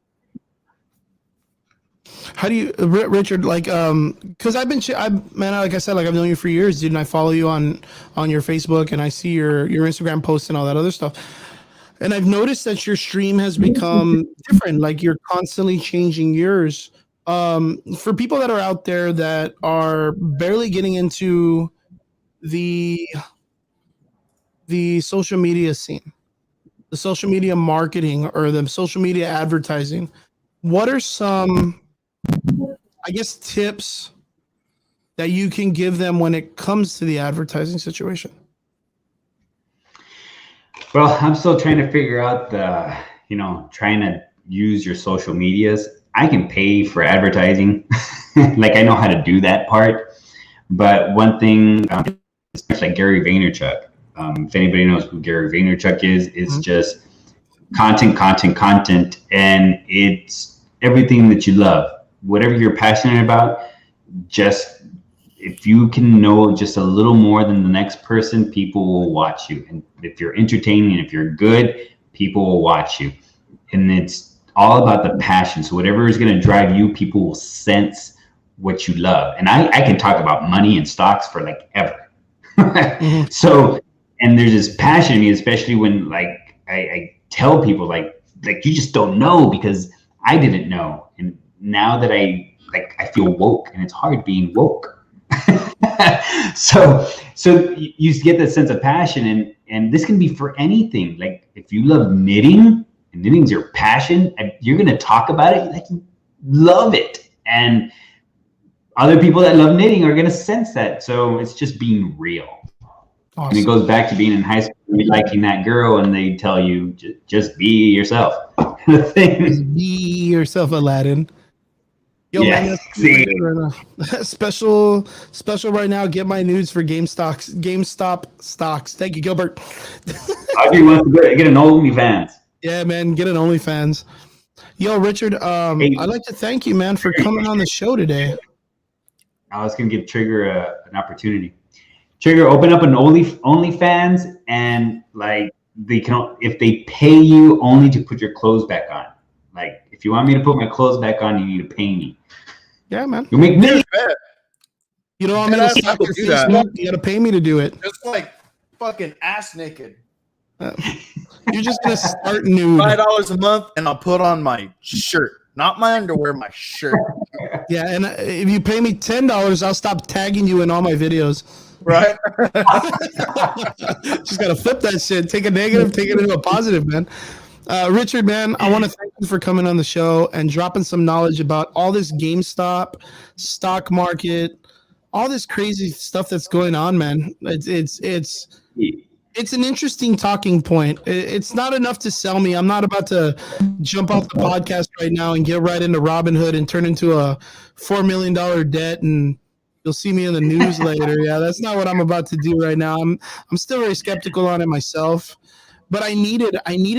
How do you, Richard, because like I said, I've known you for years, dude, and I follow you on your Facebook, and I see your Instagram posts and all that other stuff. And I've noticed that your stream has become different. Like, you're constantly changing yours. For people that are out there that are barely getting into the social media scene, the social media marketing or the social media advertising, what are some, I guess, tips that you can give them when it comes to the advertising situation? Well, I'm still trying to figure out trying to use your social medias. I can pay for advertising. I know how to do that part. But one thing, it's like Gary Vaynerchuk. If anybody knows who Gary Vaynerchuk is, it's just content. And it's everything that you love. Whatever you're passionate about, just if you can know just a little more than the next person, people will watch you. And if you're entertaining and if you're good, people will watch you. And it's all about the passion. So whatever is going to drive you, people will sense what you love. And I can talk about money and stocks for ever. So, and there's this passion in me, especially when I tell people you just don't know, because I didn't know. And now that I feel woke, and it's hard being woke. So you get that sense of passion, and this can be for anything. If you love knitting, and knitting's your passion, and you're going to talk about it, you love it. And other people that love knitting are going to sense that. So it's just being real. Awesome. And it goes back to being in high school, liking that girl, and they tell you, just be yourself. Just be yourself, Aladdin. Yo, man, that's special right now. Get my news for GameStop stocks. Thank you, Gilbert. Audrey wants to get an OnlyFans. Yeah, man, get an OnlyFans. Yo, Richard, I'd like to thank you, man, for coming on the show today. I was gonna give Trigger an opportunity. Trigger, open up an OnlyFans, and they can, if they pay you only to put your clothes back on. If you want me to put my clothes back on, you need to pay me. Yeah, man. You make millions. You know what I mean? You got to pay me to do it. Just fucking ass naked. You're just gonna start nude. $5 a month, and I'll put on my shirt, not my underwear, my shirt. Yeah, and if you pay me $10, I'll stop tagging you in all my videos. Right? Just gotta flip that shit. Take a negative, take it into a positive, man. Richard, man, I want to thank you for coming on the show and dropping some knowledge about all this GameStop, stock market, all this crazy stuff that's going on, man. It's an interesting talking point. It's not enough to sell me. I'm not about to jump off the podcast right now and get right into Robinhood and turn into a $4 million debt, and you'll see me in the news later. Yeah, that's not what I'm about to do right now. I'm still very skeptical on it myself. But I needed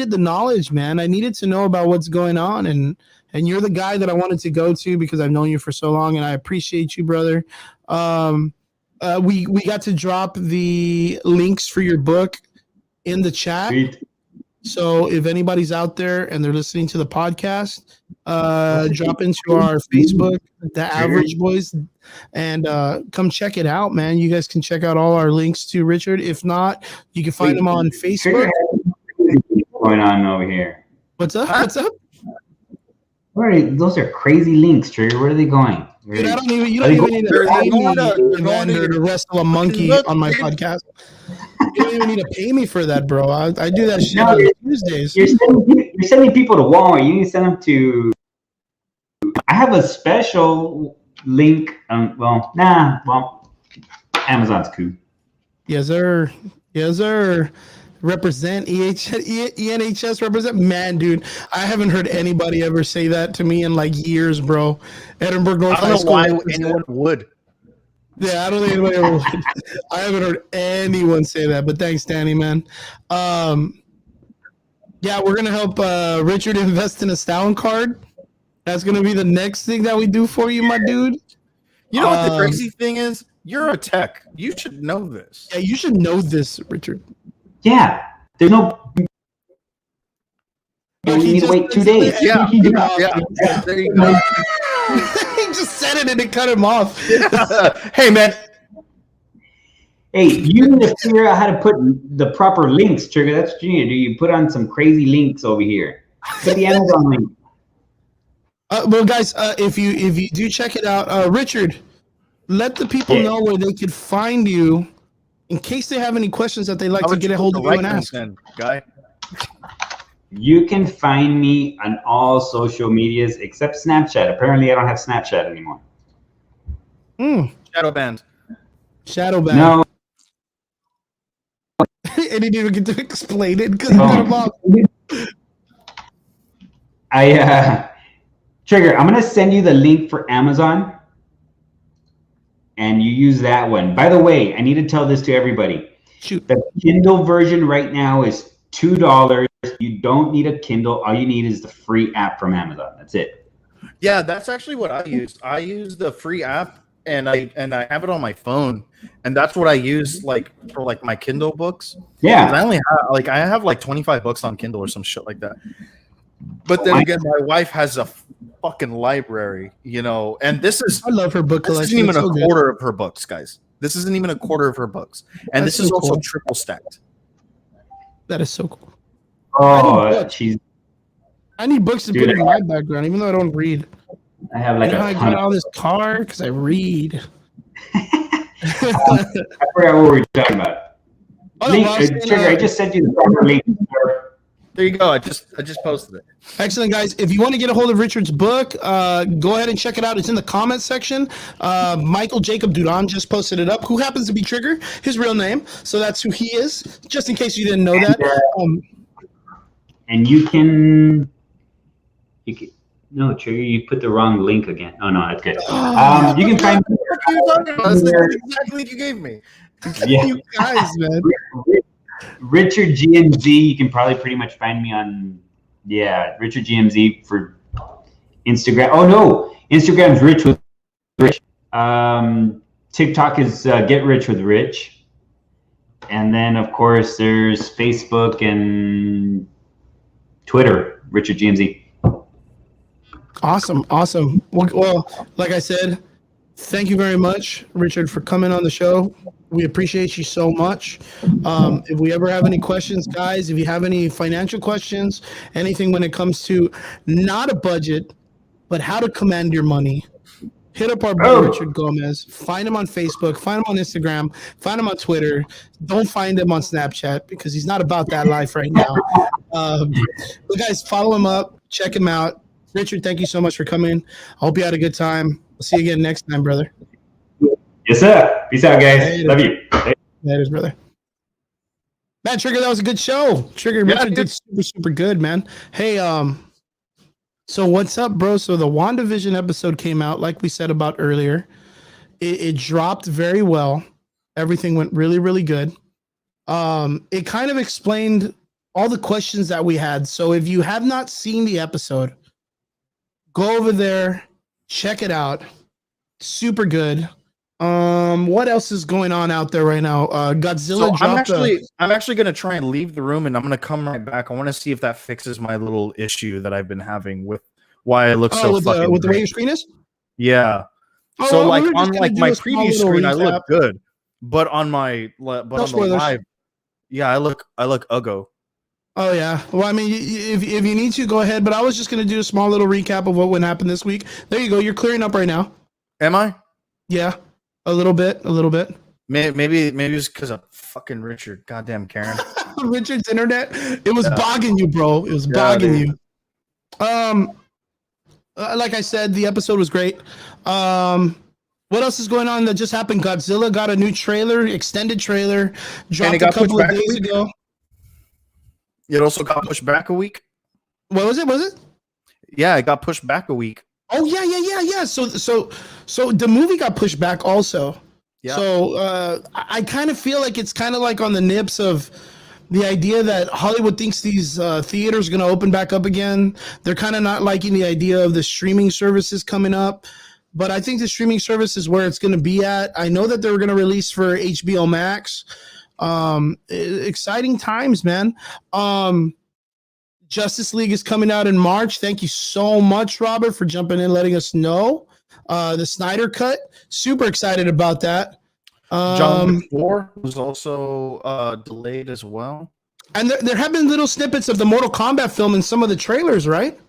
the knowledge, man. I needed to know about what's going on, and you're the guy that I wanted to go to because I've known you for so long, and I appreciate you, brother. We got to drop the links for your book in the chat. Sweet. So if anybody's out there and they're listening to the podcast, drop into our Facebook, The Average Boys, and come check it out, man. You guys can check out all our links to Richard. If not, you can find him on Facebook. What's going on over here? What's up? What's up? Those are crazy links, Trigger. Where are they going? Dude, I don't even. You don't even need to pay me to wrestle a monkey on my podcast. You don't even need to pay me for that, bro. I do that shit on Tuesdays. You're sending people to Walmart. You need to send them to. I have a special link. Amazon's cool. Yes, sir. Yes, sir. Represent ENHS represent. Man, dude, I haven't heard anybody ever say that to me in like years, bro. Edinburgh North High School. I don't know why anyone would. Yeah, I don't think anybody ever would. I haven't heard anyone say that, but thanks, Danny, man. Yeah, we're gonna help Richard invest in a Stalin card. That's gonna be the next thing that we do for you, my dude. You know what the crazy thing is? You're a tech. You should know this. Yeah, you should know this, Richard. Yeah, there's no. You need to wait 2 days. Yeah. There you go. He just said it and it cut him off. Hey, man. Hey, you need to figure out how to put the proper links, Trigger. That's what you need to do. You put on some crazy links over here. Put the Amazon link. Well, guys, if you do check it out, Richard, let the people know where they could find you in case they have any questions that they'd like to get a hold of you and ask. Guy. You can find me on all social medias except Snapchat. Apparently, I don't have Snapchat anymore. Shadow banned. No. I didn't even get to explain it because I cut him off. Trigger, I'm going to send you the link for Amazon. And you use that one. By the way, I need to tell this to everybody. Shoot. The Kindle version right now is $2. You don't need a Kindle. All you need is the free app from Amazon. That's it. Yeah, that's actually what I use. I use the free app and I have it on my phone. And that's what I use for my Kindle books. Yeah. I only have I have 25 books on Kindle or some shit like that. But then again, my wife has a fucking library, and I love her book collection. This isn't even a quarter of her books, guys. This isn't even a quarter of her books. And this is also triple stacked. That is so cool. Oh, I need books to put in my background, even though I don't read. I have I get all this car because I read. I forgot what we were talking about. I just sent you the proper link. There you go. I just posted it. Excellent, guys. If you want to get a hold of Richard's book, go ahead and check it out. It's in the comments section. Michael Jacob Duran just posted it up, who happens to be Trigger, his real name. So that's who he is, just in case you didn't know that. And you can no, Trigger, you put the wrong link again. Oh, no, that's good. You can find me. That's the exact link you gave me. Yeah. You guys, man. Richard GMZ, you can probably pretty much find me on, Richard GMZ for Instagram. Oh, no, Instagram's Rich with Rich. TikTok is Get Rich with Rich. And then, of course, there's Facebook and Twitter, Richard GMZ. Awesome. Well, like I said, thank you very much, Richard, for coming on the show. We appreciate you so much. If we ever have any questions, guys, if you have any financial questions, anything when it comes to not a budget, but how to command your money, hit up our boy Richard Gomez. Find him on Facebook. Find him on Instagram. Find him on Twitter. Don't find him on Snapchat because he's not about that life right now. But guys, follow him up. Check him out. Richard, thank you so much for coming. I hope you had a good time. We'll see you again next time, brother. Yes, sir. Peace out, guys. Love you. Later, brother. Man, Trigger, that was a good show. Trigger, Richard did super, super good, man. Hey, so what's up, bro? So the WandaVision episode came out, like we said about earlier. It dropped very well. Everything went really, really good. It kind of explained all the questions that we had. So if you have not seen the episode, go over there, check it out. Super good. What else is going on out there right now? Godzilla dropped. I'm actually gonna try and leave the room, and I'm gonna come right back. I want to see if that fixes my little issue that I've been having with why it looks so with fucking the way great. your screen is. Yeah. Oh, So well, like we were just on gonna like do my a small previous little screen, I recap. look good, but on my No on the spoilers. live, yeah, I look uggo. Oh yeah. Well, I mean, if you need to, go ahead. But I was just gonna do a small little recap of what happened this week. There you go. You're clearing up right now. Am I? Yeah, a little bit. Maybe it's because of fucking Richard. Goddamn Karen. Richard's internet. It was bogging you, bro. It was bogging you. Like I said, the episode was great. What else is going on that just happened? Godzilla got a new trailer, extended trailer, dropped a couple of days ago. It also got pushed back a week. What was it? Yeah, it got pushed back a week. Oh yeah. So the movie got pushed back also. Yeah. So I kind of feel like it's kind of like on the nips of the idea that Hollywood thinks these theaters are going to open back up again. They're kind of not liking the idea of the streaming services coming up. But I think the streaming service is where it's going to be at. I know that they were going to release for HBO Max. Exciting times, man. Justice League is coming out in March. Thank you so much, Robert, for jumping in, letting us know. The Snyder Cut. Super excited about that. John Wick 4 was also delayed as well. And there have been little snippets of the Mortal Kombat film in some of the trailers, right?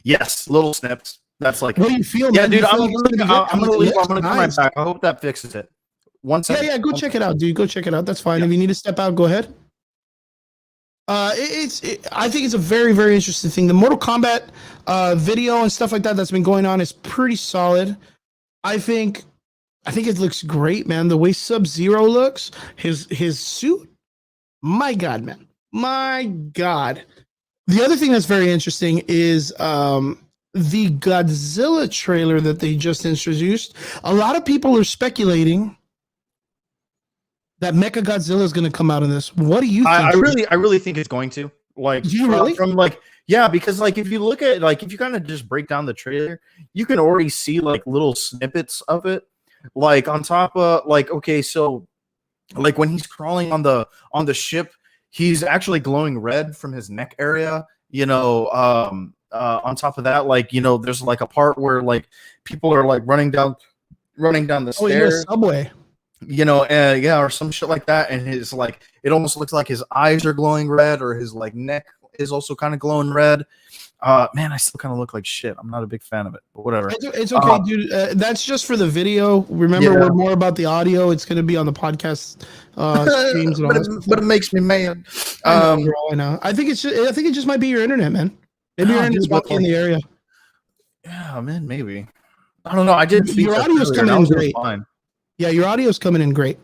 Yes, little snips. That's like, what do you feel? Yeah, man? dude, I'm like gonna leave. I'm gonna come right back. I hope that fixes it. Yeah, go check it out, dude. Go check it out. That's fine. Yeah. If you need to step out, go ahead. I think it's a very, very interesting thing. The Mortal Kombat video and stuff like that that's been going on is pretty solid. I think it looks great, man. The way Sub-Zero looks, his suit. My God, man. My God. The other thing that's very interesting is the Godzilla trailer that they just introduced. A lot of people are speculating that Mechagodzilla is going to come out in this. What do you think? I really think it's going to. Like, do you really? From like, yeah, because like if you look at like if you kind of just break down the trailer, you can already see like little snippets of it. Like on top of like, okay, so like when he's crawling on the ship, he's actually glowing red from his neck area. You know, on top of that, like, you know, there's like a part where like people are like running down the stairs. Subway. You know, yeah, or some shit like that, and his like, it almost looks like his eyes are glowing red, or his like neck is also kind of glowing red. Man, I still kind of look like shit. I'm not a big fan of it, but whatever. It's okay, dude. That's just for the video. Remember, we're more about the audio. It's going to be on the podcast streams and all but it makes me mad. I know. I think it just might be your internet, man. Maybe your internet's walking in the area. Yeah, man, maybe. I don't know. I did. Your audio's coming in great. Fine. Yeah, your audio's coming in great.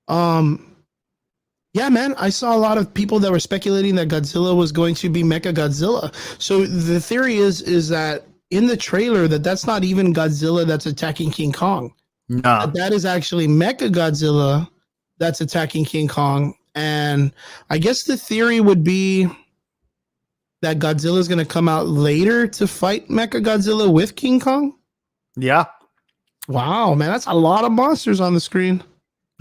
Yeah, man, I saw a lot of people that were speculating that Godzilla was going to be Mechagodzilla. So the theory is that in the trailer that's not even Godzilla that's attacking King Kong. No. That is actually Mechagodzilla that's attacking King Kong. And I guess the theory would be that Godzilla is going to come out later to fight Mechagodzilla with King Kong. Yeah. Wow, man, that's a lot of monsters on the screen.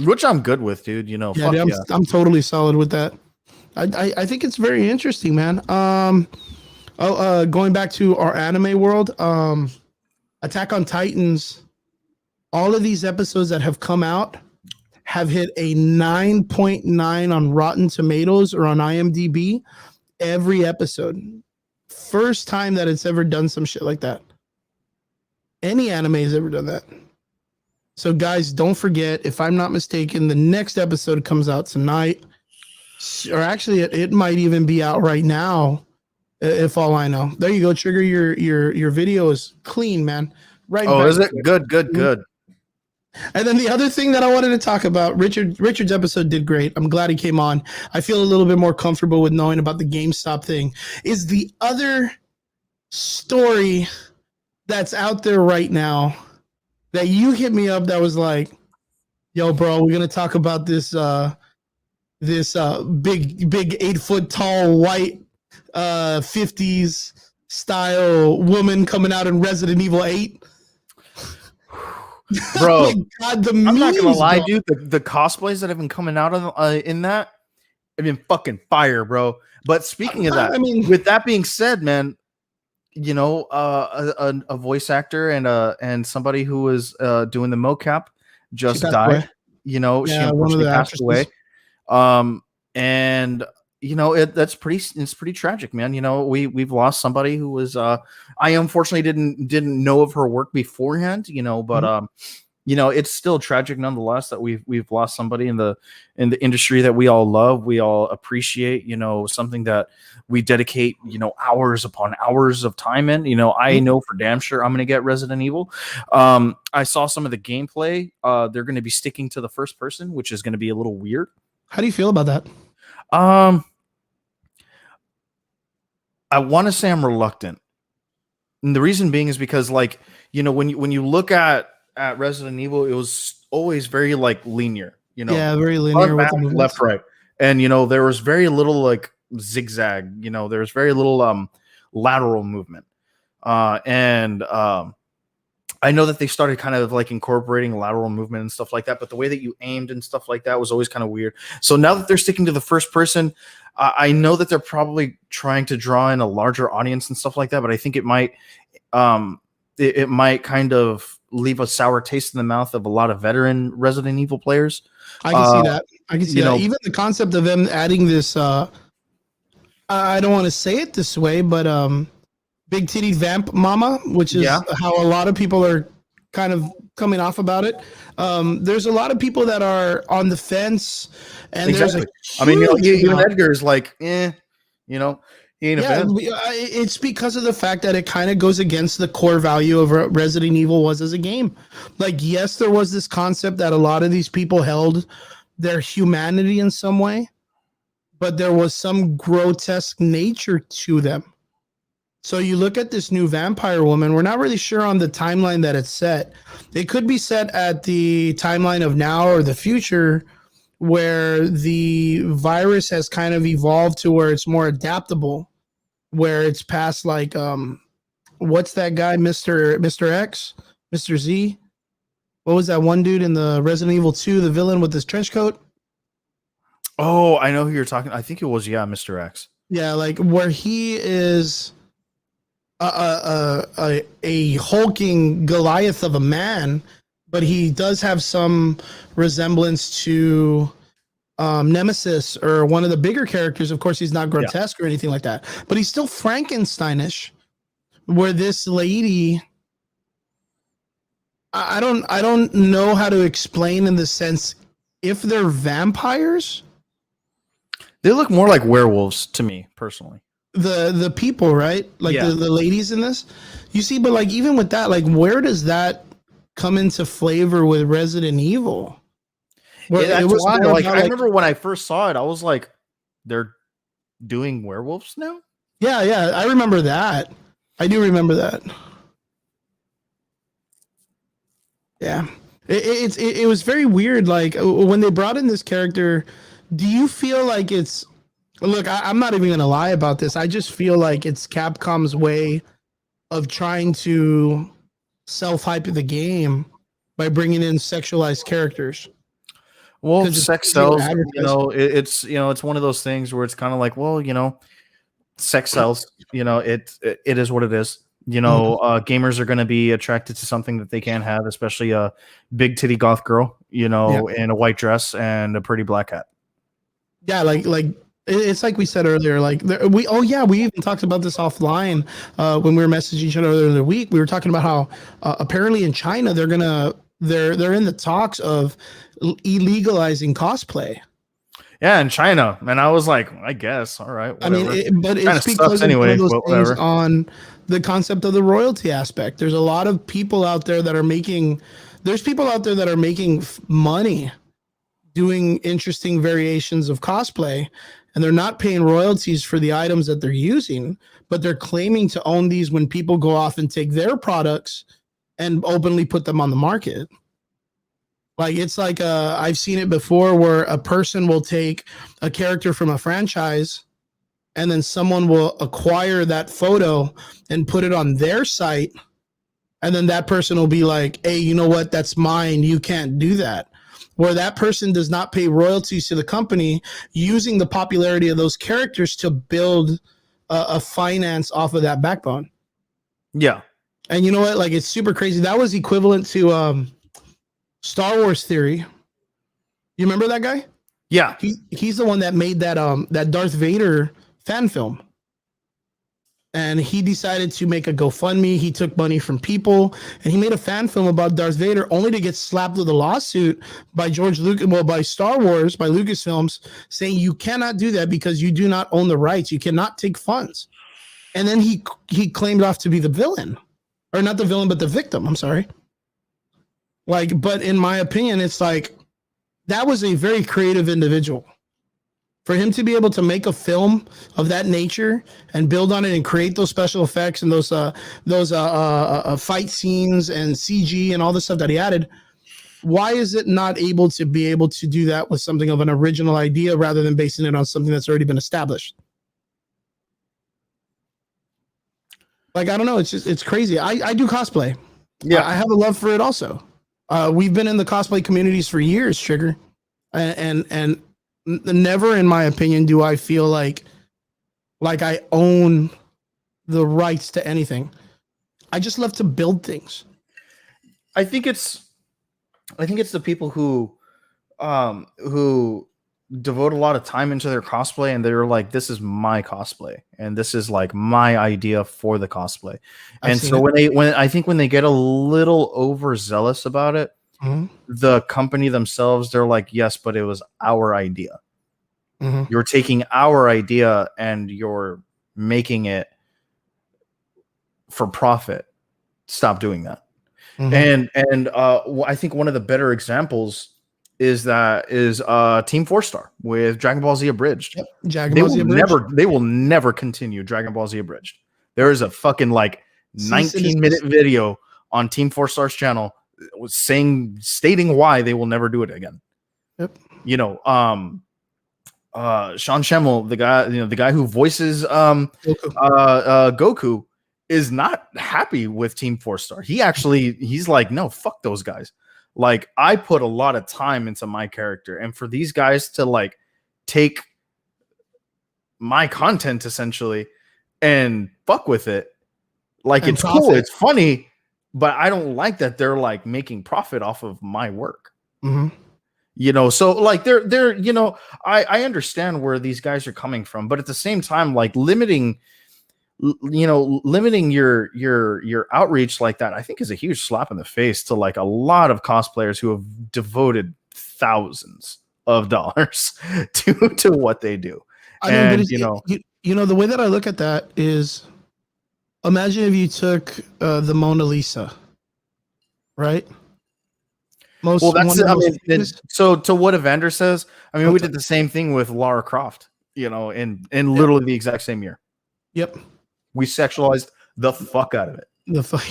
Which I'm good with, dude. You know, yeah, dude, I'm totally solid with that. I think it's very interesting, man. Going back to our anime world, Attack on Titans, all of these episodes that have come out have hit a 9.9 on Rotten Tomatoes or on IMDb. Every episode. First time that it's ever done some shit like that. Any anime has ever done that. So guys, don't forget, if I'm not mistaken, the next episode comes out tonight. Or actually it might even be out right now, if all I know. There you go, Trigger. Your video is clean, man. Right. Oh, is it? Good. And then the other thing that I wanted to talk about, Richard's episode did great. I'm glad he came on. I feel a little bit more comfortable with knowing about the GameStop thing. Is the other story that's out there right now that you hit me up that was like, yo, bro, we're gonna talk about this big 8 foot tall white 50s style woman coming out in Resident Evil 8. Bro, oh God, I'm not gonna lie, dude. The cosplays that have been coming out of in that have been fucking fire, bro. But speaking of that, I mean, with that being said, man, a voice actor and somebody who was doing the mocap just passed died. away. She Yeah, one of unfortunately the passed away. actresses. And it's pretty tragic, man. We've lost somebody who was I unfortunately didn't know of her work beforehand, but it's still tragic nonetheless that we've lost somebody in the industry that we all love, we all appreciate, something that we dedicate, hours upon hours of time in. I know for damn sure I'm going to get Resident Evil. I saw some of the gameplay. They're going to be sticking to the first person, which is going to be a little weird. How do you feel about that? I want to say I'm reluctant. And the reason being is because, like, when you look at Resident Evil, it was always very like linear, very linear with the movements. left, right. And there was very little like zigzag, there was very little lateral movement. I know that they started kind of like incorporating lateral movement and stuff like that, but the way that you aimed and stuff like that was always kind of weird. So now that they're sticking to the first person, I know that they're probably trying to draw in a larger audience and stuff like that, but I think it might kind of leave a sour taste in the mouth of a lot of veteran Resident Evil players. I can see that. I can see that. Even the concept of them adding this, I don't want to say it this way, but big titty vamp mama, which is how a lot of people are kind of coming off about it. There's a lot of people that are on the fence, and exactly. Even Edgar is like, he ain't a fan. It's because of the fact that it kind of goes against the core value of what Resident Evil was as a game. Like, yes, there was this concept that a lot of these people held their humanity in some way, but there was some grotesque nature to them. So you look at this new vampire woman, we're not really sure on the timeline that it's set. It could be set at the timeline of now or the future, where the virus has kind of evolved to where it's more adaptable, where it's past like, what's that guy, Mr. X, Mr. Z? What was that one dude in the Resident Evil 2, the villain with his trench coat? Oh, I know who you're talking. I think it was, Mr. X. Yeah, like where he is a hulking Goliath of a man, but he does have some resemblance to Nemesis or one of the bigger characters. Of course, he's not grotesque or anything like that, but he's still Frankensteinish. Where this lady, I don't know how to explain in the sense if they're vampires. They look more like werewolves to me personally. The people, right? Like the ladies in this, you see, but like even with that, like where does that come into flavor with Resident Evil? It was like, I remember when I first saw it, I was like, they're doing werewolves now? Yeah, I remember that. I do remember that. Yeah, it was very weird. Like when they brought in this character, do you feel like it's? Look, I'm not even going to lie about this. I just feel like it's Capcom's way of trying to self-hype the game by bringing in sexualized characters. Well, sex sells, it's one of those things where it's kind of like, well, sex sells, it is what it is. Gamers are going to be attracted to something that they can't have, especially a big titty goth girl, in a white dress and a pretty black hat. Yeah, like it's like we said earlier, like we even talked about this offline when we were messaging each other earlier in the week. We were talking about how apparently in China they're in the talks of illegalizing cosplay. Yeah, in China, and I was like, I guess, all right. Whatever. I mean, but it's because anyway, of those things on the concept of the royalty aspect. There's a lot of people out there that are making. There's people out there that are making money doing interesting variations of cosplay, and they're not paying royalties for the items that they're using, but they're claiming to own these when people go off and take their products and openly put them on the market. Like it's like I've seen it before where a person will take a character from a franchise and then someone will acquire that photo and put it on their site, and then that person will be like, hey, you know what, that's mine, you can't do that. Where that person does not pay royalties to the company, using the popularity of those characters to build a finance off of that backbone. Yeah. And you know what? Like, it's super crazy. That was equivalent to Star Wars Theory. You remember that guy? Yeah. He's the one that made that Darth Vader fan film. And he decided to make a GoFundMe. He took money from people, and he made a fan film about Darth Vader, only to get slapped with a lawsuit by George Lucas, by Star Wars, by Lucasfilms, saying you cannot do that because you do not own the rights. You cannot take funds. And then he claimed off to be the villain, or not the villain, but the victim. I'm sorry. Like, but in my opinion, it's like that was a very creative individual. For him to be able to make a film of that nature and build on it and create those special effects and those fight scenes and CG and all the stuff that he added, why is it not able to be able to do that with something of an original idea rather than basing it on something that's already been established? Like, I don't know. It's crazy. I do cosplay. Yeah, I have a love for it also. We've been in the cosplay communities for years, Trigger, and never, in my opinion, do I feel like I own the rights to anything. I just love to build things. I think it's the people who devote a lot of time into their cosplay, and they're like, this is my cosplay, and this is like my idea for the cosplay. And so when they get a little overzealous about it, mm-hmm. the company themselves, they're like, yes, but it was our idea. Mm-hmm. You're taking our idea and you're making it for profit. Stop doing that. Mm-hmm. And I think one of the better examples is Team 4-Star with Dragon Ball Z Abridged. Yep. They will never continue Dragon Ball Z Abridged. There is a fucking like 19-minute video on Team 4-Star's channel stating why they will never do it again. Yep. You know, Sean Schemmel, the guy who voices Goku, is not happy with Team 4-Star. He's like, no, fuck those guys. Like, I put a lot of time into my character, and for these guys to like take my content essentially and fuck with it, like, and it's profit. Cool, it's funny, but I don't like that they're like making profit off of my work. Mm-hmm. You know, so like they're you know, I understand where these guys are coming from, but at the same time, like limiting your outreach like that, I think is a huge slap in the face to like a lot of cosplayers who have devoted thousands of dollars to what they do. I mean, you know, the way that I look at that is, imagine if you took the Mona Lisa, right? So to what Evander says, I mean, we did the same thing with Lara Croft, you know, in literally the exact same year. Yep. We sexualized the fuck out of it.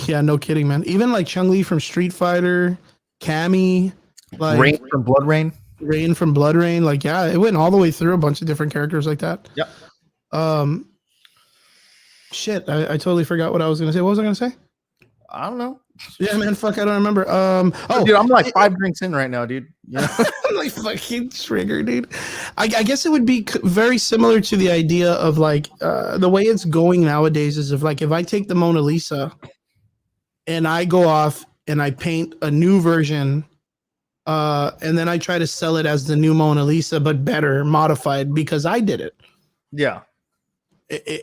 Yeah, no kidding, man. Even like Chun-Li from Street Fighter, Cammy, like Rain from Blood Rain. Like, yeah, it went all the way through a bunch of different characters like that. Yep. Shit, I totally forgot what I was gonna say. What was I gonna say? I don't know. Yeah, man, fuck, I don't remember. Dude, I'm like 5 drinks in right now, dude. You know? Like fucking Trigger, dude. I guess it would be very similar to the idea of like the way it's going nowadays is if I take the Mona Lisa and I go off and I paint a new version, and then I try to sell it as the new Mona Lisa but better modified because I did it. Yeah.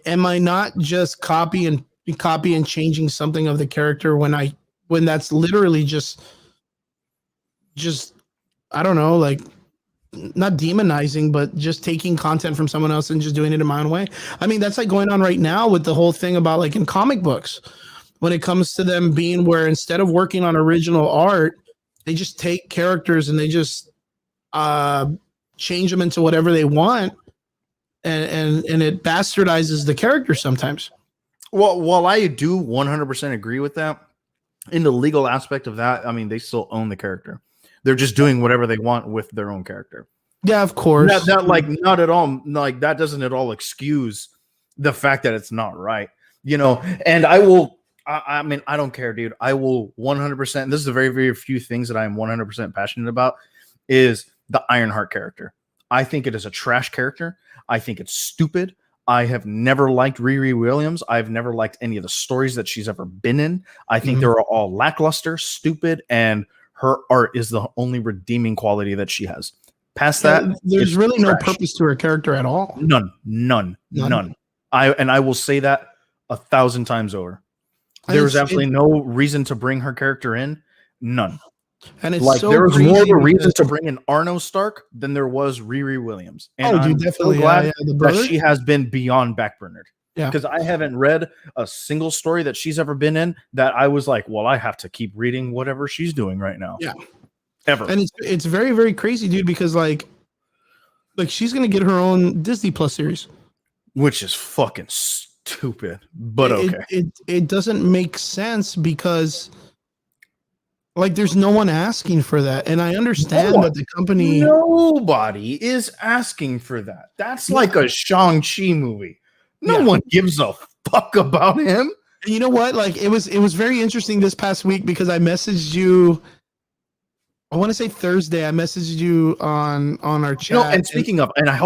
Am I not just copy and changing something of the character when that's literally just I don't know, like, not demonizing, but just taking content from someone else and just doing it in my own way? I mean, that's like going on right now with the whole thing about like in comic books, when it comes to them being where instead of working on original art, they just take characters and they just change them into whatever they want, and it bastardizes the character sometimes. Well, while I do 100% agree with that, in the legal aspect of that, I mean, they still own the character. They're just doing whatever they want with their own character. Yeah, of course. Not at all. Like, that doesn't at all excuse the fact that it's not right. You know, and I mean, I don't care, dude. I will 100%. And this is the very, very few things that I am 100% passionate about is the Ironheart character. I think it is a trash character. I think it's stupid. I have never liked Riri Williams. I've never liked any of the stories that she's ever been in. I think they're all lackluster, stupid, and her art is the only redeeming quality that she has. Past that, there's really no purpose to her character at all. None. I will say that 1,000 times over. There was absolutely no reason to bring her character in. None. And it's like so there was more of a reason to bring in Arno Stark than there was Riri Williams. And I'm definitely so glad that she has been beyond backburnered. Yeah, because I haven't read a single story that she's ever been in that I was like, well, I have to keep reading whatever she's doing right now. Yeah, ever. And it's very, very crazy, dude. Because like she's gonna get her own Disney Plus series, which is fucking stupid. But okay, it doesn't make sense because. Like, there's no one asking for that. And I understand that the company... Nobody is asking for that. That's like a Shang-Chi movie. No one gives a fuck about him. And you know what? Like, it was very interesting this past week because I messaged you... I want to say Thursday. I messaged you on our chat. No, and speaking of... And I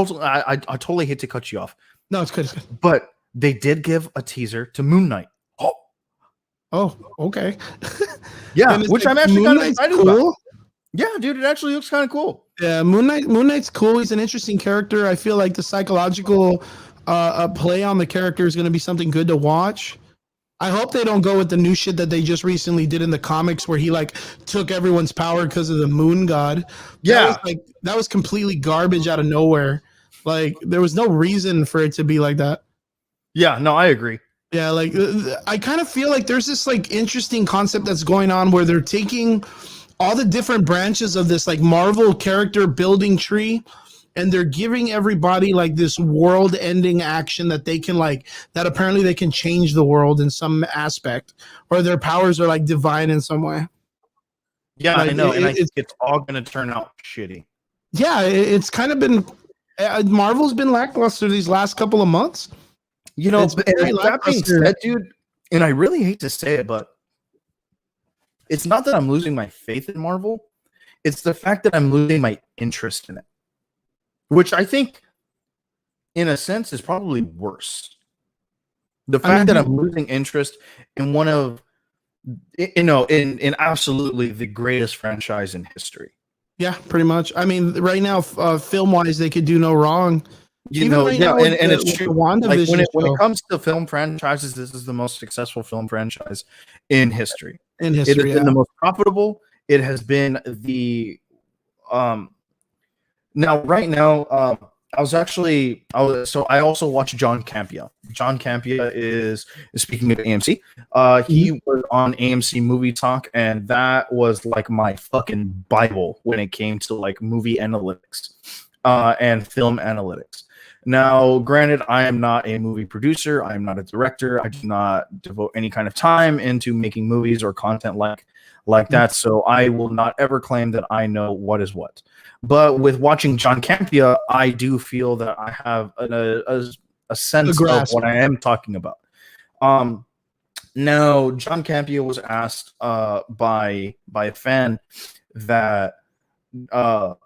totally hate to cut you off. No, it's good. It's good. But they did give a teaser to Moon Knight. Oh, okay. Yeah, which I'm actually kind of excited about. Yeah, dude, it actually looks kind of cool. Yeah, Moon Knight's cool. He's an interesting character. I feel like the psychological play on the character is going to be something good to watch. I hope they don't go with the new shit that they just recently did in the comics where he like took everyone's power because of the moon god. Yeah, that was completely garbage out of nowhere. Like there was no reason for it to be like that. Yeah, no, I agree. Yeah, like I kind of feel like there's this like interesting concept that's going on where they're taking all the different branches of this like Marvel character building tree and they're giving everybody like this world ending action that they can like that apparently they can change the world in some aspect or their powers are like divine in some way. Yeah, like, I know. And I think it's all going to turn out shitty. Yeah, it's kind of been Marvel's been lackluster these last couple of months. You know, that being said, dude, and I really hate to say it, but it's not that I'm losing my faith in Marvel. It's the fact that I'm losing my interest in it, which I think, in a sense, is probably worse. The fact that I'm losing interest in one of, in absolutely the greatest franchise in history. Yeah, pretty much. I mean, right now, film-wise, they could do no wrong. And it's true. Like when it comes to film franchises, this is the most successful film franchise in history. It has been the most profitable. It has been the now right now. I also watched John Campea. John Campea is speaking of AMC. He was on AMC Movie Talk, and that was like my fucking Bible when it came to like movie analytics and film analytics. Now, granted, I am not a movie producer. I am not a director. I do not devote any kind of time into making movies or content like that. So I will not ever claim that I know what is what. But with watching John Campea, I do feel that I have a sense of what I am talking about. Now, John Campea was asked by a fan that Ben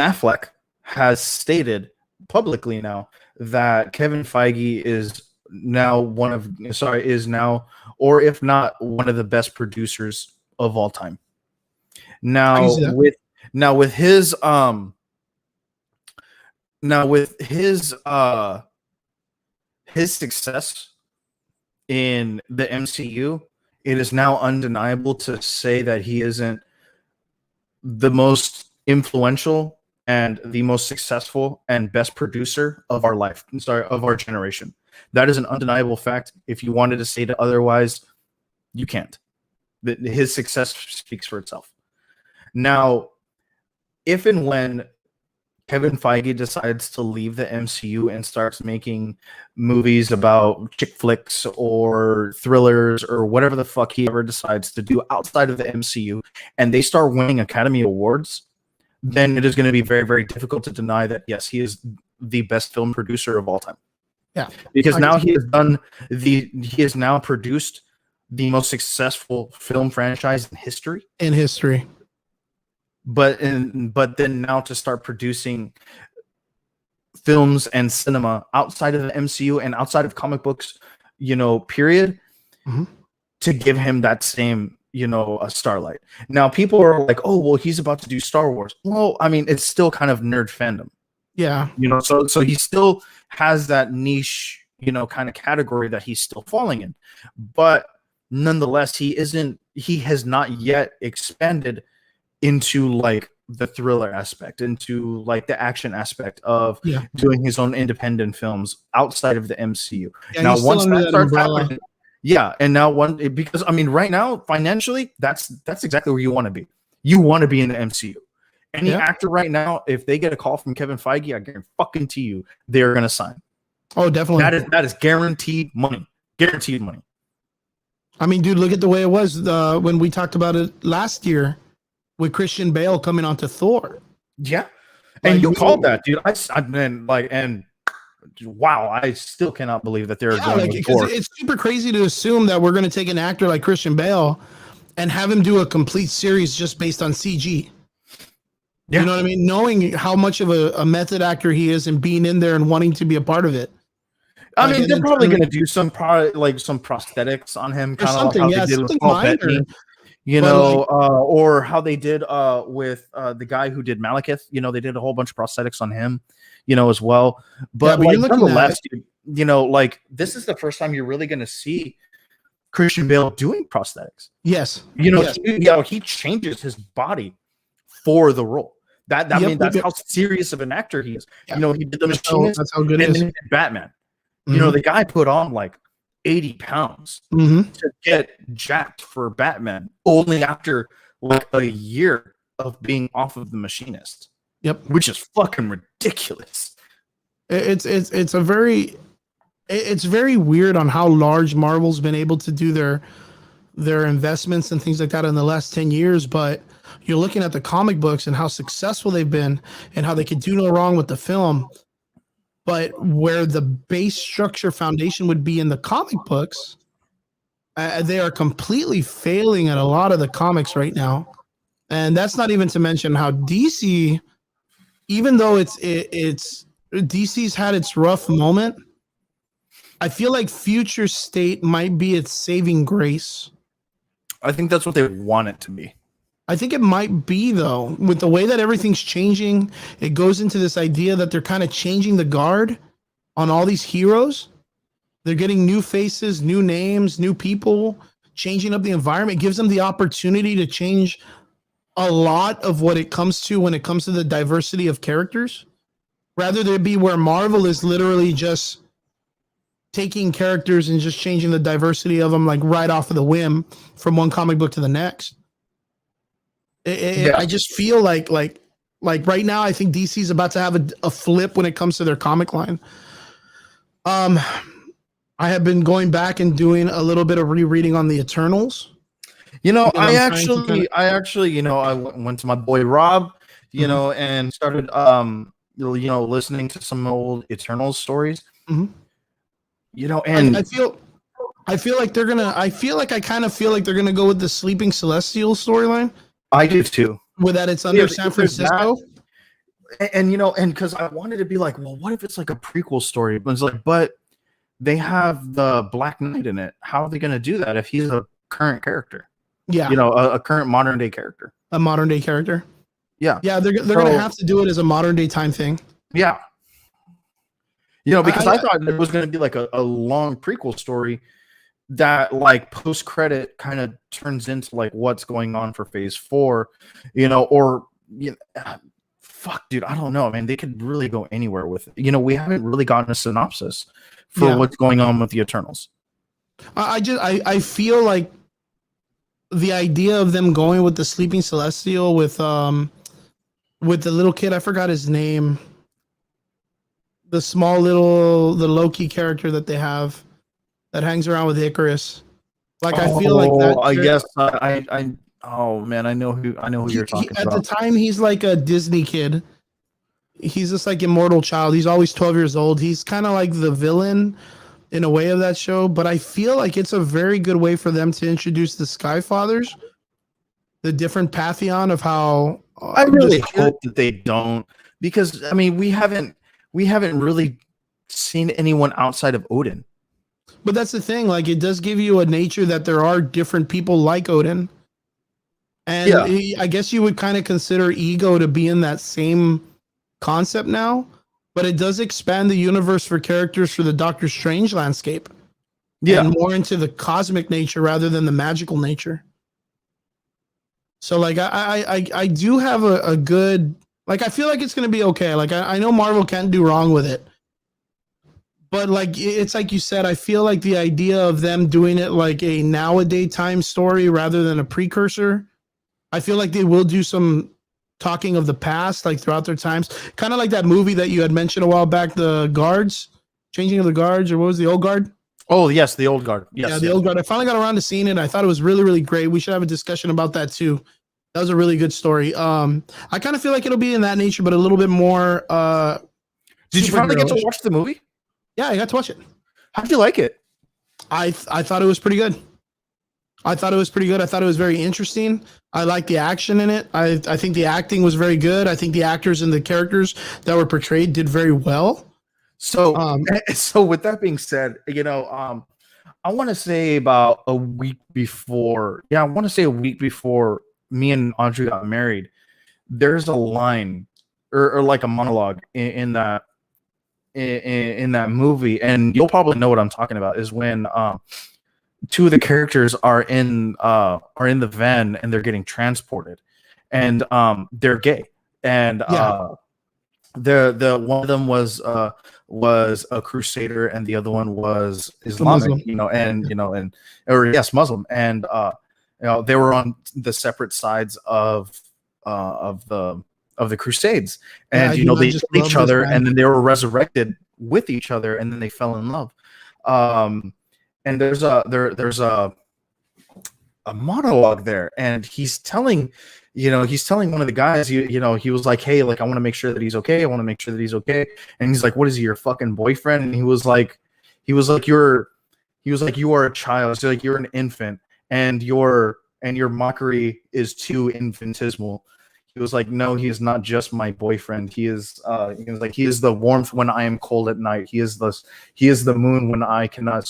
Affleck has stated publicly now that Kevin Feige is now or if not one of the best producers of all time. Now with his success in the MCU, it is now undeniable to say that he isn't the most influential and the most successful and best producer of of our generation. That is an undeniable fact. If you wanted to say it otherwise, you can't. His success speaks for itself. Now, if and when Kevin Feige decides to leave the MCU and starts making movies about chick flicks or thrillers or whatever the fuck he ever decides to do outside of the MCU, and they start winning Academy Awards, then it is going to be very, very difficult to deny that, yes, he is the best film producer of all time. Yeah. Because now he has now produced the most successful film franchise in history. But then now to start producing films and cinema outside of the MCU and outside of comic books, period, to give him that same, a starlight. Now people are like, oh, well, he's about to do Star Wars. Well, I mean, it's still kind of nerd fandom. Yeah. So he still has that niche, kind of category that he's still falling in. But nonetheless, he has not yet expanded into like the thriller aspect, into like the action aspect of doing his own independent films outside of the MCU. Yeah, now once that starts umbrella. happening, because I mean right now financially that's exactly where you want to be. You want to be in the MCU. Any actor right now, if they get a call from Kevin Feige, I guarantee you they're gonna sign. Oh, definitely. That is guaranteed money. Guaranteed money. I mean, dude, look at the way it was when we talked about it last year with Christian Bale coming onto Thor. Yeah, and you called that, dude. Wow, I still cannot believe that they're going with Thor. It's super crazy to assume that we're going to take an actor like Christian Bale and have him do a complete series just based on CG. Yeah. You know what I mean? Knowing how much of a method actor he is and being in there and wanting to be a part of it. I mean, they're probably going to do some prosthetics on him, kind of like how they did with Paul Bettany, or how they did with the guy who did Malekith. They did a whole bunch of prosthetics on him, as well. But nonetheless, this is the first time you're really going to see Christian Bale doing prosthetics. Yes. He changes his body for the role. That's how serious of an actor he is. Yeah. He did the Machinist. That's how good it is. And Batman. The guy put on like 80 pounds to get jacked for Batman only after like a year of being off of the Machinist. Yep. Which is fucking ridiculous. It's very weird on how large Marvel's been able to do their investments and things like that in the last 10 years. But you're looking at the comic books and how successful they've been and how they could do no wrong with the film. But where the base structure foundation would be in the comic books, they are completely failing at a lot of the comics right now. And that's not even to mention how DC, even though it's DC's had its rough moment, I feel like Future State might be its saving grace. I think that's what they want it to be. I think it might be, though, with the way that everything's changing. It goes into this idea that they're kind of changing the guard on all these heroes. They're getting new faces, new names, new people, changing up the environment. It gives them the opportunity to change a lot of what it comes to when it comes to the diversity of characters. Rather than be where Marvel is literally just taking characters and just changing the diversity of them like right off of the whim from one comic book to the next. I just feel like right now, I think DC is about to have a flip when it comes to their comic line. I have been going back and doing a little bit of rereading on the Eternals. I went to my boy Rob, and started, listening to some old Eternals stories. And I feel like I kind of feel like they're gonna go with the Sleeping Celestial storyline. I do too. With that, it's under San Francisco. And because I wanted to be like, well, what if it's like a prequel story? But it's like, but they have the Black Knight in it. How are they going to do that if he's a current character? Yeah, a current modern day character. A modern day character. Yeah, yeah, they're going to have to do it as a modern day time thing. Yeah, because I thought it was going to be like a long prequel story that like post credit kind of turns into like what's going on for phase 4, fuck, dude, I don't know, man. They could really go anywhere with it. We haven't really gotten a synopsis for what's going on with the Eternals. I feel like the idea of them going with the Sleeping Celestial with the little kid, I forgot his name, the Loki character that they have that hangs around with Icarus. I feel like that. I guess oh man, I know who you're talking about. At the time, he's like a Disney kid. He's just like immortal child. He's always 12 years old. He's kind of like the villain in a way of that show, but I feel like it's a very good way for them to introduce the Sky Fathers, the different pantheon of how. I really hope that they don't, because I mean we haven't we haven't really seen anyone outside of Odin. But that's the thing. Like, it does give you a nature that there are different people like Odin. And I guess you would kind of consider Ego to be in that same concept now, but it does expand the universe for characters for the Doctor Strange landscape. Yeah. And more into the cosmic nature rather than the magical nature. So like I do have a good, like, I feel like it's gonna be okay. Like I know Marvel can't do wrong with it. But like it's like you said, I feel like the idea of them doing it like a nowadays time story rather than a precursor, I feel like they will do some talking of the past, like throughout their times. Kind of like that movie that you had mentioned a while back, the Guards, Changing of the Guards, or what was the Old Guard? Oh, yes, the Old Guard. Yes, yeah, the Old Guard. I finally got around to seeing it. I thought it was really, really great. We should have a discussion about that too. That was a really good story. I kind of feel like it'll be in that nature, but a little bit more. Did you finally get to watch the movie? Yeah, I got to watch it. How did you like it? I thought it was pretty good. I thought it was very interesting. I liked the action in it. I think the acting was very good. I think the actors and the characters that were portrayed did very well. So, so with that being said, you know, I want to say about a week before. Yeah, I want to say a week before me and Audrey got married. There's a line or like a monologue in that movie, and you'll probably know what I'm talking about. Is when two of the characters are in the van and they're getting transported, and they're gay, and the one of them was a crusader and the other one was Islamic, Muslim. Muslim, and they were on the separate sides of the crusades, and they killed each other, and then they were resurrected with each other, and then they fell in love. And there's a monologue there, and he's telling one of the guys, he was like, hey, like, I want to make sure that he's okay. And he's like, what is he, your fucking boyfriend? And he was like, you are a child. So like, you're an infant, and your mockery is too infinitesimal. He was like, no, he is not just my boyfriend. He is he is the warmth when I am cold at night. He is the moon when I cannot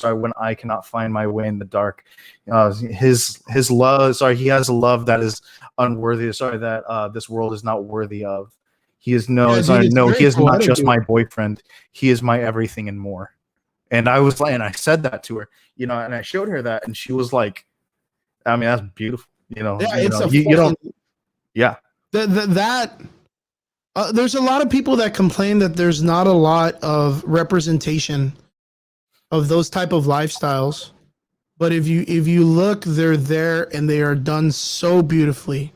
find my way in the dark. His love, he has a love that is unworthy. That this world is not worthy of. He is he is not just my boyfriend. He is my everything and more. And I said that to her, and I showed her that, and she was like, I mean, that's beautiful. Yeah. There's a lot of people that complain that there's not a lot of representation of those type of lifestyles, but if you look, they're there and they are done so beautifully.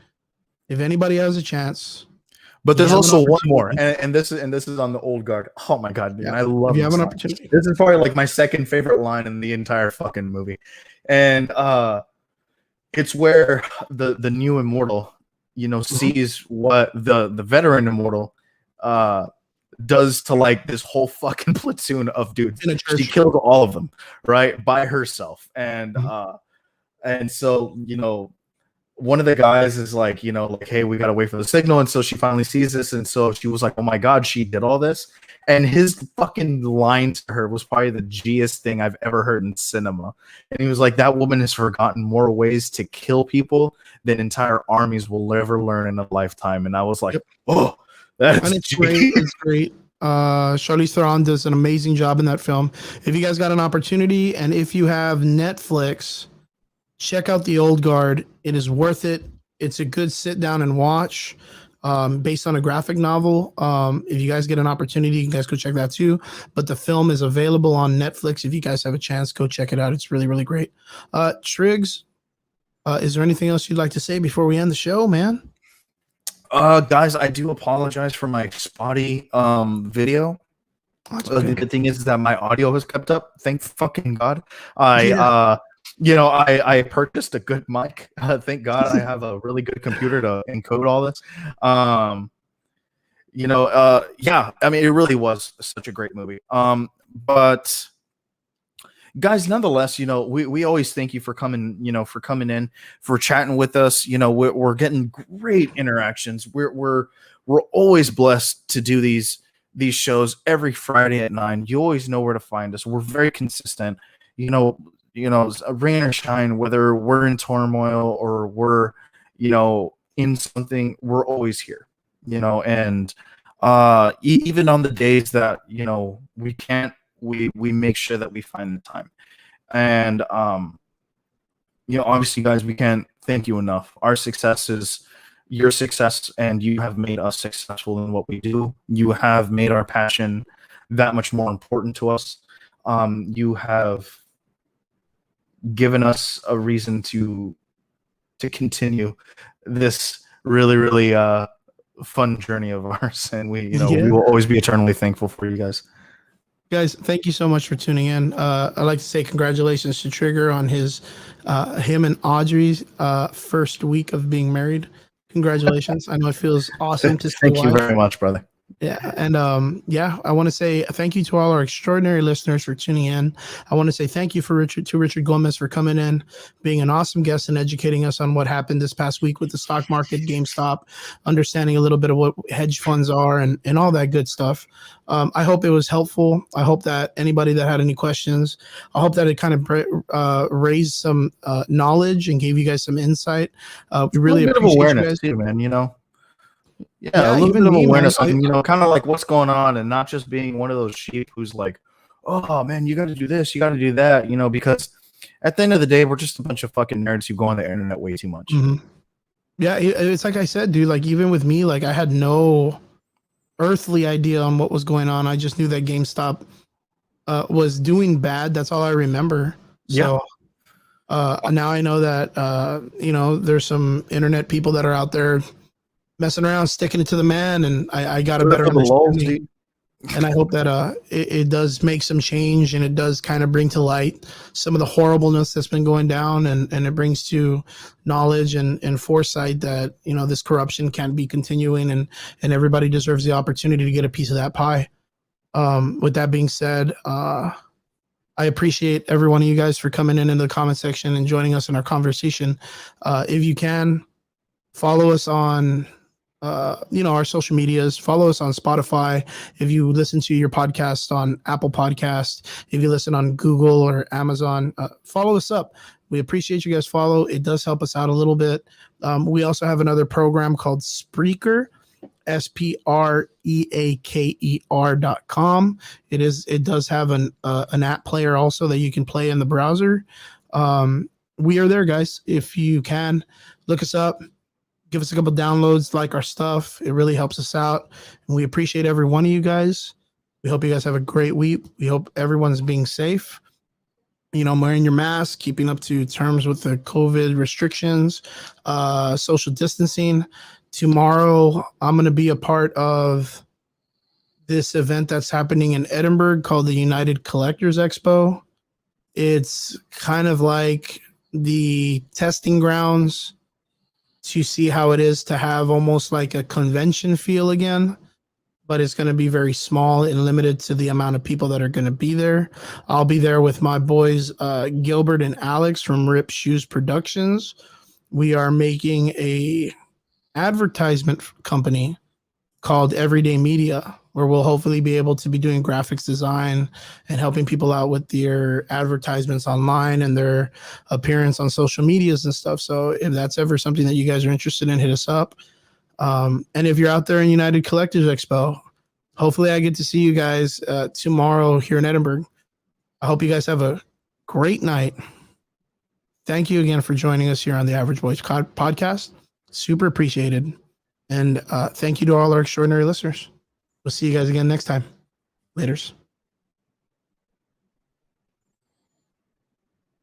If anybody has a chance, but there's also one more, and this is on the Old Guard. Oh my god, dude, I love. If you have an opportunity, this is probably like my second favorite line in the entire fucking movie, and it's where the new immortal, sees what the veteran immortal does to like this whole fucking platoon of dudes. She killed all of them, right, by herself. And and so, one of the guys is like, hey, we gotta wait for the signal. And so she finally sees this, and so she was like, oh my god, she did all this. And his fucking line to her was probably the G-est thing I've ever heard in cinema. And he was like, that woman has forgotten more ways to kill people than entire armies will ever learn in a lifetime. And I was like, oh, that's great. It's great. Charlize Theron does an amazing job in that film. If you guys got an opportunity, and if you have Netflix, check out The Old Guard. It is worth it. It's a good sit down and watch. Based on a graphic novel. If you guys get an opportunity, you guys go check that too. But the film is available on Netflix. If you guys have a chance, go check it out. It's really, really great. Triggs, is there anything else you'd like to say before we end the show, man? Guys, I do apologize for my spotty video. Okay. The good thing is that my audio has kept up. Thank fucking God. I purchased a good mic. Thank God I have a really good computer to encode all this. I mean, it really was such a great movie. But guys, nonetheless, we always thank you for coming, in, for chatting with us. We're getting great interactions. We're always blessed to do these these shows every Friday at 9. You always know where to find us. We're very consistent. Rain or shine, whether we're in turmoil or we're, in something, we're always here. And even on the days that we can't, we make sure that we find the time. And obviously, guys, we can't thank you enough. Our success is your success, and you have made us successful in what we do. You have made our passion that much more important to us. You have given us a reason to continue this really, really fun journey of ours, and we will always be eternally thankful for you guys. Guys, thank you so much for tuning in. I'd like to say congratulations to Trigger on him and Audrey's first week of being married. Congratulations. I know it feels awesome to see. Thank you very much, brother. Yeah. And I want to say thank you to all our extraordinary listeners for tuning in. I want to say thank you to Richard Gomez for coming in, being an awesome guest and educating us on what happened this past week with the stock market, GameStop, understanding a little bit of what hedge funds are and all that good stuff. I hope it was helpful. I hope that anybody that had any questions, I hope that it kind of raised some knowledge and gave you guys some insight. We really appreciate awareness you guys too, man. Yeah, a little bit of awareness on, kind of like what's going on, and not just being one of those sheep who's like, oh man, you got to do this, you got to do that, because at the end of the day, we're just a bunch of fucking nerds who go on the internet way too much. Mm-hmm. Yeah, it's like I said, dude, like even with me, like I had no earthly idea on what was going on. I just knew that GameStop was doing bad. That's all I remember. So now I know that, there's some internet people that are out there messing around, sticking it to the man, and I got a better understanding. And I hope that it does make some change, and it does kind of bring to light some of the horribleness that's been going down, and it brings to knowledge and foresight that this corruption can't be continuing, and everybody deserves the opportunity to get a piece of that pie. With that being said, I appreciate every one of you guys for coming in the comment section and joining us in our conversation. If you can, follow us on our social medias. Follow us on Spotify. If you listen to your podcast on Apple Podcast, if you listen on Google or Amazon, follow us up. We appreciate you guys follow. It does help us out a little bit. We also have another program called Spreaker, Spreaker.com. It does have an app player also that you can play in the browser. We are there, guys. If you can, look us up. Give us a couple downloads, like our stuff. It really helps us out. And we appreciate every one of you guys. We hope you guys have a great week. We hope everyone's being safe. Wearing your mask, keeping up to terms with the COVID restrictions, social distancing. Tomorrow, I'm going to be a part of this event that's happening in Edinburgh called the United Collectors Expo. It's kind of like the testing grounds to see how it is to have almost like a convention feel again, but it's going to be very small and limited to the amount of people that are going to be there. I'll be there with my boys, Gilbert and Alex from Rip Shoes Productions. We are making a advertisement company called Everyday Media, where we'll hopefully be able to be doing graphics design and helping people out with their advertisements online and their appearance on social medias and stuff. So if that's ever something that you guys are interested in, hit us up. And if you're out there in United Collectors Expo, hopefully I get to see you guys tomorrow here in Edinburgh. I hope you guys have a great night. Thank you again for joining us here on the Average Boys podcast. Super appreciated. And thank you to all our extraordinary listeners. We'll see you guys again next time. Laters.